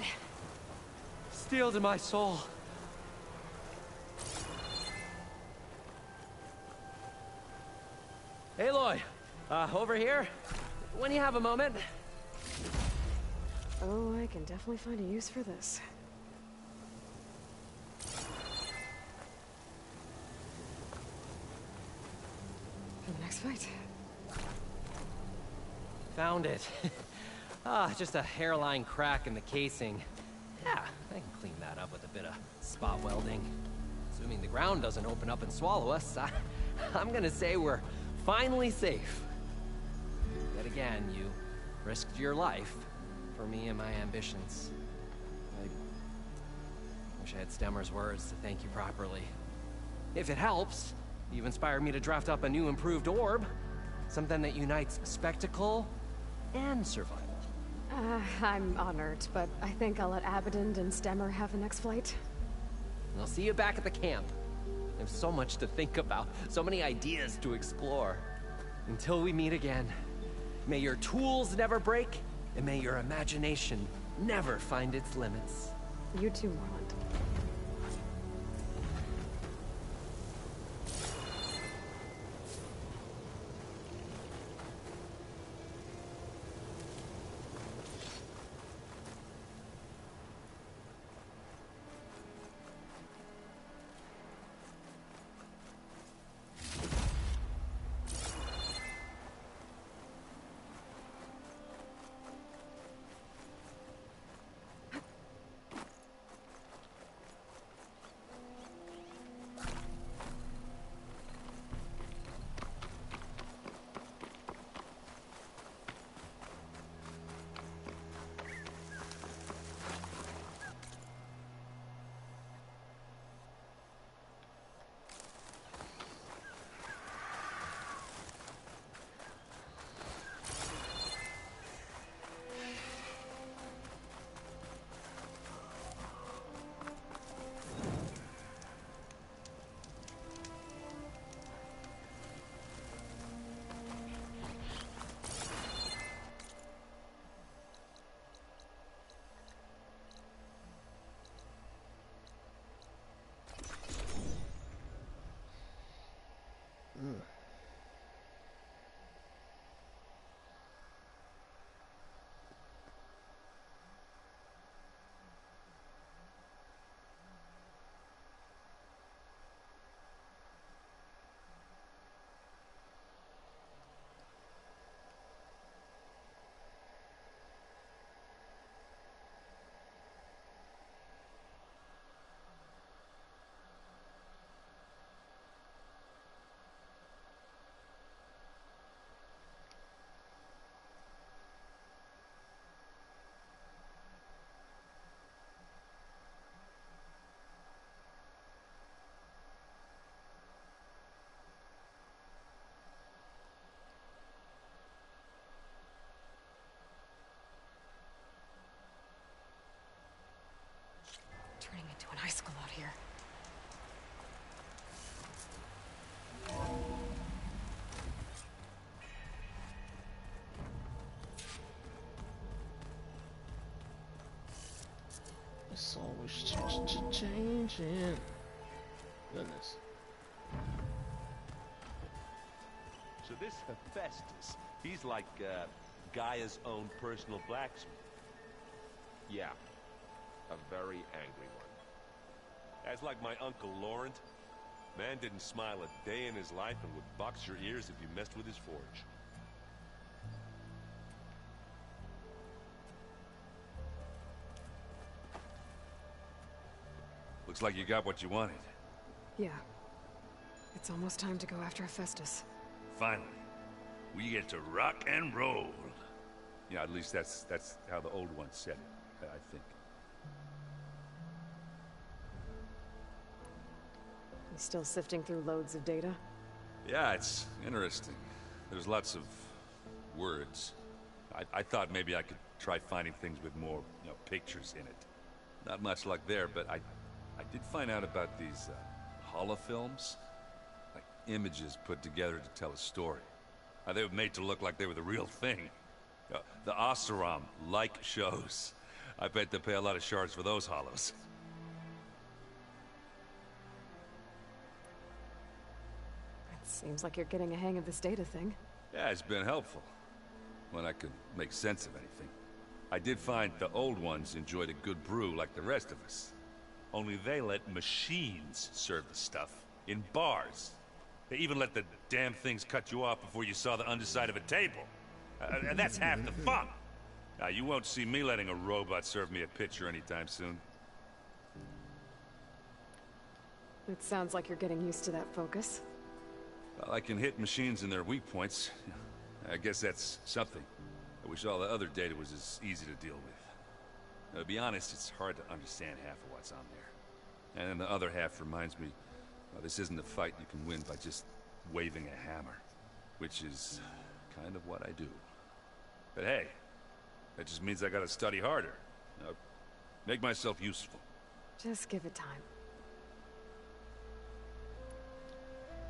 Steel to my soul. Aloy, over here. When you have a moment. Oh, I can definitely find a use for this. For the next fight. Found it. Just a hairline crack in the casing. Yeah, I can clean that up with a bit of spot welding. Assuming the ground doesn't open up and swallow us, I'm gonna say we're finally safe. Yet again, you risked your life for me and my ambitions. I wish I had Stemmer's words to thank you properly. If it helps, you've inspired me to draft up a new improved orb. Something that unites spectacle and survival. I'm honored, but I think I'll let Abaddon and Stemmer have the next flight. I'll see you back at the camp. There's so much to think about, so many ideas to explore. Until we meet again, may your tools never break, and may your imagination never find its limits. You too, Morland. Turning into an icicle out here. It's always changing. Goodness. So this Hephaestus, he's like Gaia's own personal blacksmith. Yeah, a very angry one. That's like my Uncle Laurent. Man didn't smile a day in his life and would box your ears if you messed with his forge. Looks like you got what you wanted. Yeah. It's almost time to go after Hephaestus. Finally. We get to rock and roll. Yeah, at least that's how the old one said it, I think. You still sifting through loads of data? Yeah, it's interesting. There's lots of words. I thought maybe I could try finding things with more, pictures in it. Not much luck there, but I did find out about these holofilms. Like images put together to tell a story. They were made to look like they were the real thing. The Oseram like shows. I bet they pay a lot of shards for those hollows. It seems like you're getting a hang of this data thing. Yeah, it's been helpful. When I could make sense of anything. I did find the old ones enjoyed a good brew like the rest of us. Only they let machines serve the stuff. In bars. They even let the damn things cut you off before you saw the underside of a table. And that's half the fun. Now, you won't see me letting a robot serve me a pitcher anytime soon. It sounds like you're getting used to that focus. Well, I can hit machines in their weak points. I guess that's something. I wish all the other data was as easy to deal with. To be honest, it's hard to understand half of what's on there. And then the other half reminds me, well, this isn't a fight you can win by just waving a hammer. Which is kind of what I do. But hey, that just means I gotta study harder. Make myself useful. Just give it time.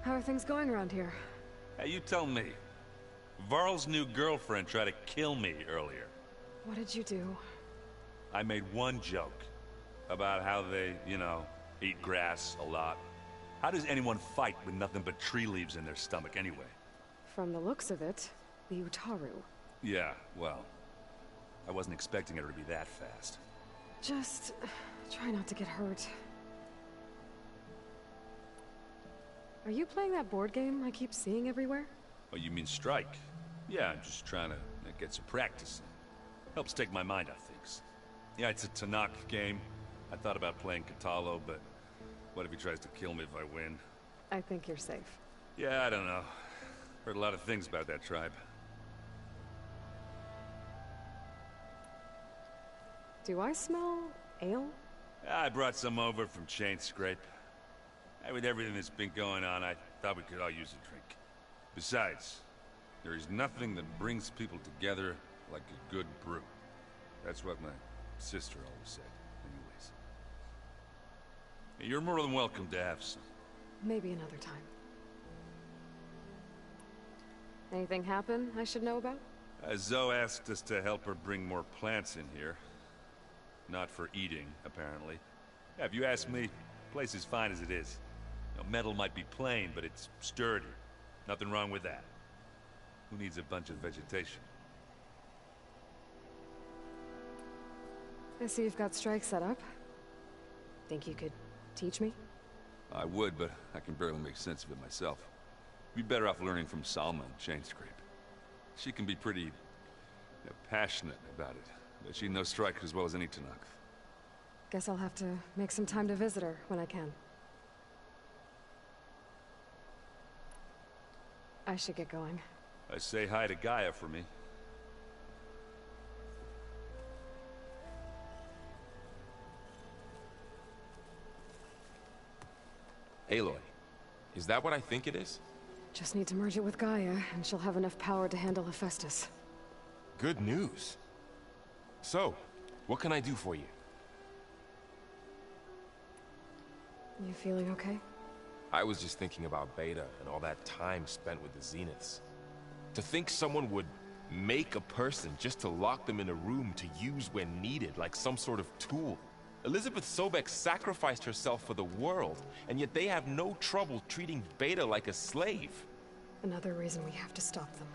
How are things going around here? Hey, you tell me. Varl's new girlfriend tried to kill me earlier. What did you do? I made one joke. About how they, you know, eat grass a lot. How does anyone fight with nothing but tree leaves in their stomach anyway? From the looks of it, the Utaru. Yeah, well, I wasn't expecting her to be that fast. Just try not to get hurt. Are you playing that board game I keep seeing everywhere? Oh, you mean Strike? Yeah, I'm just trying to get some practice in. Helps take my mind off things. Yeah, it's a Tanakh game. I thought about playing Katalo, but what if he tries to kill me if I win? I think you're safe. Yeah, I don't know. Heard a lot of things about that tribe. Do I smell ale? I brought some over from Chain Scrape. With everything that's been going on, I thought we could all use a drink. Besides, there is nothing that brings people together like a good brew. That's what my sister always said, anyways. You're more than welcome to have some. Maybe another time. Anything happen I should know about? Zoe asked us to help her bring more plants in here. Not for eating, apparently. Yeah, if you ask me, the place is fine as it is. You know, metal might be plain, but it's sturdy. Nothing wrong with that. Who needs a bunch of vegetation? I see you've got Strike set up. Think you could teach me? I would, but I can barely make sense of it myself. You'd be better off learning from Salma and Chain Scrape. She can be pretty passionate about it, but she knows Strike as well as any Tanakh. Guess I'll have to make some time to visit her when I can. I should get going. Say hi to Gaia for me. Aloy, is that what I think it is? Just need to merge it with Gaia, and she'll have enough power to handle Hephaestus. Good news. So, what can I do for you? You feeling okay? I was just thinking about Beta and all that time spent with the Zeniths. To think someone would make a person just to lock them in a room to use when needed, like some sort of tool. Elizabeth Sobek sacrificed herself for the world, and yet they have no trouble treating Beta like a slave. Another reason we have to stop them.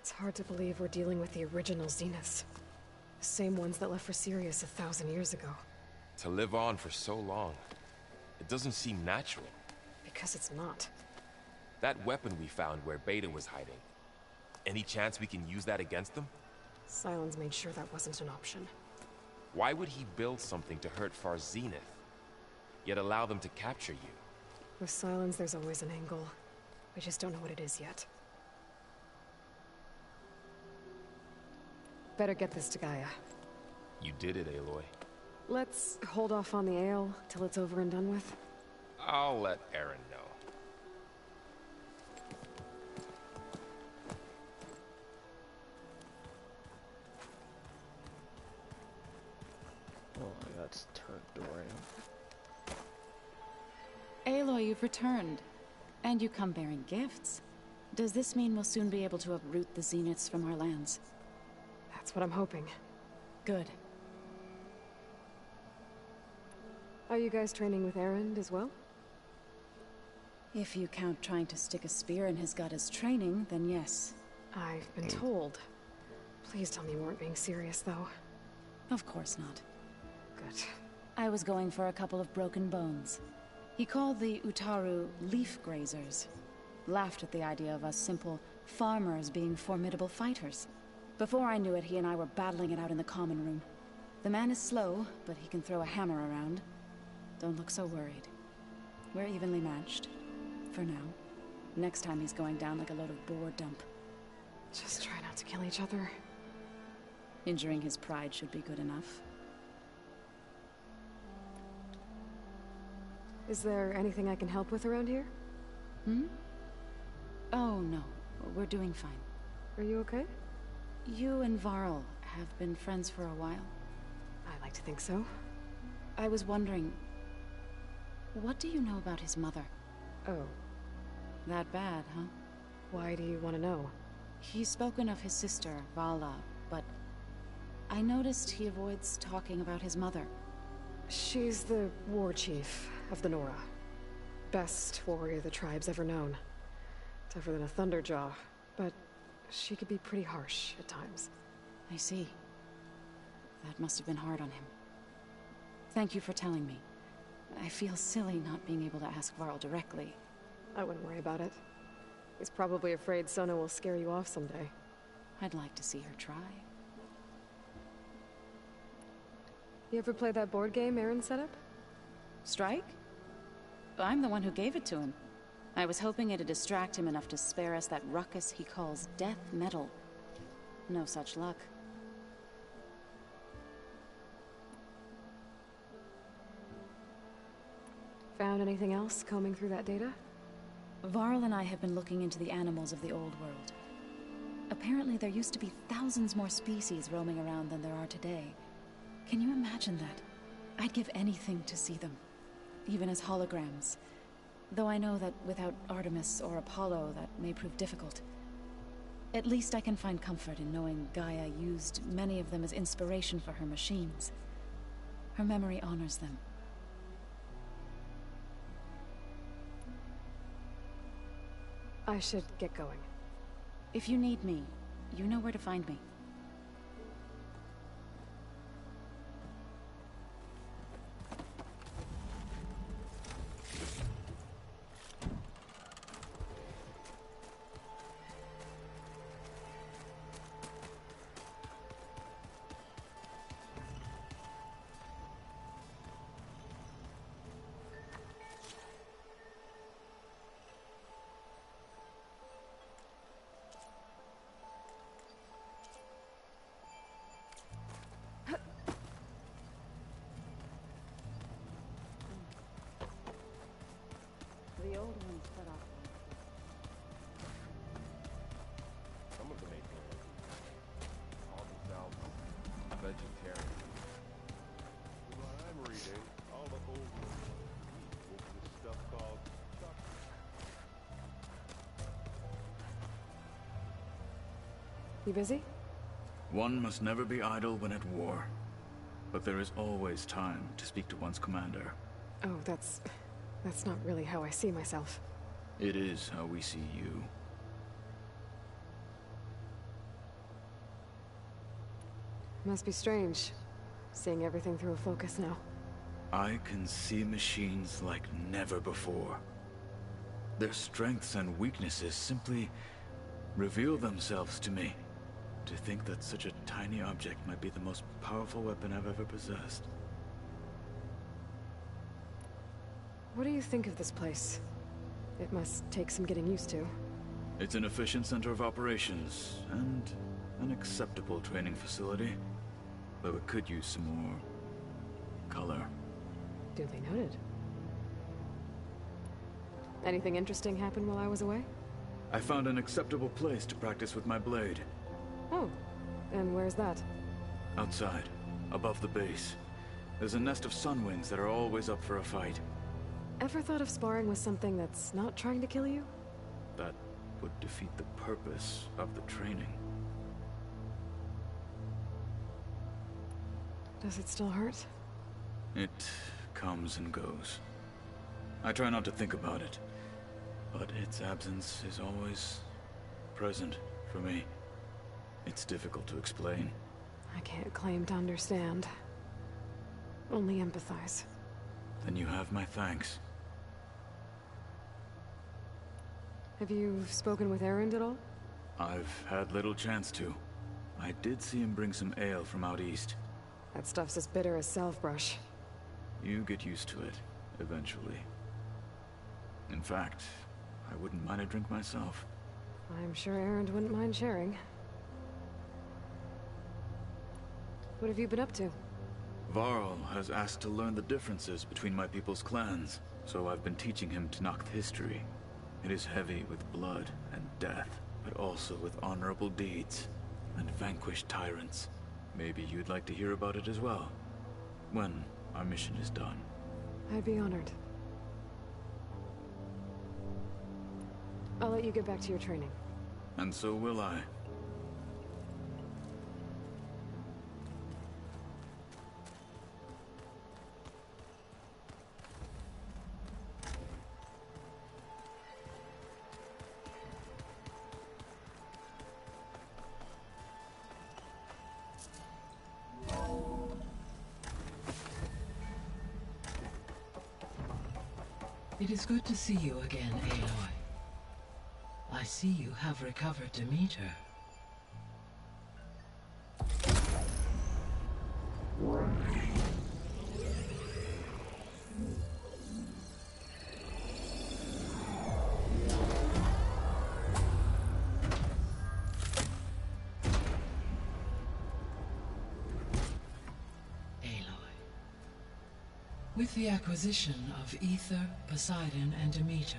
It's hard to believe we're dealing with the original Zeniths. The same ones that left for Sirius 1,000 years ago. To live on for so long, it doesn't seem natural. Because it's not. That weapon we found where Beta was hiding. Any chance we can use that against them? Sylens made sure that wasn't an option. Why would he build something to hurt Far Zenith, yet allow them to capture you? With Sylens, there's always an angle. We just don't know what it is yet. Better get this to Gaia. You did it, Aloy. Let's hold off on the ale till it's over and done with. I'll let Aaron know. Oh, I got turned around. Aloy, you've returned. And you come bearing gifts. Does this mean we'll soon be able to uproot the Zeniths from our lands? That's what I'm hoping. Good. Are you guys training with Erend as well? If you count trying to stick a spear in his gut as training, then yes. I've been told. Please tell me you weren't being serious, though. Of course not. Good. I was going for a couple of broken bones. He called the Utaru leaf grazers. Laughed at the idea of us simple farmers being formidable fighters. Before I knew it, he and I were battling it out in the common room. The man is slow, but he can throw a hammer around. Don't look so worried. We're evenly matched. For now. Next time he's going down like a load of boar dump. Just try not to kill each other. Injuring his pride should be good enough. Is there anything I can help with around here? Hmm? Oh, no. We're doing fine. Are you okay? You and Varl have been friends for a while. I like to think so. I was wondering... what do you know about his mother? Oh. That bad, huh? Why do you want to know? He's spoken of his sister, Vala, but... I noticed he avoids talking about his mother. She's the war chief of the Nora. Best warrior the tribe's ever known. Tougher than a Thunderjaw, but she could be pretty harsh at times. I see. That must have been hard on him. Thank you for telling me. I feel silly not being able to ask Varl directly. I wouldn't worry about it. He's probably afraid Sona will scare you off someday. I'd like to see her try. You ever play that board game Erend set up? Strike? I'm the one who gave it to him. I was hoping it'd distract him enough to spare us that ruckus he calls death metal. No such luck. Found anything else combing through that data? Varl and I have been looking into the animals of the old world. Apparently there used to be thousands more species roaming around than there are today. Can you imagine that? I'd give anything to see them, even as holograms. Though I know that without Artemis or Apollo, that may prove difficult. At least I can find comfort in knowing Gaia used many of them as inspiration for her machines. Her memory honors them. I should get going. If you need me, you know where to find me. The old one's cut off. Some of them ate meat. Call themselves vegetarian. What I'm reading, all the old ones eat this stuff called chocolate. You busy? One must never be idle when at war. But there is always time to speak to one's commander. Oh, that's not really how I see myself. It is how we see you. Must be strange, seeing everything through a focus now. I can see machines like never before. Their strengths and weaknesses simply reveal themselves to me. To think that such a tiny object might be the most powerful weapon I've ever possessed. What do you think of this place? It must take some getting used to. It's an efficient center of operations, and an acceptable training facility. Though it could use some more color. Duly noted. Anything interesting happen while I was away? I found an acceptable place to practice with my blade. Oh, and where's that? Outside, above the base. There's a nest of sunwings that are always up for a fight. Ever thought of sparring with something that's not trying to kill you? That would defeat the purpose of the training. Does it still hurt? It comes and goes. I try not to think about it, but its absence is always present for me. It's difficult to explain. I can't claim to understand. Only empathize. Then you have my thanks. Have you spoken with Erend at all? I've had little chance to. I did see him bring some ale from out east. That stuff's as bitter as self-brush. You get used to it, eventually. In fact, I wouldn't mind a drink myself. I'm sure Erend wouldn't mind sharing. What have you been up to? Varl has asked to learn the differences between my people's clans, so I've been teaching him Tenakth history. It is heavy with blood and death, but also with honorable deeds and vanquished tyrants. Maybe you'd like to hear about it as well, when our mission is done. I'd be honored. I'll let you get back to your training. And so will I. It is good to see you again, Aloy. I see you have recovered Demeter. With the acquisition of Ether, Poseidon, and Demeter,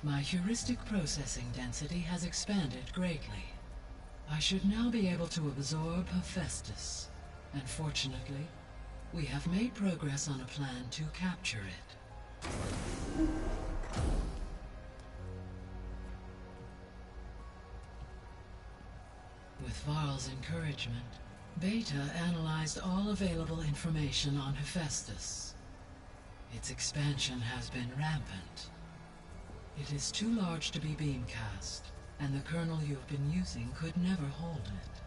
my heuristic processing density has expanded greatly. I should now be able to absorb Hephaestus, and fortunately, we have made progress on a plan to capture it. With Varl's encouragement, Beta analyzed all available information on Hephaestus. Its expansion has been rampant. It is too large to be beamcast, and the kernel you've been using could never hold it.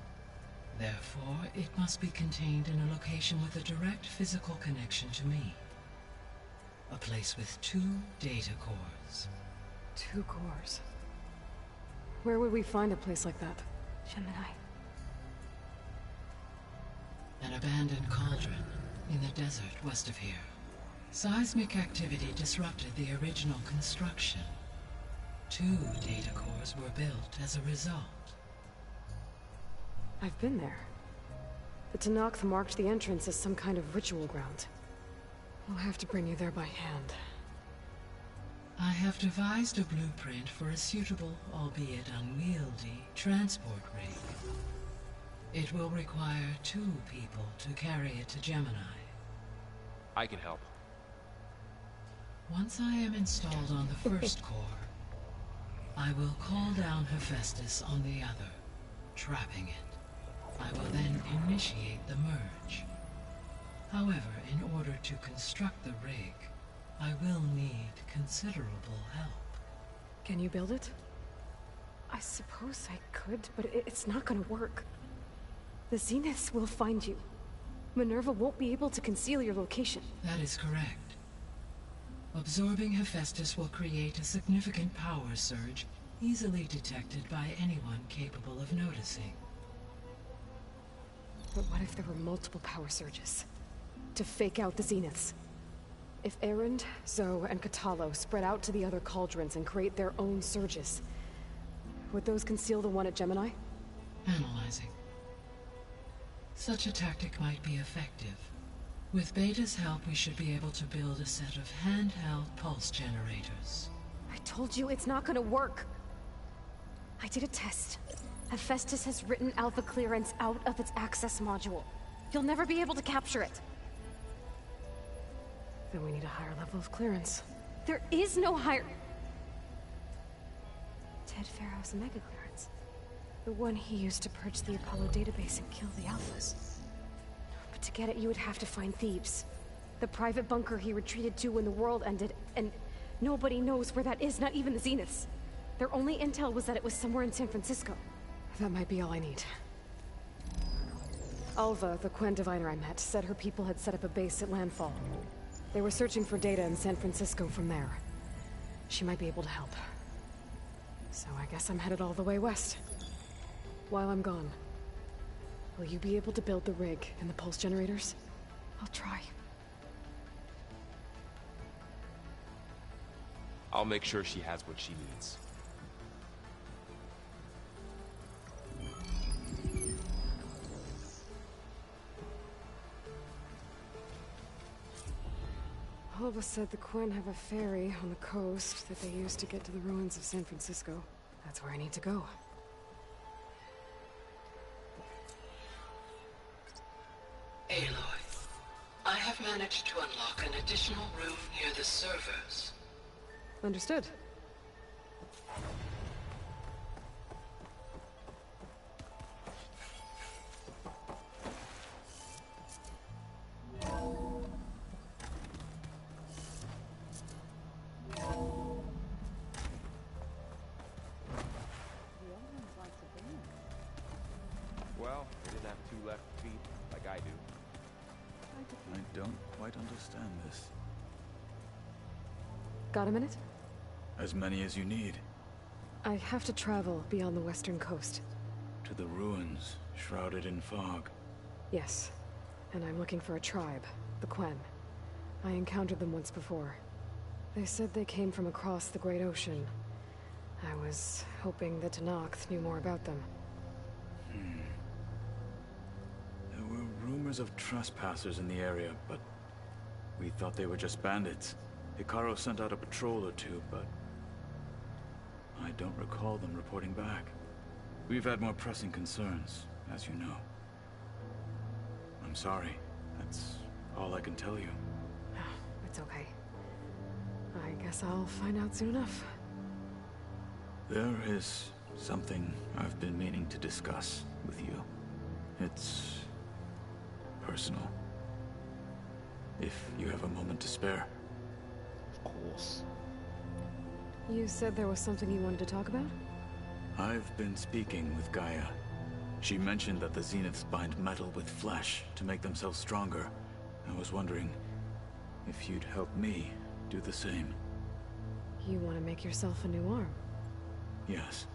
Therefore, it must be contained in a location with a direct physical connection to me. A place with 2 data cores. 2 cores? Where would we find a place like that? Gemini. An abandoned cauldron in the desert west of here. Seismic activity disrupted the original construction. 2 data cores were built as a result. I've been there. The Tenakth marked the entrance as some kind of ritual ground. I'll have to bring you there by hand. I have devised a blueprint for a suitable, albeit unwieldy, transport rig. It will require 2 people to carry it to Gemini. I can help. Once I am installed on the first core, I will call down Hephaestus on the other, trapping it. I will then initiate the merge. However, in order to construct the rig, I will need considerable help. Can you build it? I suppose I could, but it's not gonna work. The Zeniths will find you. Minerva won't be able to conceal your location. That is correct. Absorbing Hephaestus will create a significant power surge, easily detected by anyone capable of noticing. But what if there were multiple power surges? To fake out the Zeniths? If Erend, Zoe, and Kotallo spread out to the other cauldrons and create their own surges, would those conceal the one at Gemini? Analyzing. Such a tactic might be effective. With Beta's help, we should be able to build a set of handheld pulse generators. I told you it's not gonna work! I did a test. Hephaestus has written Alpha clearance out of its access module. You'll never be able to capture it. Then we need a higher level of clearance. There is no higher... Ted Pharaoh's mega clearance. The one he used to purge the Apollo database and kill the Alphas. But to get it, you would have to find Thebes. The private bunker he retreated to when the world ended, and nobody knows where that is, not even the Zeniths. Their only intel was that it was somewhere in San Francisco. That might be all I need. Alva, the Quen diviner I met, said her people had set up a base at Landfall. They were searching for data in San Francisco from there. She might be able to help. So I guess I'm headed all the way west. While I'm gone, will you be able to build the rig and the pulse generators? I'll try. I'll make sure she has what she needs. Alva said the Quen have a ferry on the coast that they use to get to the ruins of San Francisco. That's where I need to go. Aloy, I have managed to unlock an additional room near the servers. Understood. Well, they didn't have two left feet like I do. I don't quite understand this. Got a minute? As many as you need. I have to travel beyond the western coast. To the ruins, shrouded in fog. Yes. And I'm looking for a tribe, the Quen. I encountered them once before. They said they came from across the Great Ocean. I was hoping that Tenakth knew more about them. There were rumors of trespassers in the area, but we thought they were just bandits. Hekarro sent out a patrol or two, but I don't recall them reporting back. We've had more pressing concerns, as you know. I'm sorry. That's all I can tell you. It's okay. I guess I'll find out soon enough. There is something I've been meaning to discuss with you. It's personal. If you have a moment to spare. Of course. You said there was something you wanted to talk about? I've been speaking with Gaia. She mentioned that the Zeniths bind metal with flesh to make themselves stronger. I was wondering if you'd help me do the same. You want to make yourself a new arm? Yes.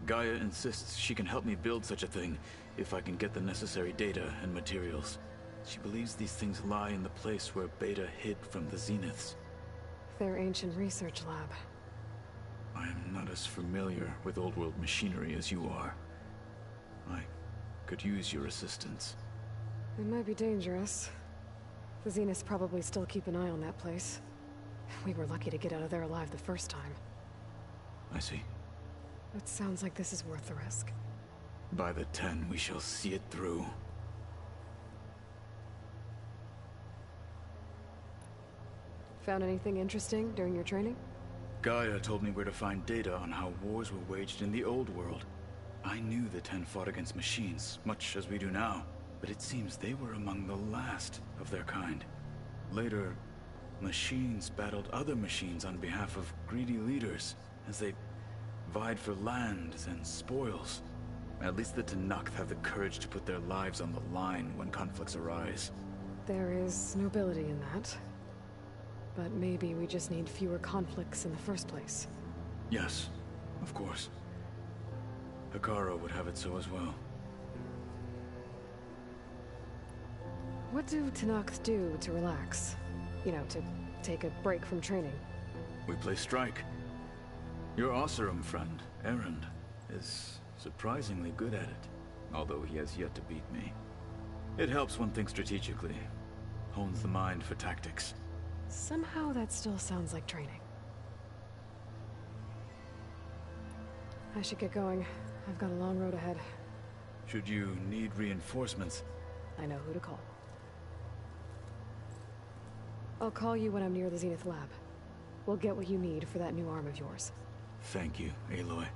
Gaia insists she can help me build such a thing if I can get the necessary data and materials. She believes these things lie in the place where Beta hid from the Zeniths. Their ancient research lab. I am not as familiar with old world machinery as you are. I could use your assistance. It might be dangerous. The Zeniths probably still keep an eye on that place. We were lucky to get out of there alive the first time. I see. It sounds like this is worth the risk. By the 10, we shall see it through. Found anything interesting during your training? Gaia told me where to find data on how wars were waged in the old world. I knew the 10 fought against machines, much as we do now, but it seems they were among the last of their kind. Later, machines battled other machines on behalf of greedy leaders, as they vied for lands and spoils. At least the Tenakth have the courage to put their lives on the line when conflicts arise. There is nobility in that. But maybe we just need fewer conflicts in the first place. Yes, of course. Hekarro would have it so as well. What do Tenakth do to relax? You know, to take a break from training? We play strike. Your Oseram friend, Erend, is surprisingly good at it, although he has yet to beat me. It helps one think strategically, hones the mind for tactics. Somehow that still sounds like training. I should get going. I've got a long road ahead. Should you need reinforcements, I know who to call. I'll call you when I'm near the Zenith lab. We'll get what you need for that new arm of yours. Thank you, Aloy.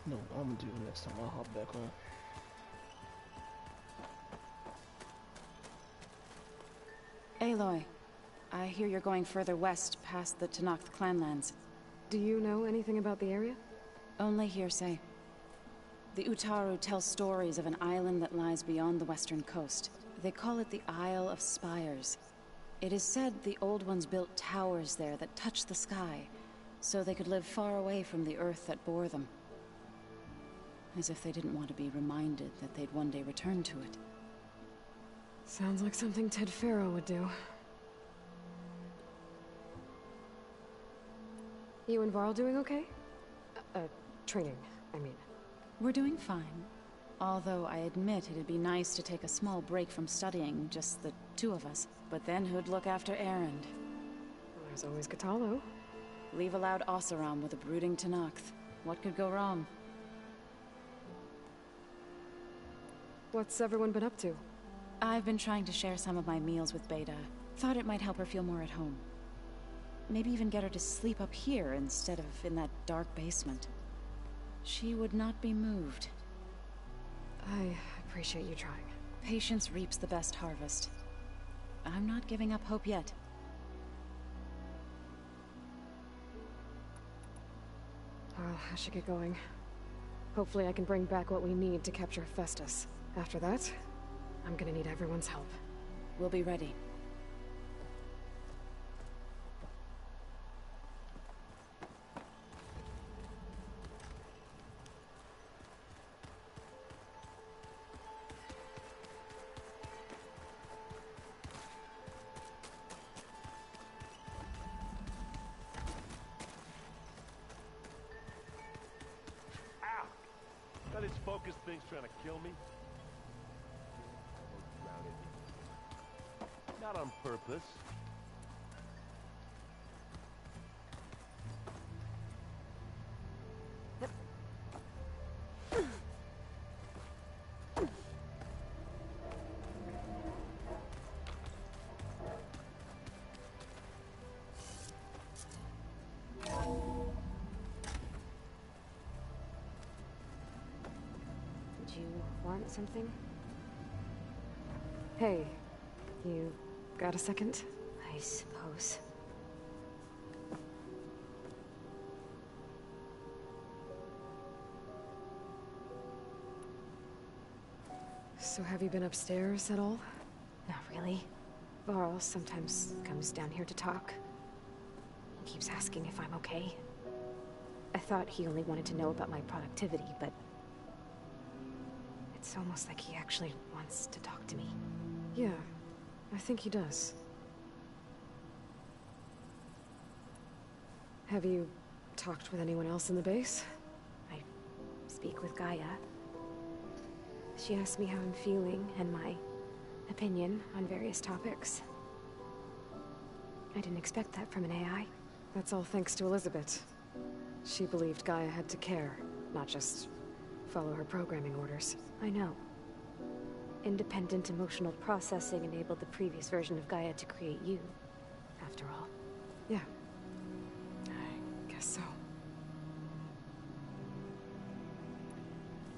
No, I'm gonna do it next time I hop back on. Aloy, I hear you're going further west past the Tenakth clanlands. Do you know anything about the area? Only hearsay. The Utaru tell stories of an island that lies beyond the western coast. They call it the Isle of Spires. It is said the Old Ones built towers there that touch the sky, so they could live far away from the earth that bore them. As if they didn't want to be reminded that they'd one day return to it. Sounds like something Ted Faro would do. You and Varl doing okay? Training, I mean. We're doing fine. Although I admit it'd be nice to take a small break from studying, just the two of us. But then who'd look after Erend? There's always Kotallo. Leave allowed Oseram with a brooding Tenakth. What could go wrong? What's everyone been up to? I've been trying to share some of my meals with Beta. Thought it might help her feel more at home. Maybe even get her to sleep up here instead of in that dark basement. She would not be moved. I appreciate you trying. Patience reaps the best harvest. I'm not giving up hope yet. I should get going. Hopefully I can bring back what we need to capture Festus. After that, I'm gonna need everyone's help. We'll be ready. Got his focus things trying to kill me? Not on purpose. Did you want something? Hey, you got a second? I suppose. So have you been upstairs at all? Not really. Varl sometimes comes down here to talk. He keeps asking if I'm okay. I thought he only wanted to know about my productivity, but it's almost like he actually wants to talk to me. Yeah, I think he does. Have you talked with anyone else in the base? I speak with Gaia. She asked me how I'm feeling and my opinion on various topics. I didn't expect that from an AI. That's all thanks to Elizabeth. She believed Gaia had to care, not just follow her programming orders. I know. Independent emotional processing enabled the previous version of Gaia to create you, after all. Yeah. I guess so.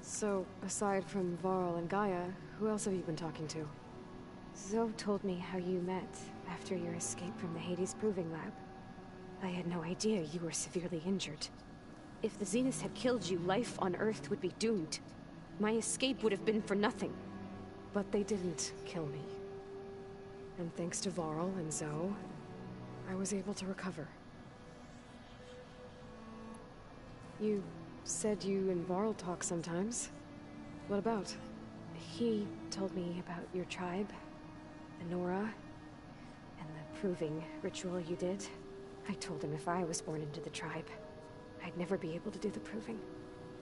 So, aside from Varl and Gaia, who else have you been talking to? Zoe told me how you met after your escape from the Hades Proving Lab. I had no idea you were severely injured. If the Zeniths had killed you, life on Earth would be doomed. My escape would have been for nothing. But they didn't kill me. And thanks to Varl and Zoe, I was able to recover. You said you and Varl talk sometimes. What about? He told me about your tribe, the Nora, and the proving ritual you did. I told him if I was born into the tribe, I'd never be able to do the proving.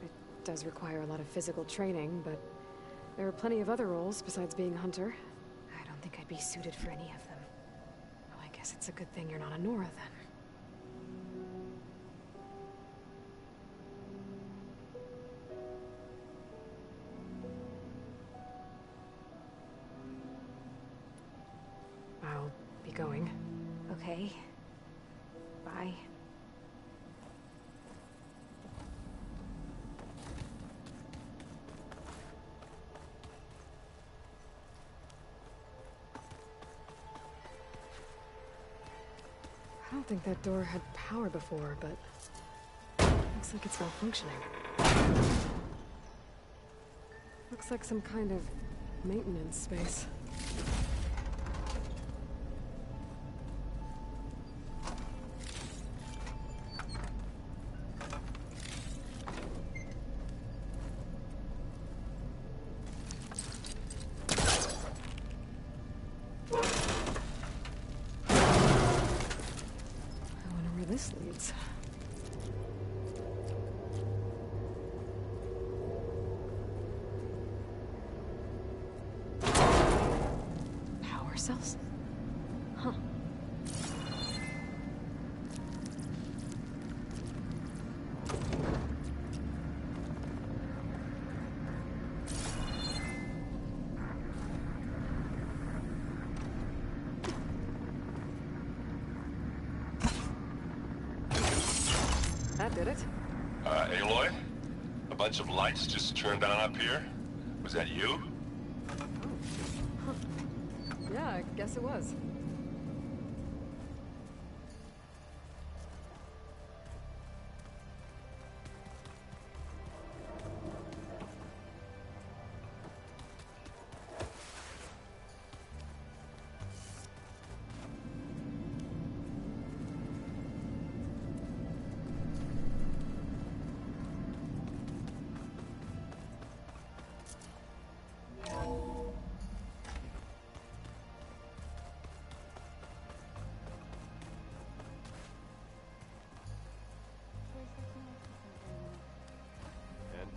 It does require a lot of physical training, but there are plenty of other roles besides being hunter. I don't think I'd be suited for any of them. Well, I guess it's a good thing you're not a Nora, then. going. Okay. Bye. I don't think that door had power before, but looks like it's malfunctioning. Looks like some kind of maintenance space. This leads. Power cells? Huh. That did it. Aloy? A bunch of lights just turned on up here? Was that you? Huh. Yeah, I guess it was.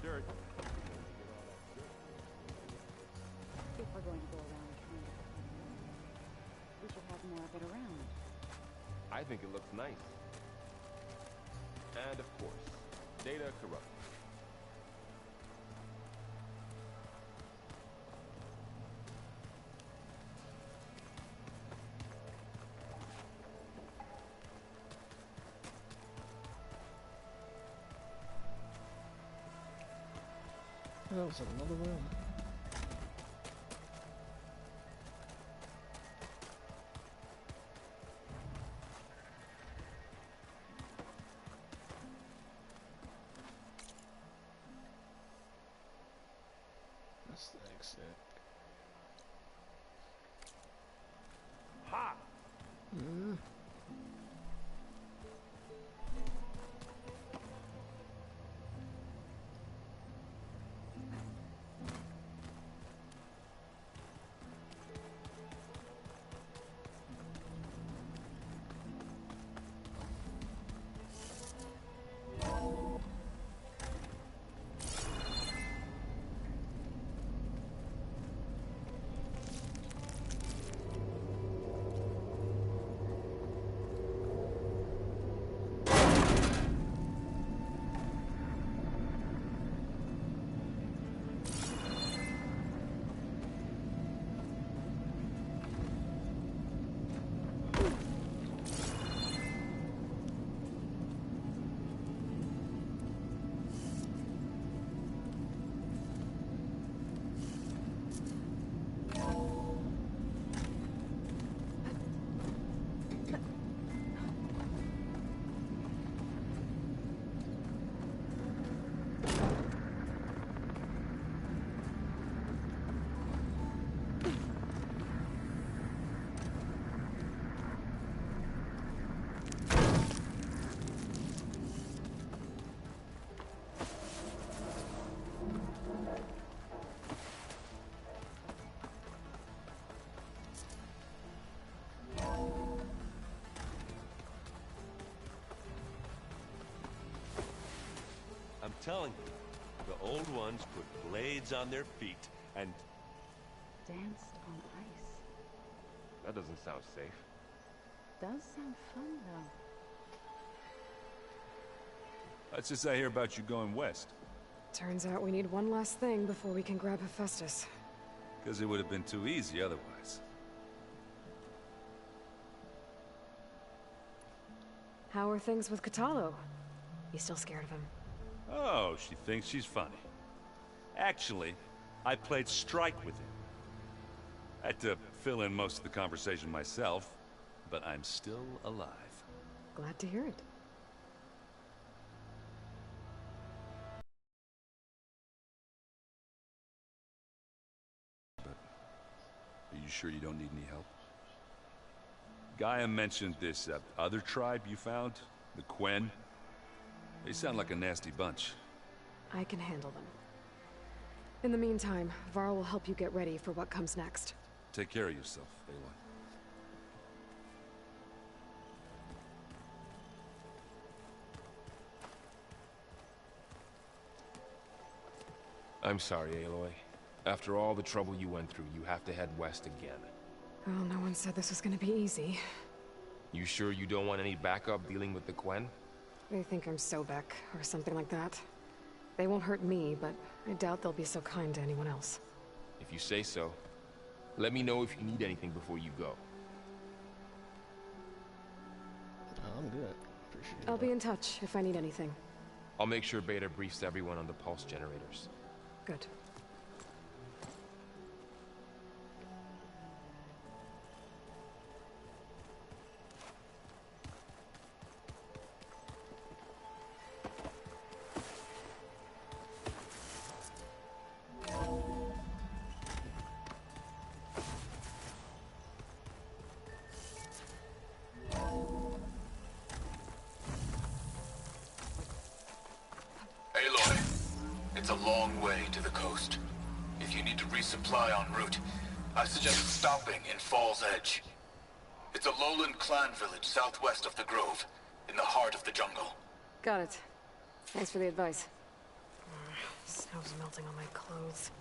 Dirt. If we're going to go around trying to find it, we should have more of it around. I think it looks nice. And of course, data corrupt. That was another room. That's the exit. Ha! Mm. I'm telling you, the old ones put blades on their feet and... Danced on ice. That doesn't sound safe. Does sound fun, though. What's this I hear about you going west? Turns out we need one last thing before we can grab Hephaestus. Because it would have been too easy otherwise. How are things with Kotallo? You still scared of him? Oh, she thinks she's funny. Actually, I played strike with him. I had to fill in most of the conversation myself, but I'm still alive. Glad to hear it. Are you sure you don't need any help? Gaia mentioned this other tribe you found, the Quen. They sound like a nasty bunch. I can handle them. In the meantime, Varl will help you get ready for what comes next. Take care of yourself, Aloy. I'm sorry, Aloy. After all the trouble you went through, you have to head west again. Well, no one said this was gonna be easy. You sure you don't want any backup dealing with the Quen? They think I'm Sobek, or something like that. They won't hurt me, but I doubt they'll be so kind to anyone else. If you say so. Let me know if you need anything before you go. I'm good. Appreciate it. I'll be in touch if I need anything. I'll make sure Beta briefs everyone on the pulse generators. Good. Aloy, it's a long way to the coast. If you need to resupply en route, I suggest stopping in Fall's Edge. It's a lowland clan village southwest of the Grove, in the heart of the jungle. Got it. Thanks for the advice. Snow's melting on my clothes.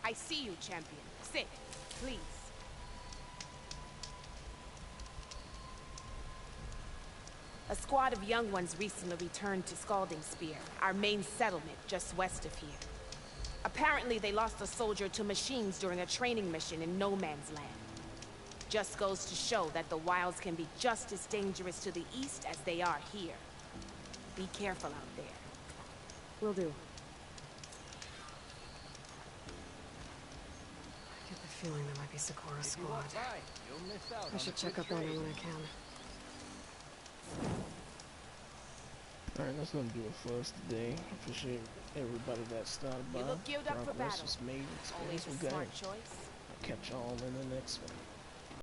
I see you, champion. Sit, please. A squad of young ones recently returned to Scalding Spear, our main settlement just west of here. Apparently they lost a soldier to machines during a training mission in No Man's Land. Just goes to show that the wilds can be just as dangerous to the east as they are here. Be careful out there. Will do. Feeling there might be Sikora's squad. I should check up on her when I can. Alright, that's gonna do it for us today. Appreciate everybody that stopped by. You look geared up for battle. Was made Always a game. smart choice. I'll catch y'all in the next one.